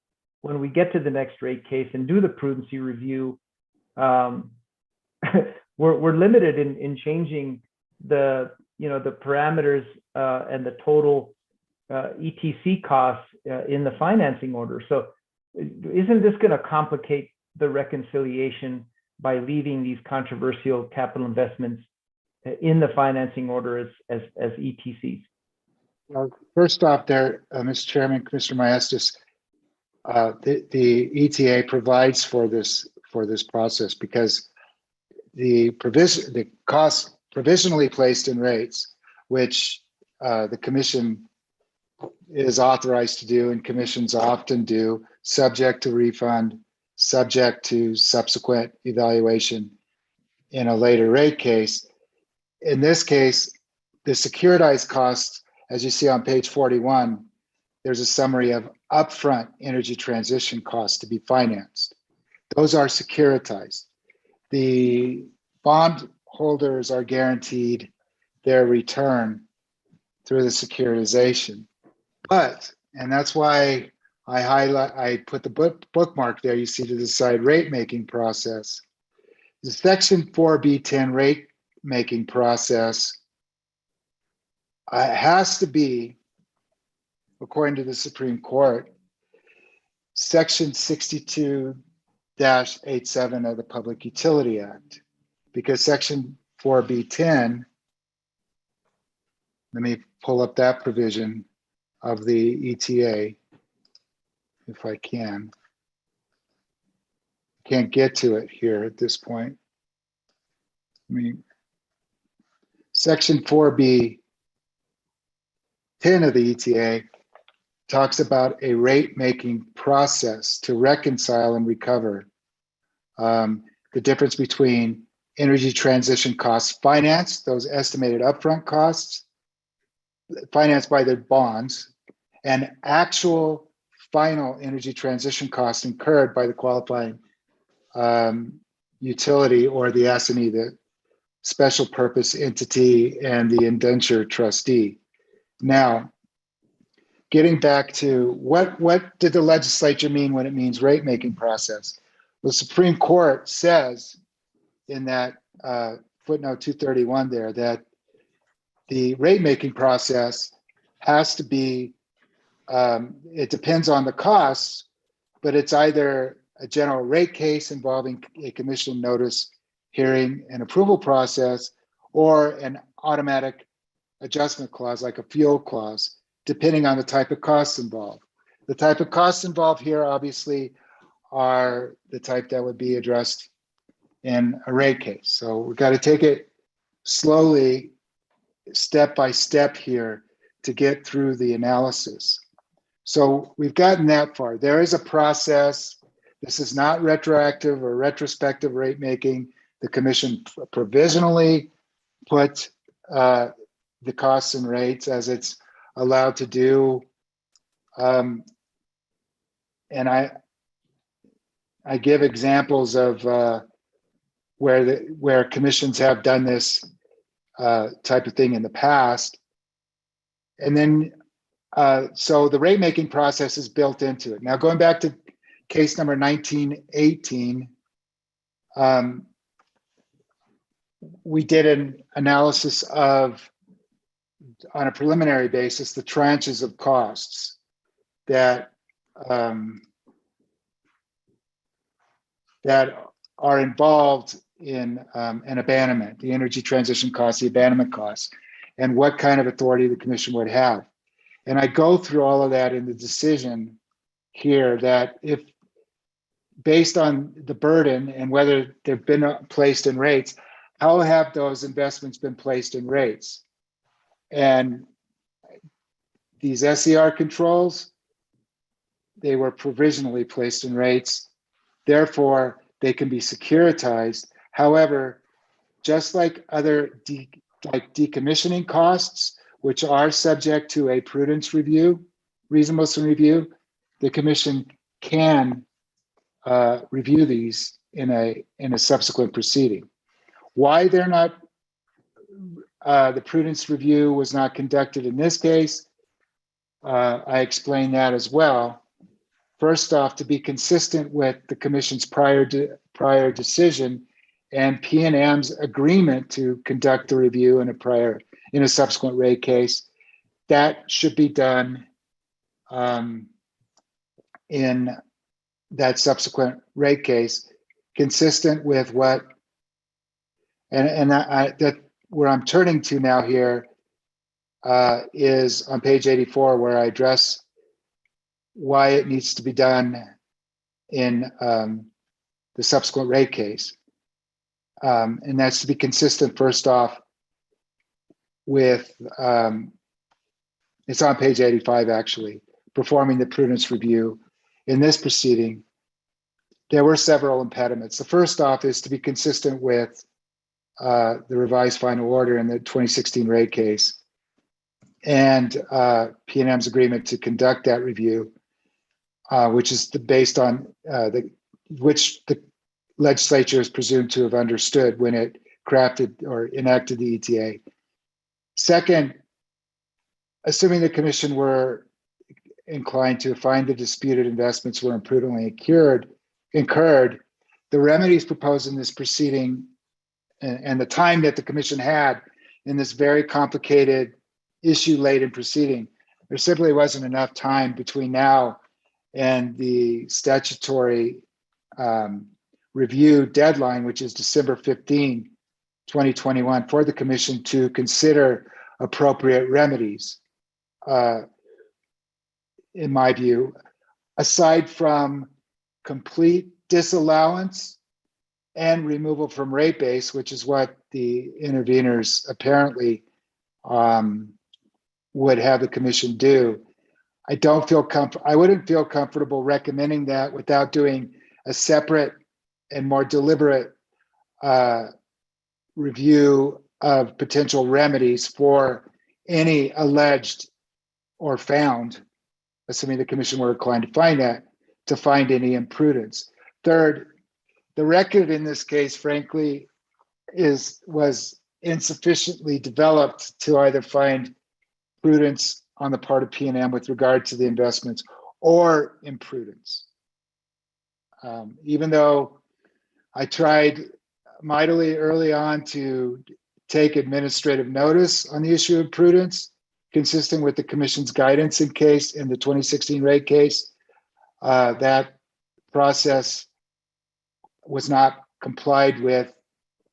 when we get to the next rate case and do the prudency review? We're limited in changing the parameters and the total ETC costs in the financing order. So isn't this going to complicate the reconciliation by leaving these controversial capital investments in the financing order as ETCs? Well, first off there, Mr. Chairman, Commissioner Maestas, the ETA provides for this process because the cost provisionally placed in rates, which the commission is authorized to do and commissions often do, subject to refund, subject to subsequent evaluation in a later rate case. In this case, the securitized costs, as you see on page 41, there's a summary of upfront energy transition costs to be financed. Those are securitized. The bond holders are guaranteed their return through the securitization. But, and that's why I put the bookmark there, you see, to decide rate making process. The section 4B10 rate making process has to be, according to the Supreme Court, section 62-87 of the Public Utility Act, because section 4B10, let me pull up that provision of the ETA, if I can. Can't get to it here at this point. I mean, section 4B 10 of the ETA talks about a rate-making process to reconcile and recover the difference between energy transition costs financed, those estimated upfront costs, financed by the bonds, and actual final energy transition costs incurred by the qualifying utility or the S&E, the special purpose entity, and the indenture trustee. Now, getting back to what did the legislature mean when it means rate-making process? The Supreme Court says in that footnote 231 there that the rate-making process has to be, it depends on the costs, but it's either a general rate case involving a commission notice, hearing, and approval process, or an automatic adjustment clause like a fuel clause, depending on the type of costs involved. The type of costs involved here obviously are the type that would be addressed in a rate case. So we've got to take it slowly, step by step here to get through the analysis. So we've gotten that far. There is a process. This is not retroactive or retrospective rate making. The commission provisionally put the costs and rates as it's allowed to do. And I give examples of where commissions have done this type of thing in the past. And then, so the rate making process is built into it. Now, going back to case number 1918, we did an analysis of, on a preliminary basis, the tranches of costs that that are involved in an abandonment, the energy transition costs, the abandonment costs, and what kind of authority the commission would have. And I go through all of that in the decision here that if, based on the burden and whether they've been placed in rates, how have those investments been placed in rates? And these SER controls, they were provisionally placed in rates. Therefore, they can be securitized. However, just like other decommissioning costs, which are subject to a prudence review, reasonableness review, the commission can review these in a subsequent proceeding. Why they're not, the prudence review was not conducted in this case, I explained that as well. First off, to be consistent with the commission's prior decision and PNM's agreement to conduct the review in a subsequent rate case, that should be done in that subsequent rate case, consistent with what, and that where I'm turning to now here is on page 84, where I address why it needs to be done in the subsequent rate case. And that's to be consistent, first off, with, it's on page 85 actually, performing the prudence review. In this proceeding, there were several impediments. The first off is to be consistent with the revised final order in the 2016 rate case and PNM's agreement to conduct that review, which is based on which the legislature is presumed to have understood when it crafted or enacted the ETA. Second, assuming the commission were inclined to find the disputed investments were imprudently incurred, the remedies proposed in this proceeding and the time that the commission had in this very complicated issue-laden proceeding, there simply wasn't enough time between now and the statutory review deadline, which is December 15, 2021, for the commission to consider appropriate remedies. In my view, aside from complete disallowance and removal from rate base, which is what the interveners apparently would have the commission do. I wouldn't feel comfortable recommending that without doing a separate and more deliberate review of potential remedies for any alleged or found, assuming the commission were inclined to find that, to find any imprudence. Third, the record in this case, frankly, was insufficiently developed to either find prudence on the part of PNM with regard to the investments or imprudence. Even though I tried mightily early on to take administrative notice on the issue of prudence, consistent with the commission's guidance in the 2016 rate case, that process was not complied with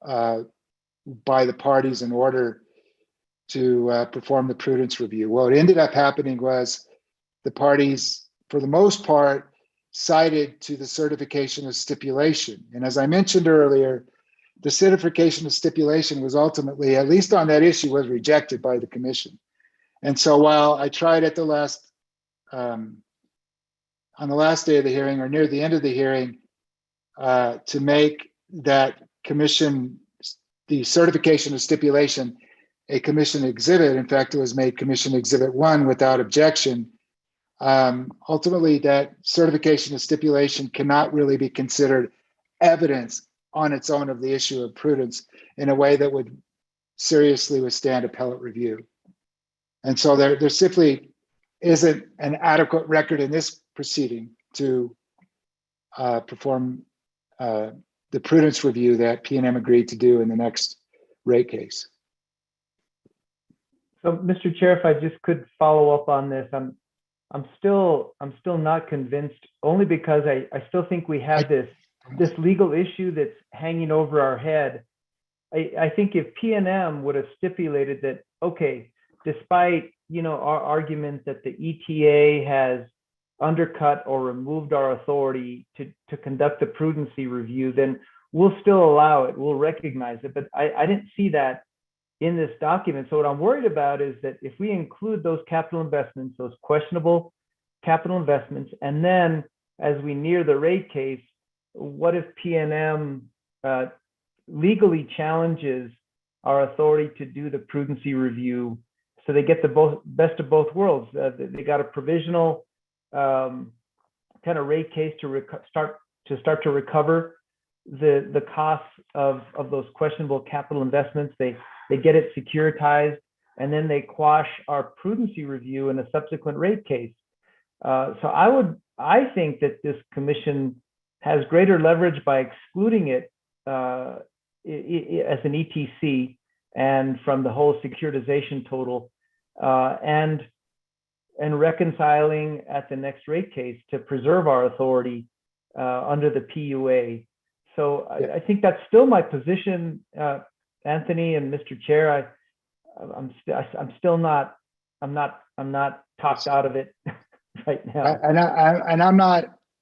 by the parties in order to perform the prudence review. What ended up happening was the parties, for the most part, cited to the certification of stipulation. And as I mentioned earlier, the certification of stipulation was ultimately, at least on that issue, was rejected by the commission. And so while I tried at the last, on the last day of the hearing or near the end of the hearing, to make that commission, the certification of stipulation, a commission exhibit. In fact, it was made Commission Exhibit 1 without objection. Ultimately, that certification of stipulation cannot really be considered evidence on its own of the issue of prudence in a way that would seriously withstand appellate review. And so there simply isn't an adequate record in this proceeding to perform the prudence review that PNM agreed to do in the next rate case. So, Mr. Chair, if I just could follow up on this, I'm still not convinced, only because I still think we have this legal issue that's hanging over our head. I think if PNM would have stipulated that, okay, despite our argument that the ETA has undercut or removed our authority to conduct the prudency review, then we'll still allow it, we'll recognize it. But I didn't see that in this document. So what I'm worried about is that if we include those capital investments, those questionable capital investments, and then as we near the rate case, what if PNM legally challenges our authority to do the prudency review? So they get the best of both worlds. They got a provisional kind of rate case to start to recover the costs of those questionable capital investments. They get it securitized, and then they quash our prudency review in a subsequent rate case. So I think that this commission has greater leverage by excluding it as an ETC and from the whole securitization total, and reconciling at the next rate case to preserve our authority under the PUA. So I think that's still my position, Anthony and Mr. Chair. I'm not talked out of it right now.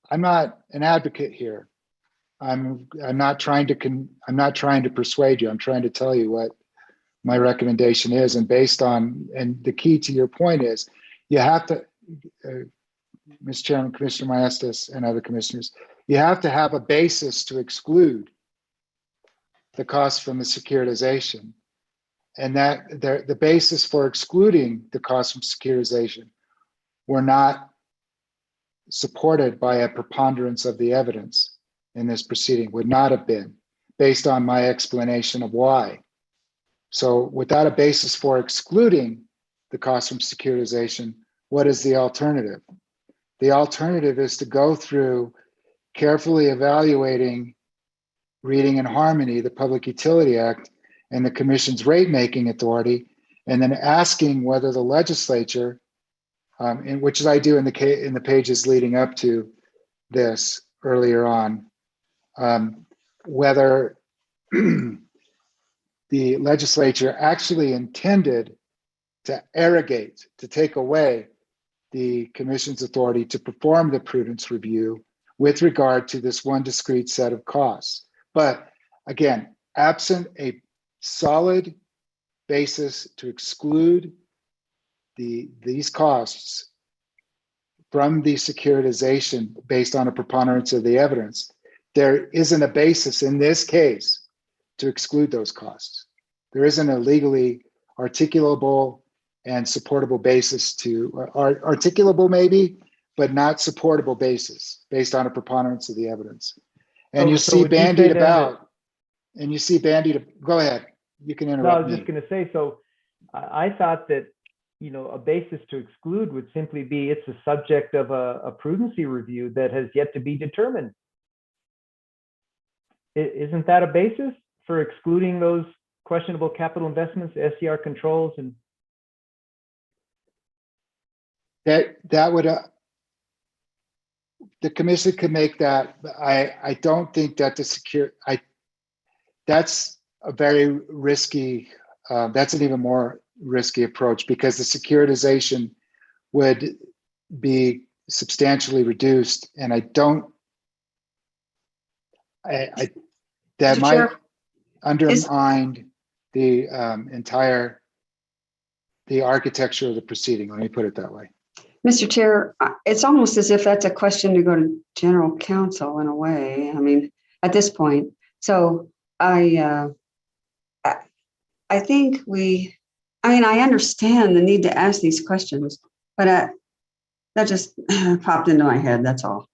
I'm not an advocate here. I'm not trying to persuade you. I'm trying to tell you what my recommendation is, and and the key to your point is you have to, Mr. Chairman, Commissioner Maestas, and other commissioners, you have to have a basis to exclude the costs from the securitization, and that the basis for excluding the costs from securitization were not supported by a preponderance of the evidence in this proceeding, would not have been, based on my explanation of why. So without a basis for excluding the costs from securitization, what is the alternative? The alternative is to go through carefully evaluating, reading in harmony, the Public Utility Act and the Commission's rate-making authority, and then asking whether the legislature, which I do in the pages leading up to this earlier on, whether the legislature actually intended to arrogate, to take away the Commission's authority to perform the prudence review with regard to this one discrete set of costs. But again, absent a solid basis to exclude these costs from the securitization based on a preponderance of the evidence, there isn't a basis in this case to exclude those costs. There isn't a legally articulable and supportable basis to, articulable maybe, but not supportable basis based on a preponderance of the evidence. And you see bandied about, go ahead, you can No, I interrupt was me. just going to say, so I thought that, you know, a basis to exclude would simply be it's a subject of a prudency review that has yet to be determined. Isn't that a basis for excluding those questionable capital investments, SCR controls, and That would, the commission could make that. I don't think that that's a very risky, that's an even more risky approach, because the securitization would be substantially reduced. And I don't, that Mr. might Chair, undermine the the architecture of the proceeding. Let me put it that way. Mr. Chair, it's almost as if that's a question to go to general counsel in a way. I mean, at this point. So I think I understand the need to ask these questions, but that just popped into my head. That's all.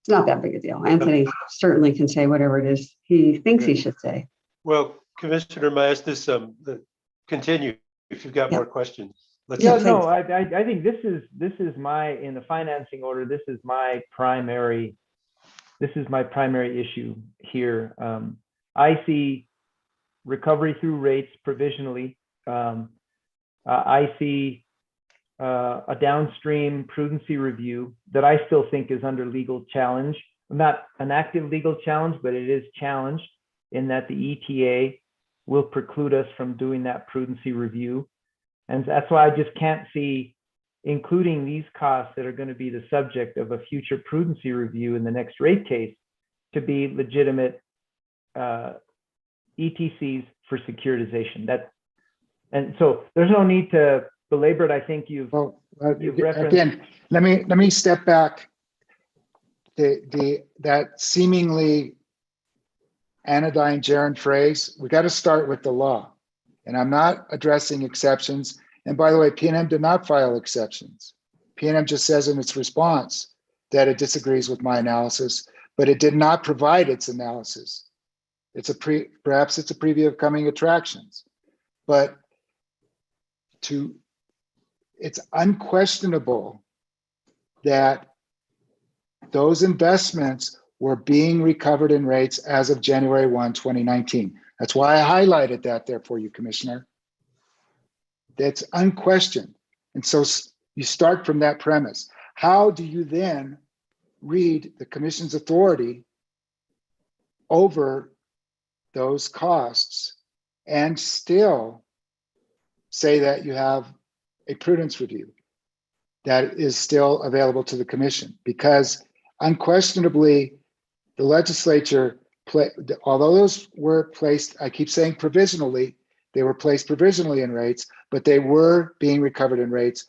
It's not that big a deal. Anthony certainly can say whatever it is he thinks he should say. Well, Commissioner Mastis, continue if you've got more questions. Yeah, please. no, I think this is my, in the financing order, this is my primary issue here. I see recovery through rates provisionally. I see a downstream prudency review that I still think is under legal challenge. Not an active legal challenge, but it is challenged in that the ETA will preclude us from doing that prudency review. And that's why I just can't see including these costs that are going to be the subject of a future prudency review in the next rate case to be legitimate ETCs for securitization. And so there's no need to belabor it. I think you've referenced. Again, let me step back. That seemingly anodyne gerund phrase, we got to start with the law. And I'm not addressing exceptions. And by the way, PNM did not file exceptions. PNM just says in its response that it disagrees with my analysis, but it did not provide its analysis. Perhaps it's a preview of coming attractions, but it's unquestionable that those investments were being recovered in rates as of January 1, 2019. That's why I highlighted that there for you, Commissioner. That's unquestioned. And so you start from that premise. How do you then read the commission's authority over those costs and still say that you have a prudence review that is still available to the commission? Because unquestionably, the legislature, although those were placed, I keep saying provisionally, they were placed provisionally in rates, but they were being recovered in rates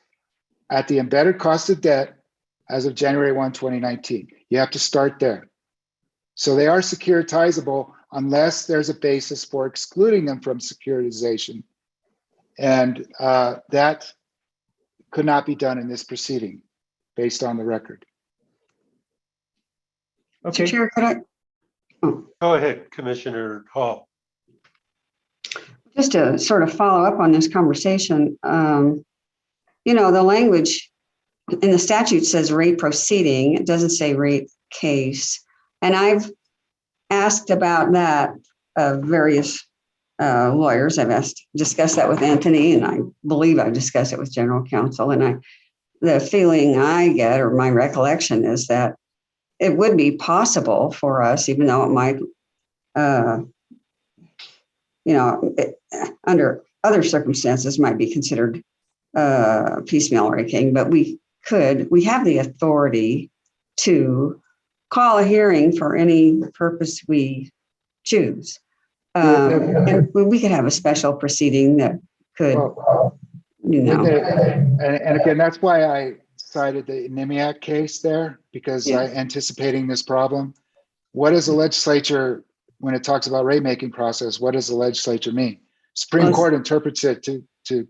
at the embedded cost of debt as of January 1, 2019. You have to start there. So they are securitizable unless there's a basis for excluding them from securitization. And that could not be done in this proceeding based on the record. Okay. Mr. Chair, could I? Go ahead, Commissioner Hall. Just to sort of follow up on this conversation, the language in the statute says rate proceeding. It doesn't say rate case. And I've asked about that of various lawyers. I've discussed that with Anthony, and I believe I've discussed it with general counsel. And the feeling I get, or my recollection, is that it would be possible for us, even though it might, under other circumstances might be considered piecemeal rating, but we have the authority to call a hearing for any purpose we choose. And we could have a special proceeding that could you know. And again, that's why I cited the NMPRC case there, because I Yeah. anticipating this problem. What does the legislature, when it talks about rate making process, what does the legislature mean? Supreme Well, Court interprets it to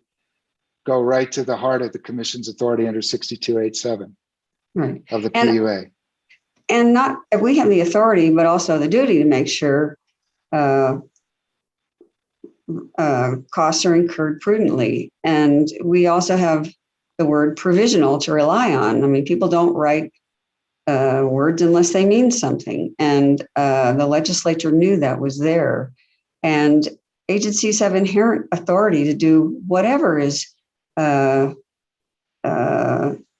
go right to the heart of the commission's authority under 6287 right. of the And- PUA. And not, we have the authority, but also the duty to make sure costs are incurred prudently. And we also have the word provisional to rely on. I mean, people don't write words unless they mean something. And the legislature knew that was there. And agencies have inherent authority to do whatever is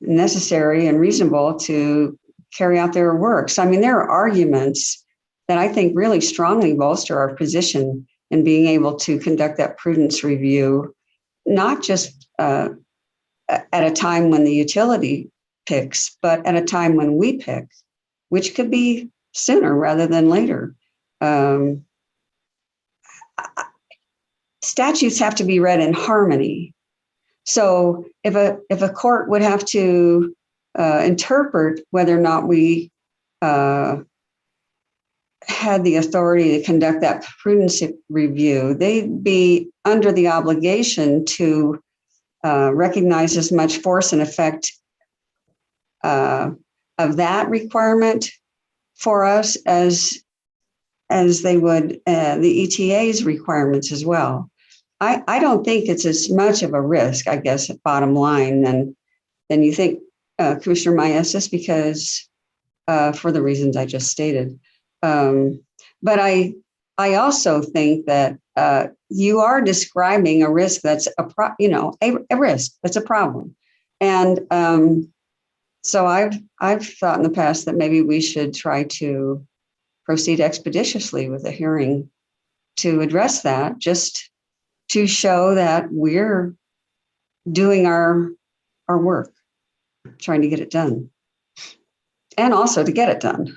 necessary and reasonable to carry out their works. I mean, there are arguments that I think really strongly bolster our position in being able to conduct that prudence review, not just at a time when the utility picks, but at a time when we pick, which could be sooner rather than later. Statutes have to be read in harmony. So if a court would have to interpret whether or not we had the authority to conduct that prudence review, they'd be under the obligation to recognize as much force and effect of that requirement for us as they would the ETA's requirements as well. I don't think it's as much of a risk, I guess, bottom line, than you think, Commissioner Maestas, because for the reasons I just stated. But I also think that you are describing a risk that's a risk that's a problem, and so I've thought in the past that maybe we should try to proceed expeditiously with a hearing to address that, just to show that we're doing our work, trying to get it done, and also to get it done.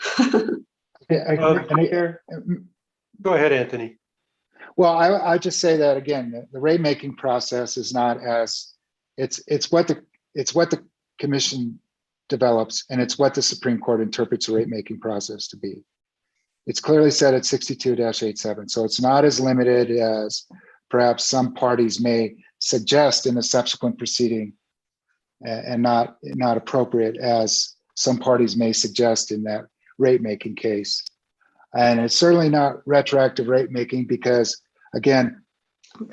Go ahead, Anthony. Well, I just say that again, the rate making process is not as it's what the commission develops, and it's what the Supreme Court interprets the rate making process to be. It's clearly said at 62-87, so it's not as limited as perhaps some parties may suggest in a subsequent proceeding, and not appropriate as some parties may suggest in that rate making case. And it's certainly not retroactive rate making because, again,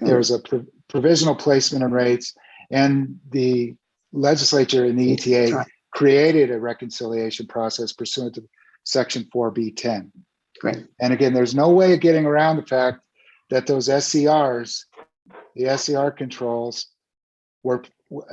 there's a provisional placement of rates, and the legislature in the ETA created a reconciliation process pursuant to Section 4B10. Great. And again, there's no way of getting around the fact that those SCRs, the SCR controls, were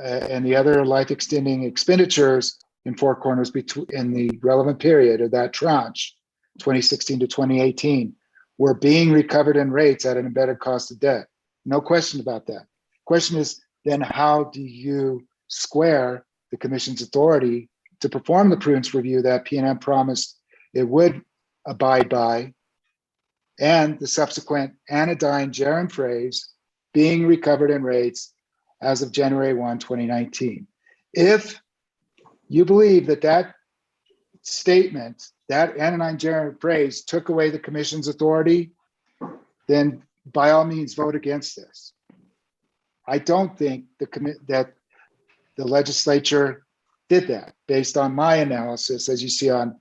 and the other life extending expenditures in Four Corners in the relevant period of that tranche, 2016 to 2018, were being recovered in rates at an embedded cost of debt. No question about that. Question is then, how do you square the commission's authority to perform the prudence review that PNM promised it would abide by, and the subsequent anodyne gerund phrase being recovered in rates as of January 1, 2019. If you believe that statement, that anodyne gerund phrase took away the commission's authority, then by all means vote against this. I don't think that the legislature did that based on my analysis, as you see on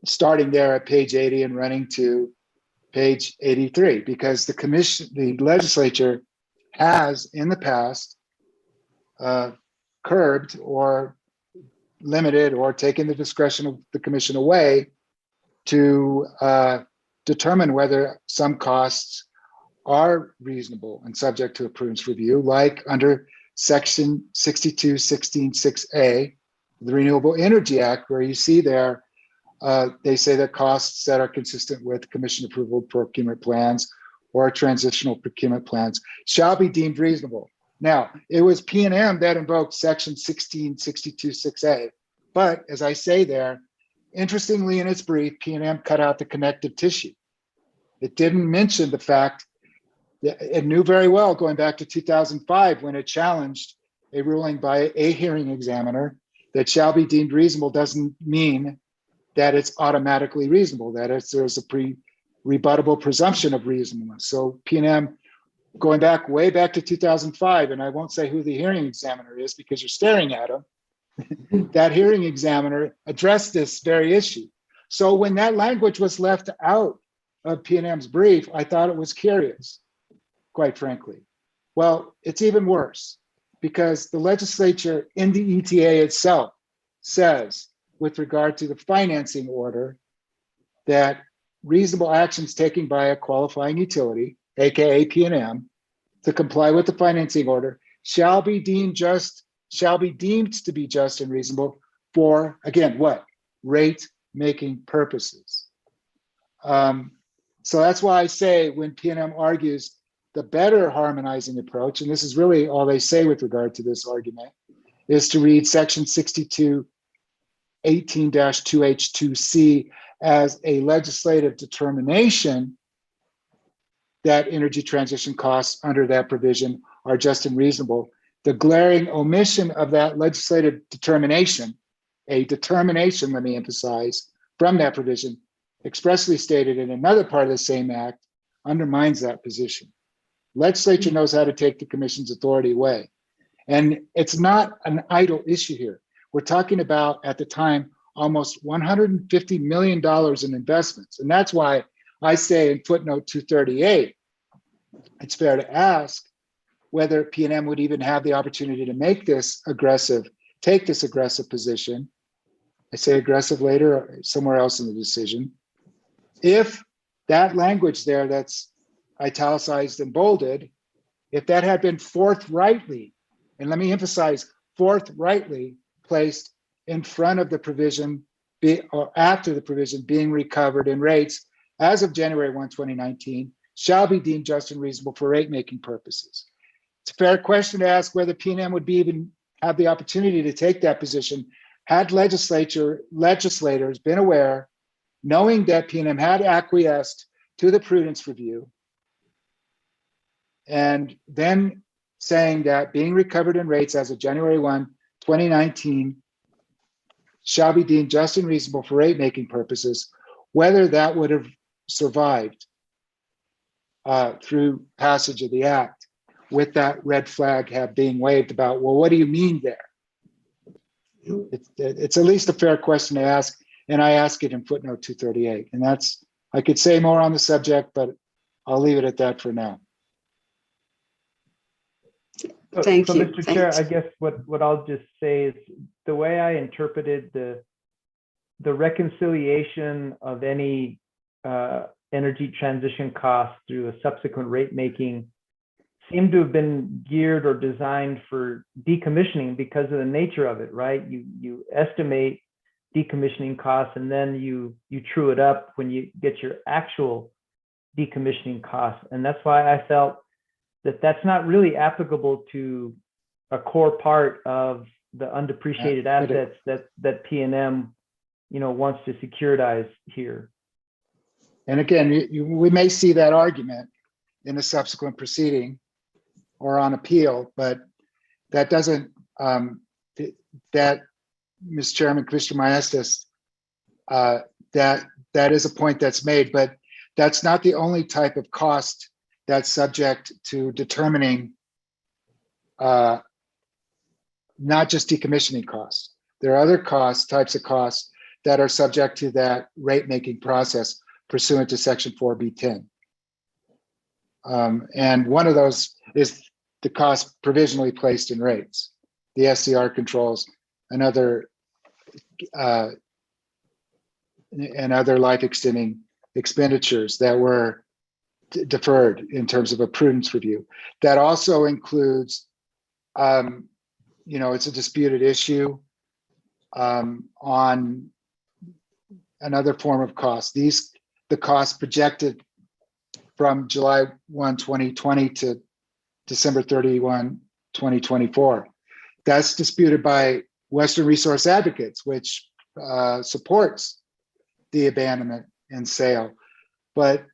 starting there at page 80 and running to page 83, because the legislature has in the past curbed or limited or taken the discretion of the commission away to determine whether some costs are reasonable and subject to a prudence review, like under Section 62-16-6A, the Renewable Energy Act, where you see there, they say that costs that are consistent with commission approval procurement plans or transitional procurement plans shall be deemed reasonable. Now, it was PNM that invoked Section 1662-6A, but as I say there, interestingly in its brief, PNM cut out the connective tissue. It didn't mention the fact It knew very well, going back to 2005, when it challenged a ruling by a hearing examiner that shall be deemed reasonable doesn't mean that it's automatically reasonable, that there's a rebuttable presumption of reasonableness. So P&M, going back way back to 2005, and I won't say who the hearing examiner is because you're staring at him, that hearing examiner addressed this very issue. So when that language was left out of P&M's brief, I thought it was curious, quite frankly. Well, it's even worse, because the legislature in the ETA itself says, with regard to the financing order, that reasonable actions taken by a qualifying utility, aka P&M, to comply with the financing order shall be deemed to be just and reasonable for, again, what? Rate making purposes. So that's why I say when P&M argues the better harmonizing approach, and this is really all they say with regard to this argument, is to read section 6218-2H2C as a legislative determination that energy transition costs under that provision are just and reasonable. The glaring omission of that legislative determination, a determination, let me emphasize, from that provision, expressly stated in another part of the same act, undermines that position. Legislature knows how to take the commission's authority away. And it's not an idle issue here. We're talking about, at the time, almost $150 million in investments. And that's why I say in footnote 238, it's fair to ask whether P&M would even have the opportunity to take this aggressive position. I say aggressive later, somewhere else in the decision. If that language there that's italicized and bolded, if that had been forthrightly, and let me emphasize, forthrightly placed in front of the provision or after the provision being recovered in rates as of January 1, 2019, shall be deemed just and reasonable for rate making purposes. It's a fair question to ask whether P&M would even have the opportunity to take that position had legislators been aware, knowing that P&M had acquiesced to the prudence review, and then saying that being recovered in rates as of January 1, 2019 shall be deemed just and reasonable for rate making purposes, whether that would have survived through passage of the act with that red flag being waved about, well, what do you mean there? It's at least a fair question to ask, and I ask it in footnote 238. And that's, I could say more on the subject, but I'll leave it at that for now. Thank so you. Mr. Thanks. Chair, I guess what I'll just say is the way I interpreted the reconciliation of any energy transition costs through a subsequent rate making seemed to have been geared or designed for decommissioning because of the nature of it, right? You estimate decommissioning costs and then you true it up when you get your actual decommissioning costs. And that's why I felt that that's not really applicable to a core part of the undepreciated assets that P&M, wants to securitize here. And again, we may see that argument in a subsequent proceeding or on appeal, but that doesn't, that, Ms. Chairman, Commissioner Maestas, that is a point that's made, but that's not the only type of cost that's subject to determining not just decommissioning costs. There are other types of costs that are subject to that rate making process pursuant to section 4B10. And one of those is the cost provisionally placed in rates, the SCR controls, and other life extending expenditures that were deferred in terms of a prudence review. That also includes, it's a disputed issue on another form of cost. The cost projected from July 1, 2020 to December 31, 2024. That's disputed by Western Resource Advocates, which supports the abandonment and sale. But,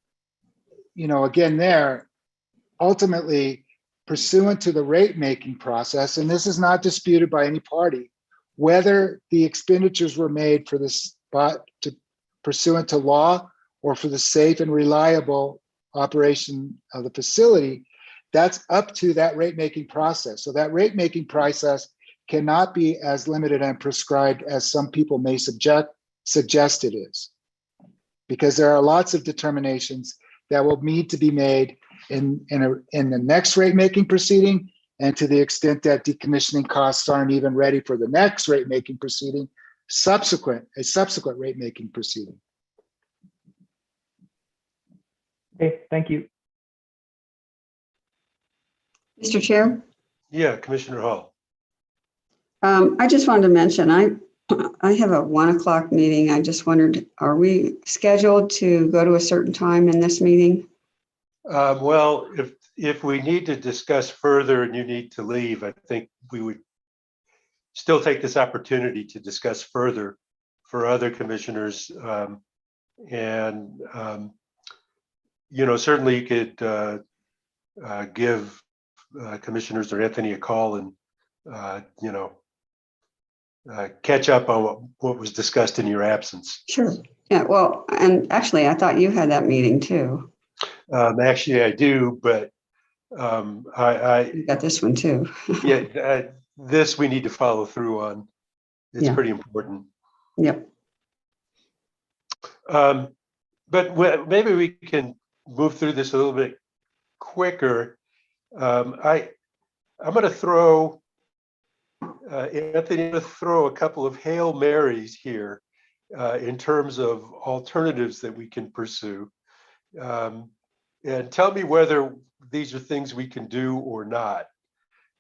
again, ultimately, pursuant to the rate making process, and this is not disputed by any party, whether the expenditures were made for the spot to pursuant to law or for the safe and reliable operation of the facility, that's up to that rate making process. So that rate making process cannot be as limited and prescribed as some people may suggest it is, because there are lots of determinations that will need to be made in the next rate making proceeding, and to the extent that decommissioning costs aren't even ready for the next rate making proceeding, a subsequent rate making proceeding. Okay, thank you. Mr. Chair, Yeah, Commissioner Hall. I just wanted to mention, I have a 1 o'clock meeting. I just wondered, are we scheduled to go to a certain time in this meeting? Well, if we need to discuss further and you need to leave, I think we would still take this opportunity to discuss further for other commissioners. Certainly you could give commissioners or Anthony a call and, catch up on what was discussed in your absence. Sure. Yeah, well, and actually, I thought you had that meeting too. Actually, I do, but You got this one too. this we need to follow through on. It's Yeah. pretty important. Yep. But maybe we can move through this a little bit quicker. I'm going to throw Anthony, to throw a couple of Hail Marys here in terms of alternatives that we can pursue. And tell me whether these are things we can do or not.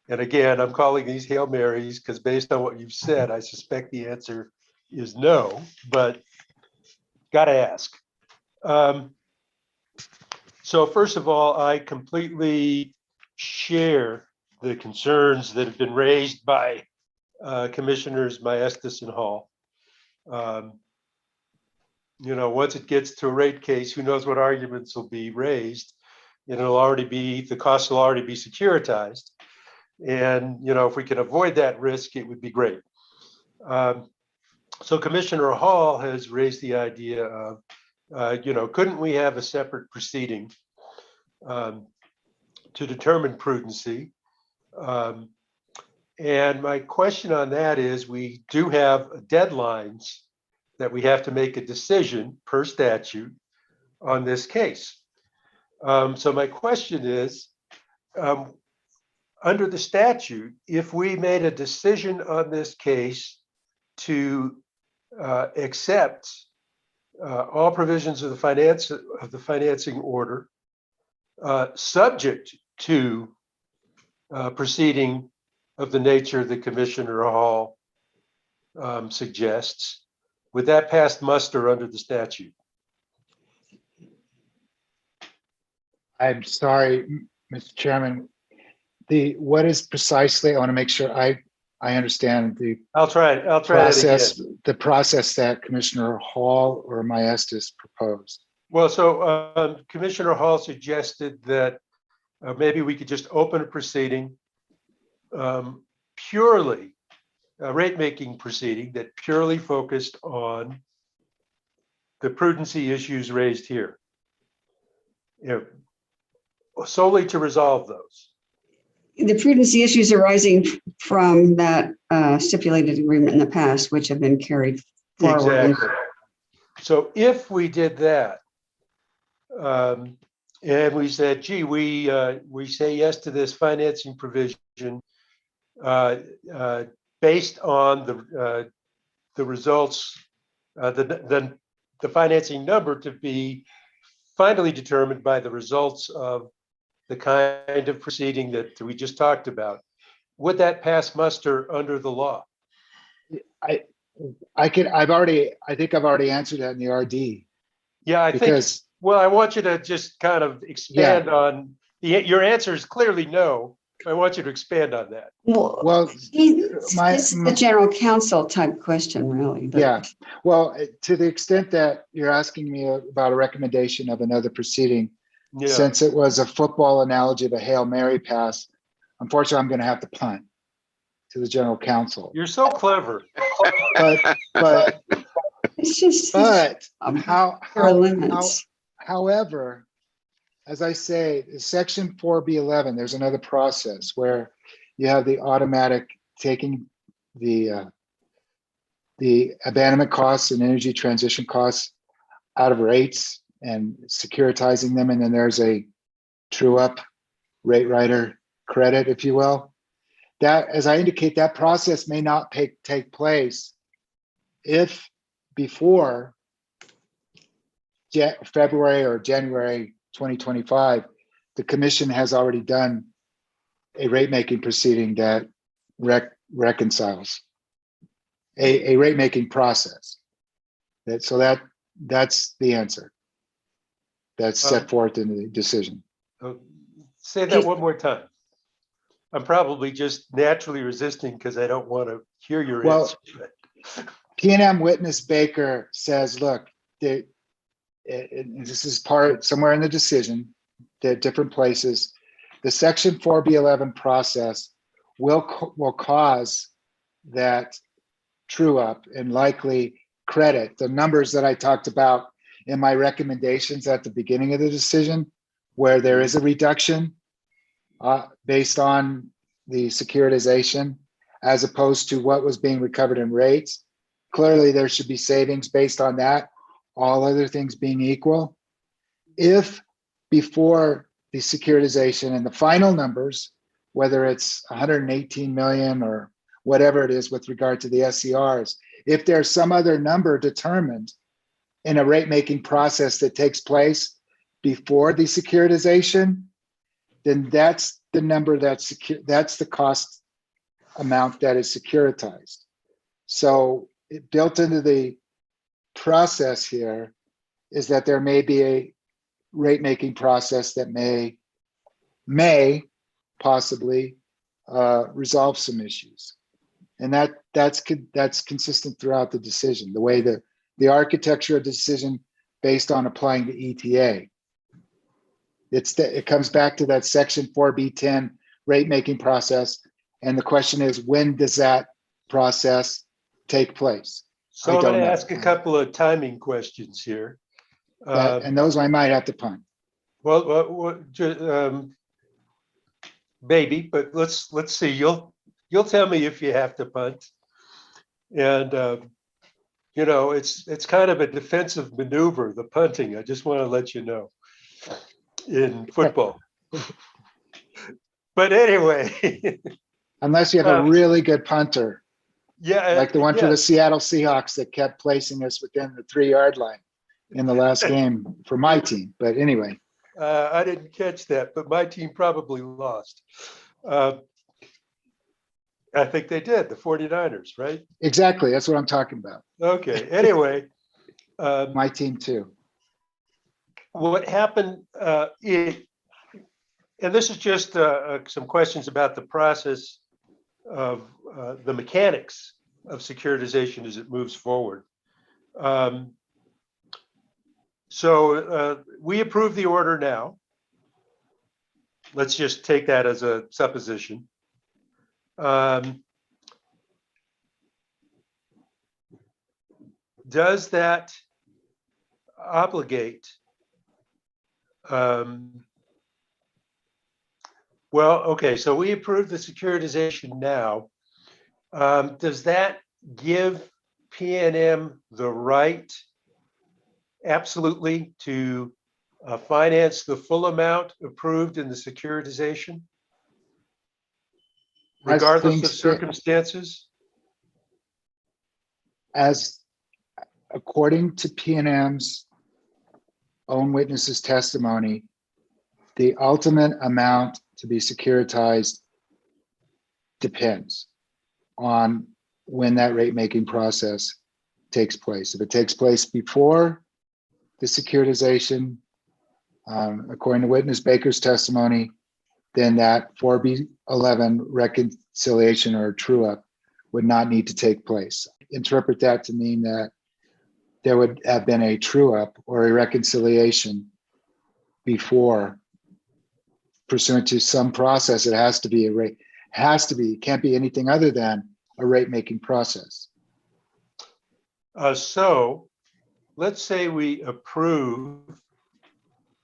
And again, I'm calling these Hail Marys because based on what you've said, I suspect the answer is no, but got to ask. So first of all, I completely share the concerns that have been raised by Commissioners Maestas and Hall. Once it gets to a rate case, who knows what arguments will be raised, and the costs will already be securitized. And, if we can avoid that risk, it would be great. So Commissioner Hall has raised the idea of, couldn't we have a separate proceeding to determine prudency? And my question on that is, we do have deadlines that we have to make a decision per statute on this case. So my question is, under the statute, if we made a decision on this case to accept all provisions of the financing order, subject to proceeding of the nature that Commissioner Hall suggests, would that pass muster under the statute? I'm sorry, Mr. Chairman. What is precisely, I want to make sure I understand the I'll try process, that again. the process that Commissioner Hall or Maestas proposed. Well, so Commissioner Hall suggested that maybe we could just open a proceeding, purely a rate-making proceeding that purely focused on the prudency issues raised here, solely to resolve those. The prudency issues arising from that stipulated agreement in the past, which have been carried forward. Exactly. So if we did that, and we said, gee, we say yes to this financing provision based on the results, the financing number to be finally determined by the results of the kind of proceeding that we just talked about, would that pass muster under the law? I think I've already answered that in the RD. Yeah, I think. Well, I want you to just kind of expand on your answer is clearly no. I want you to expand on that. Well, this is the general counsel type question, really. But. Yeah. Well, to the extent that you're asking me about a recommendation of another proceeding, Yeah, since it was a football analogy of a Hail Mary pass, unfortunately, I'm going to have to punt to the general counsel. you're so clever. But It's just, But there are limits. however, as I say, section 4B11, there's another process where you have the automatic taking the abandonment costs and energy transition costs out of rates and securitizing them. And then there's a true up rate rider credit, if you will. That, as I indicate, that process may not take place if before February or January 2025, the commission has already done a rate making proceeding that reconciles a rate making process. That's the answer that's set forth in the decision. Say that one more time. I'm probably just naturally resisting because I don't want to hear your answer. P&M witness Baker says, look, this is part somewhere in the decision, at different places. The section 4B11 process will cause that true up and likely credit the numbers that I talked about in my recommendations at the beginning of the decision, where there is a reduction based on the securitization as opposed to what was being recovered in rates. Clearly, there should be savings based on that, all other things being equal. If before the securitization and the final numbers, whether it's 118 million or whatever it is with regard to the SCRs, if there's some other number determined in a rate-making process that takes place before the securitization, then that's the number that's the cost amount that is securitized. So built into the process here is that there may be a rate-making process that may possibly resolve some issues. And that's consistent throughout the decision, the way that the architecture of the decision based on applying the ETA. It comes back to that section 4B10 rate-making process. And the question is, when does that process take place? So I'm going to ask a couple of timing questions here. And those I might have to punt. Maybe, but let's see. You'll tell me if you have to punt. And it's kind of a defensive maneuver, the punting. I just want to let you know in football. But anyway, unless you have a really good punter. Yeah, like the one for the Seattle Seahawks that kept placing us within the 3-yard line in the last game for my team. But anyway. I didn't catch that, but my team probably lost. I think they did, the 49ers, right? Exactly. That's what I'm talking about. Okay. Anyway. My team too. What happened, and this is just some questions about the process of the mechanics of securitization as it moves forward. So we approve the order now. Let's just take that as a supposition. Does that obligate? Well, okay, so we approve the securitization now. Does that give PNM the right absolutely to finance the full amount approved in the securitization, regardless of circumstances? As according to PNM's own witnesses' testimony, the ultimate amount to be securitized depends on when that rate-making process takes place. If it takes place before the securitization, according to witness Baker's testimony, then that 4B11 reconciliation or true-up would not need to take place. Interpret that to mean that there would have been a true-up or a reconciliation before, pursuant to some process. It has to be a rate, can't be anything other than a rate making process. So let's say we approve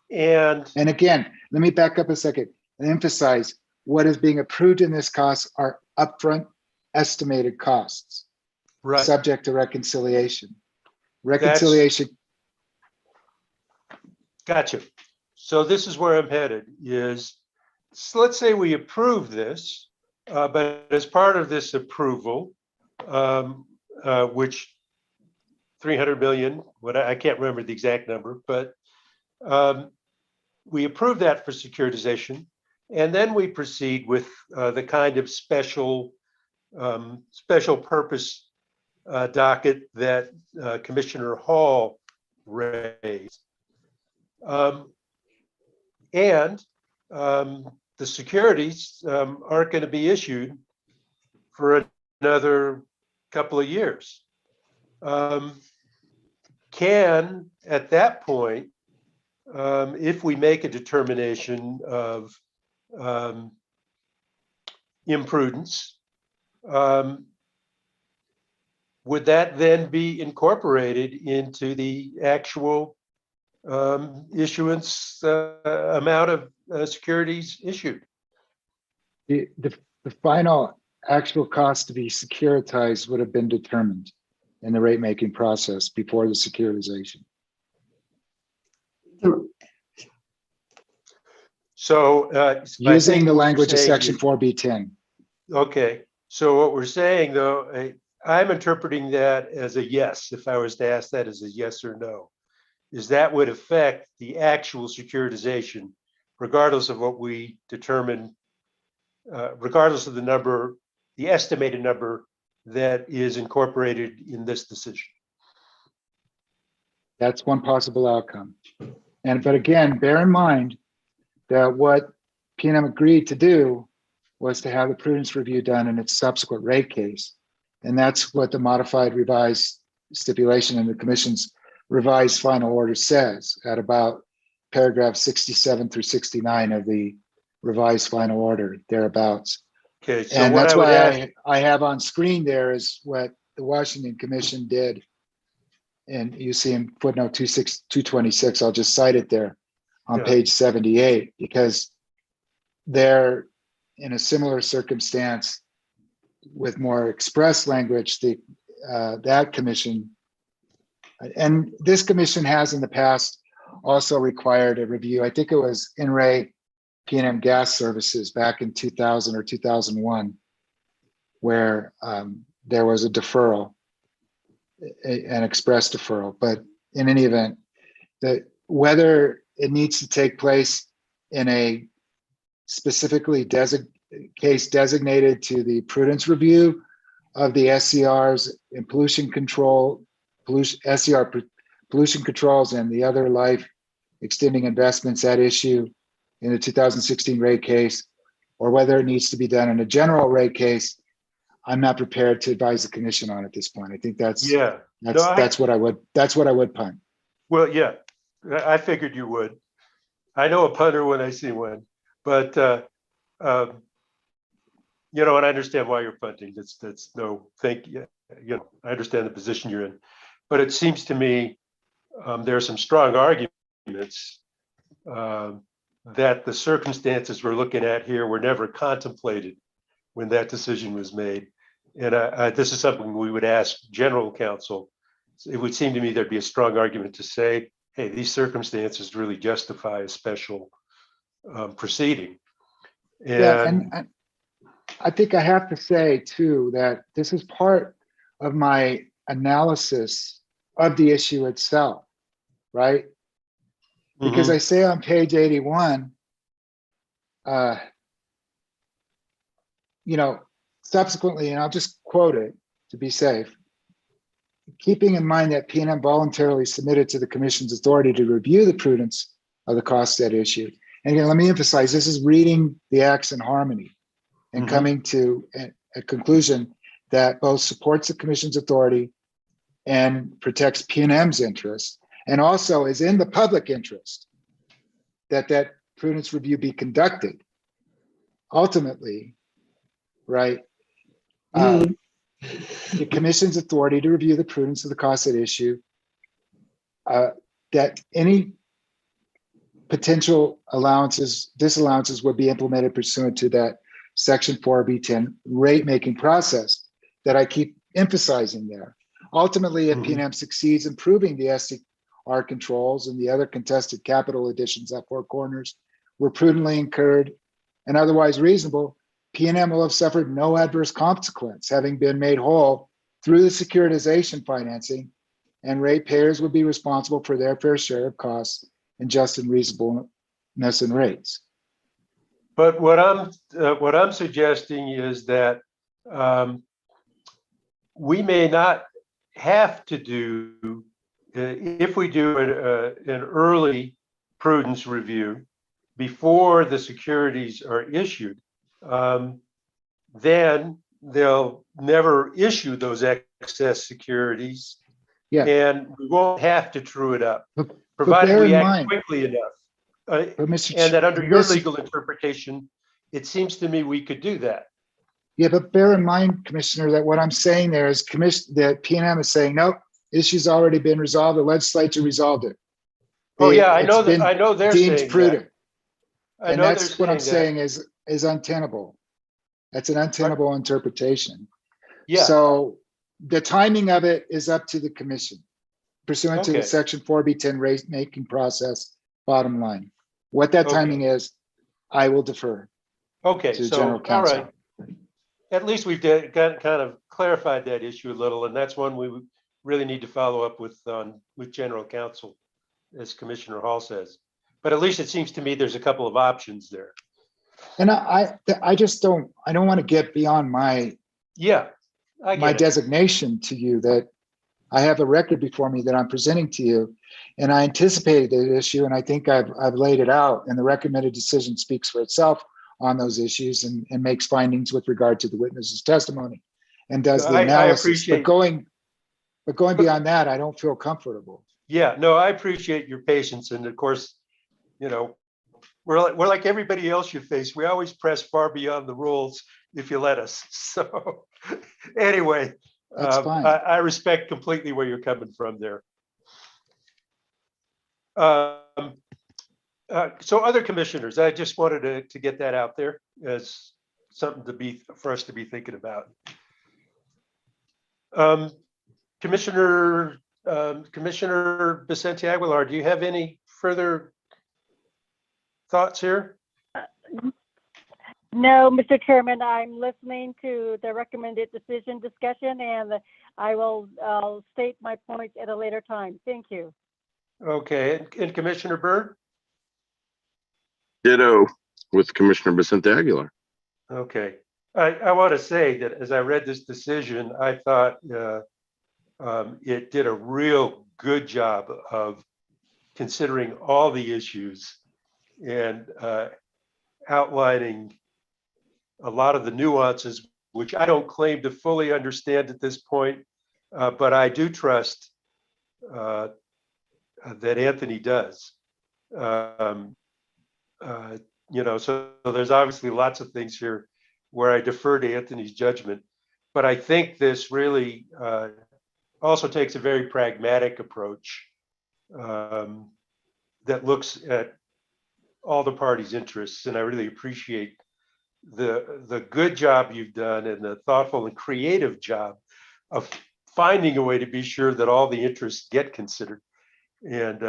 and And again, let me back up a second and emphasize what is being approved in this cost are upfront estimated costs, right, subject to reconciliation. Reconciliation. gotcha. So this is where I'm headed is, so let's say we approve this, but as part of this approval, which 300 million, what I can't remember the exact number, but we approve that for securitization. And then we proceed with the kind of special purpose docket that Commissioner Hall raised. And the securities aren't going to be issued for another couple of years. Can, at that point, if we make a determination of imprudence, would that then be incorporated into the actual issuance amount of securities issued? The final actual cost to be securitized would have been determined in the rate making process before the securitization. So using the language of section 4B10. Okay, so what we're saying though, I'm interpreting that as a yes. If I was to ask that as a yes or no, is that would affect the actual securitization, regardless of what we determine, regardless of the number, the estimated number that is incorporated in this decision. That's one possible outcome. But again, bear in mind that what PNM agreed to do was to have the prudence review done in its subsequent rate case. And that's what the modified revised stipulation in the commission's revised final order says at about paragraph 67 through 69 of the revised final order, thereabouts. Okay, so and what that's I would why ask, I have on screen there is what the Washington Commission did. And you see in footnote 226, I'll just cite it there on page 78, because they're in a similar circumstance with more express language. That commission, and this commission has in the past also required a review. I think it was NRA PNM Gas Services back in 2000 or 2001, where there was a deferral, an express deferral. But in any event, whether it needs to take place in a specifically case designated to the prudence review of the SCRs and pollution controls and the other life extending investments at issue in the 2016 rate case, or whether it needs to be done in a general rate case, I'm not prepared to advise the commission on at this point. I think that's what I would punt. well, yeah, I figured you would. I know a punter when I see one, but and I understand why you're punting. That's no, thank you. I understand the position you're in, but it seems to me there are some strong arguments that the circumstances we're looking at here were never contemplated when that decision was made. And this is something we would ask general counsel. It would seem to me there'd be a strong argument to say, hey, these circumstances really justify a special proceeding. And I think I have to say too, that this is part of my analysis of the issue itself, right? Because I say on page 81, subsequently, and I'll just quote it to be safe, keeping in mind that PNM voluntarily submitted to the commission's authority to review the prudence of the costs at issue. And again, let me emphasize, this is reading the acts in harmony and coming to a conclusion that both supports the commission's authority and protects PNM's interest, and also is in the public interest that prudence review be conducted. Ultimately, right? The commission's authority to review the prudence of the costs at issue, that any potential allowances, disallowances would be implemented pursuant to that section 4B10 rate making process that I keep emphasizing there. Ultimately, if P&M succeeds in proving the SCR controls and the other contested capital additions at Four Corners were prudently incurred and otherwise reasonable, P&M will have suffered no adverse consequence, having been made whole through the securitization financing, and ratepayers would be responsible for their fair share of costs and just and reasonableness in rates. But what I'm suggesting is that we may not have to do, if we do an early prudence review before the securities are issued, then they'll never issue those excess securities. Yeah. And we won't have to true it up, But provided bear we in act mind, quickly enough. but Mr. And that under your Mr. legal interpretation, it seems to me we could do that. Yeah, but bear in mind, Commissioner, that what I'm saying there is that P&M is saying, nope, issue's already been resolved. The legislature resolved it. Oh yeah, I know It's been that. I know they're deemed saying prudent. that. I And know they're that's what I'm saying that. saying is untenable. That's an untenable interpretation. Yeah. So the timing of it is up to the commission pursuant to the Okay. section 4B10 rate making process, bottom line. What that Okay. timing is, I will defer Okay. to So general all counsel. right. At least we've got kind of clarified that issue a little, and that's one we really need to follow up with general counsel, as Commissioner Hall says. But at least it seems to me there's a couple of options there. And I don't want to get beyond my Yeah, I my get it. designation to you that I have a record before me that I'm presenting to you. And I anticipated the issue, and I think I've laid it out, and the recommended decision speaks for itself on those issues and makes findings with regard to the witness's testimony and does the I analysis. appreciate. But going beyond that, I don't feel comfortable. Yeah, no, I appreciate your patience, and of course, you know, we're like everybody else you face. We always press far beyond the rules if you let us. So anyway, That's fine. I respect completely where you're coming from there. So other commissioners, I just wanted to get that out there as something for us to be thinking about. Commissioner Vicente Aguilar, do you have any further thoughts here? No, Mr. Chairman, I'm listening to the recommended decision discussion, and I'll state my points at a later time. Thank you. Okay, and Commissioner Byrd? Ditto with Commissioner Vicente Aguilar. Okay, I want to say that as I read this decision, I thought it did a real good job of considering all the issues and outlining a lot of the nuances, which I don't claim to fully understand at this point, but I do trust that Anthony does. You know, so there's obviously lots of things here where I defer to Anthony's judgment, but I think this really also takes a very pragmatic approach that looks at all the parties' interests, and I really appreciate the good job you've done and the thoughtful and creative job of finding a way to be sure that all the interests get considered. And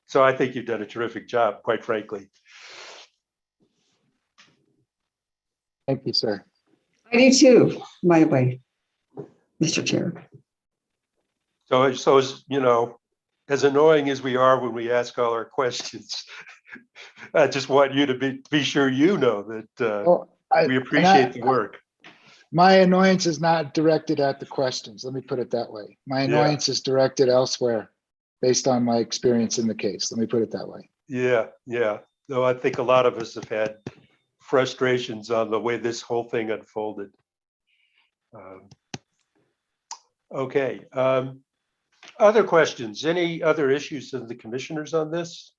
so I think you've done a terrific job, quite frankly. Thank you, sir. I do too, by the way, Mr. Chair. So as you know, as annoying as we are when we ask all our questions, I just want you to be sure you know that we appreciate the work. My annoyance is not directed at the questions. Let me put it that way. My annoyance is directed elsewhere based on my experience in the case. Let me put it that way. Yeah. No, I think a lot of us have had frustrations on the way this whole thing unfolded. Okay. Other questions? Any other issues of the commissioners on this?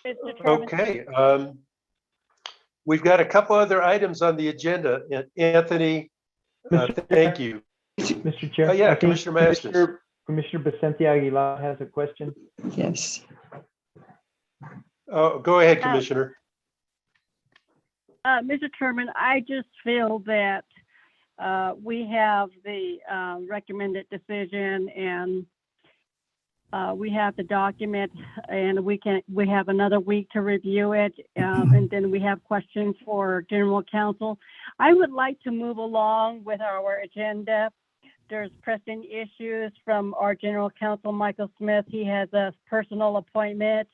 Mr. Chairman. Okay. We've got a couple other items on the agenda. Anthony, Mr. thank you. Mr. Chair. Oh, yeah, I think Commissioner Masters. Commissioner Vicente Aguilar has a question. Yes. Oh, go ahead, Commissioner. Mr. Chairman, I just feel that we have the recommended decision and we have the document and we have another week to review it. And then we have questions for general counsel. I would like to move along with our agenda. There's pressing issues from our general counsel, Michael Smith. He has a personal appointment.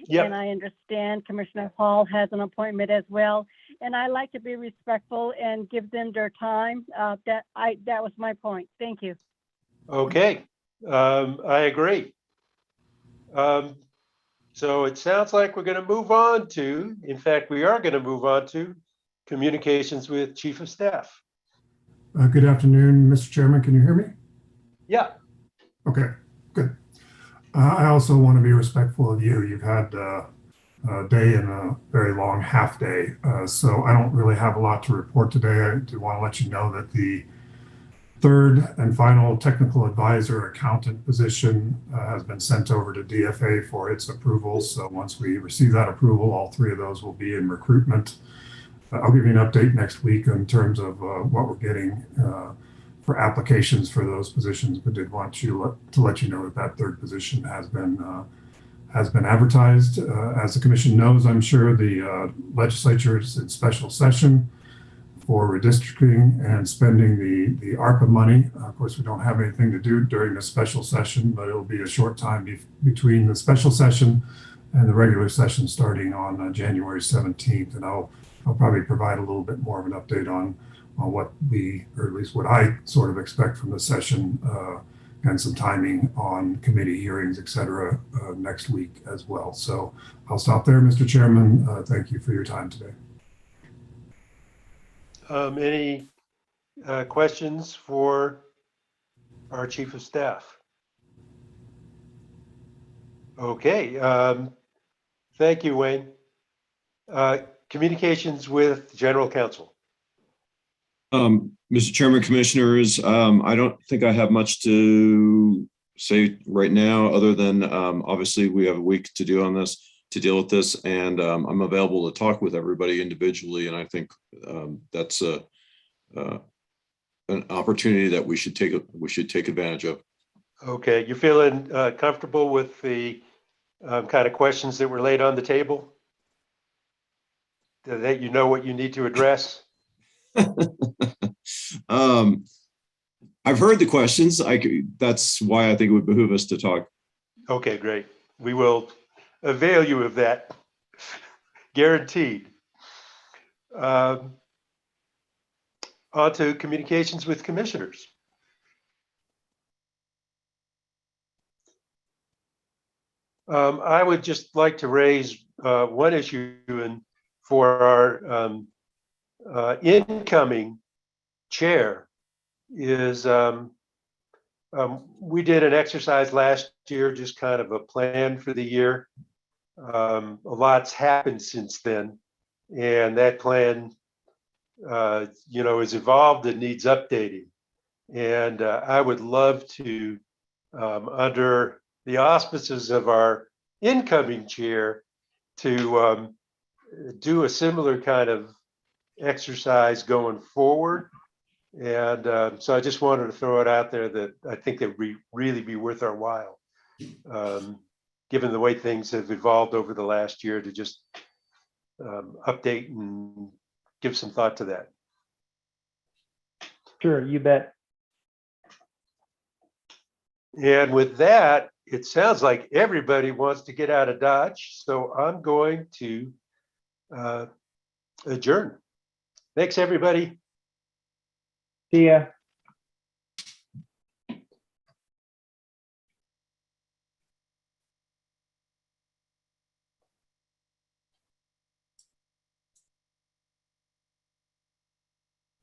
Yep. And I understand Commissioner Hall has an appointment as well. And I like to be respectful and give them their time. That was my point. Thank you. Okay, I agree. So it sounds like we're going to move on to, in fact, we are going to move on to communications with Chief of Staff. Good afternoon, Mr. Chairman. Can you hear me? Yeah. Okay, good. I also want to be respectful of you. You've had a day and a very long half day, so I don't really have a lot to report today. I do want to let you know that the third and final technical advisor accountant position has been sent over to DFA for its approval. So once we receive that approval, all three of those will be in recruitment. I'll give you an update next week in terms of what we're getting for applications for those positions, but did want to let you know that that third position has been advertised. As the commission knows, I'm sure the legislature is in special session for redistricting and spending the ARPA money. Of course, we don't have anything to do during the special session, but it'll be a short time between the special session and the regular session starting on January 17th. And I'll probably provide a little bit more of an update on what we, or at least what I sort of expect from the session and some timing on committee hearings, et cetera, next week as well. So I'll stop there, Mr. Chairman. Thank you for your time today. Any questions for our Chief of Staff? Okay, thank you, Wayne. Communications with General Counsel. Mr. Chairman, Commissioners, I don't think I have much to say right now, other than obviously we have a week to deal with this, and I'm available to talk with everybody individually, and I think that's an opportunity that we should take advantage of. Okay, you feeling comfortable with the kind of questions that were laid on the table? That you know what you need to address? I've heard the questions. That's why I think it would behoove us to talk. Okay, great. We will avail you of that, guaranteed. On to communications with commissioners. I would just like to raise one issue for our incoming chair is we did an exercise last year, just kind of a plan for the year. A lot's happened since then, and that plan, is evolved and needs updating. And I would love to, under the auspices of our incoming chair, to do a similar kind of exercise going forward. And so I just wanted to throw it out there that I think it would really be worth our while, given the way things have evolved over the last year, to just update and give some thought to that. Sure, you bet. And with that, it sounds like everybody wants to get out of Dodge, so I'm going to adjourn. Thanks, everybody. See ya.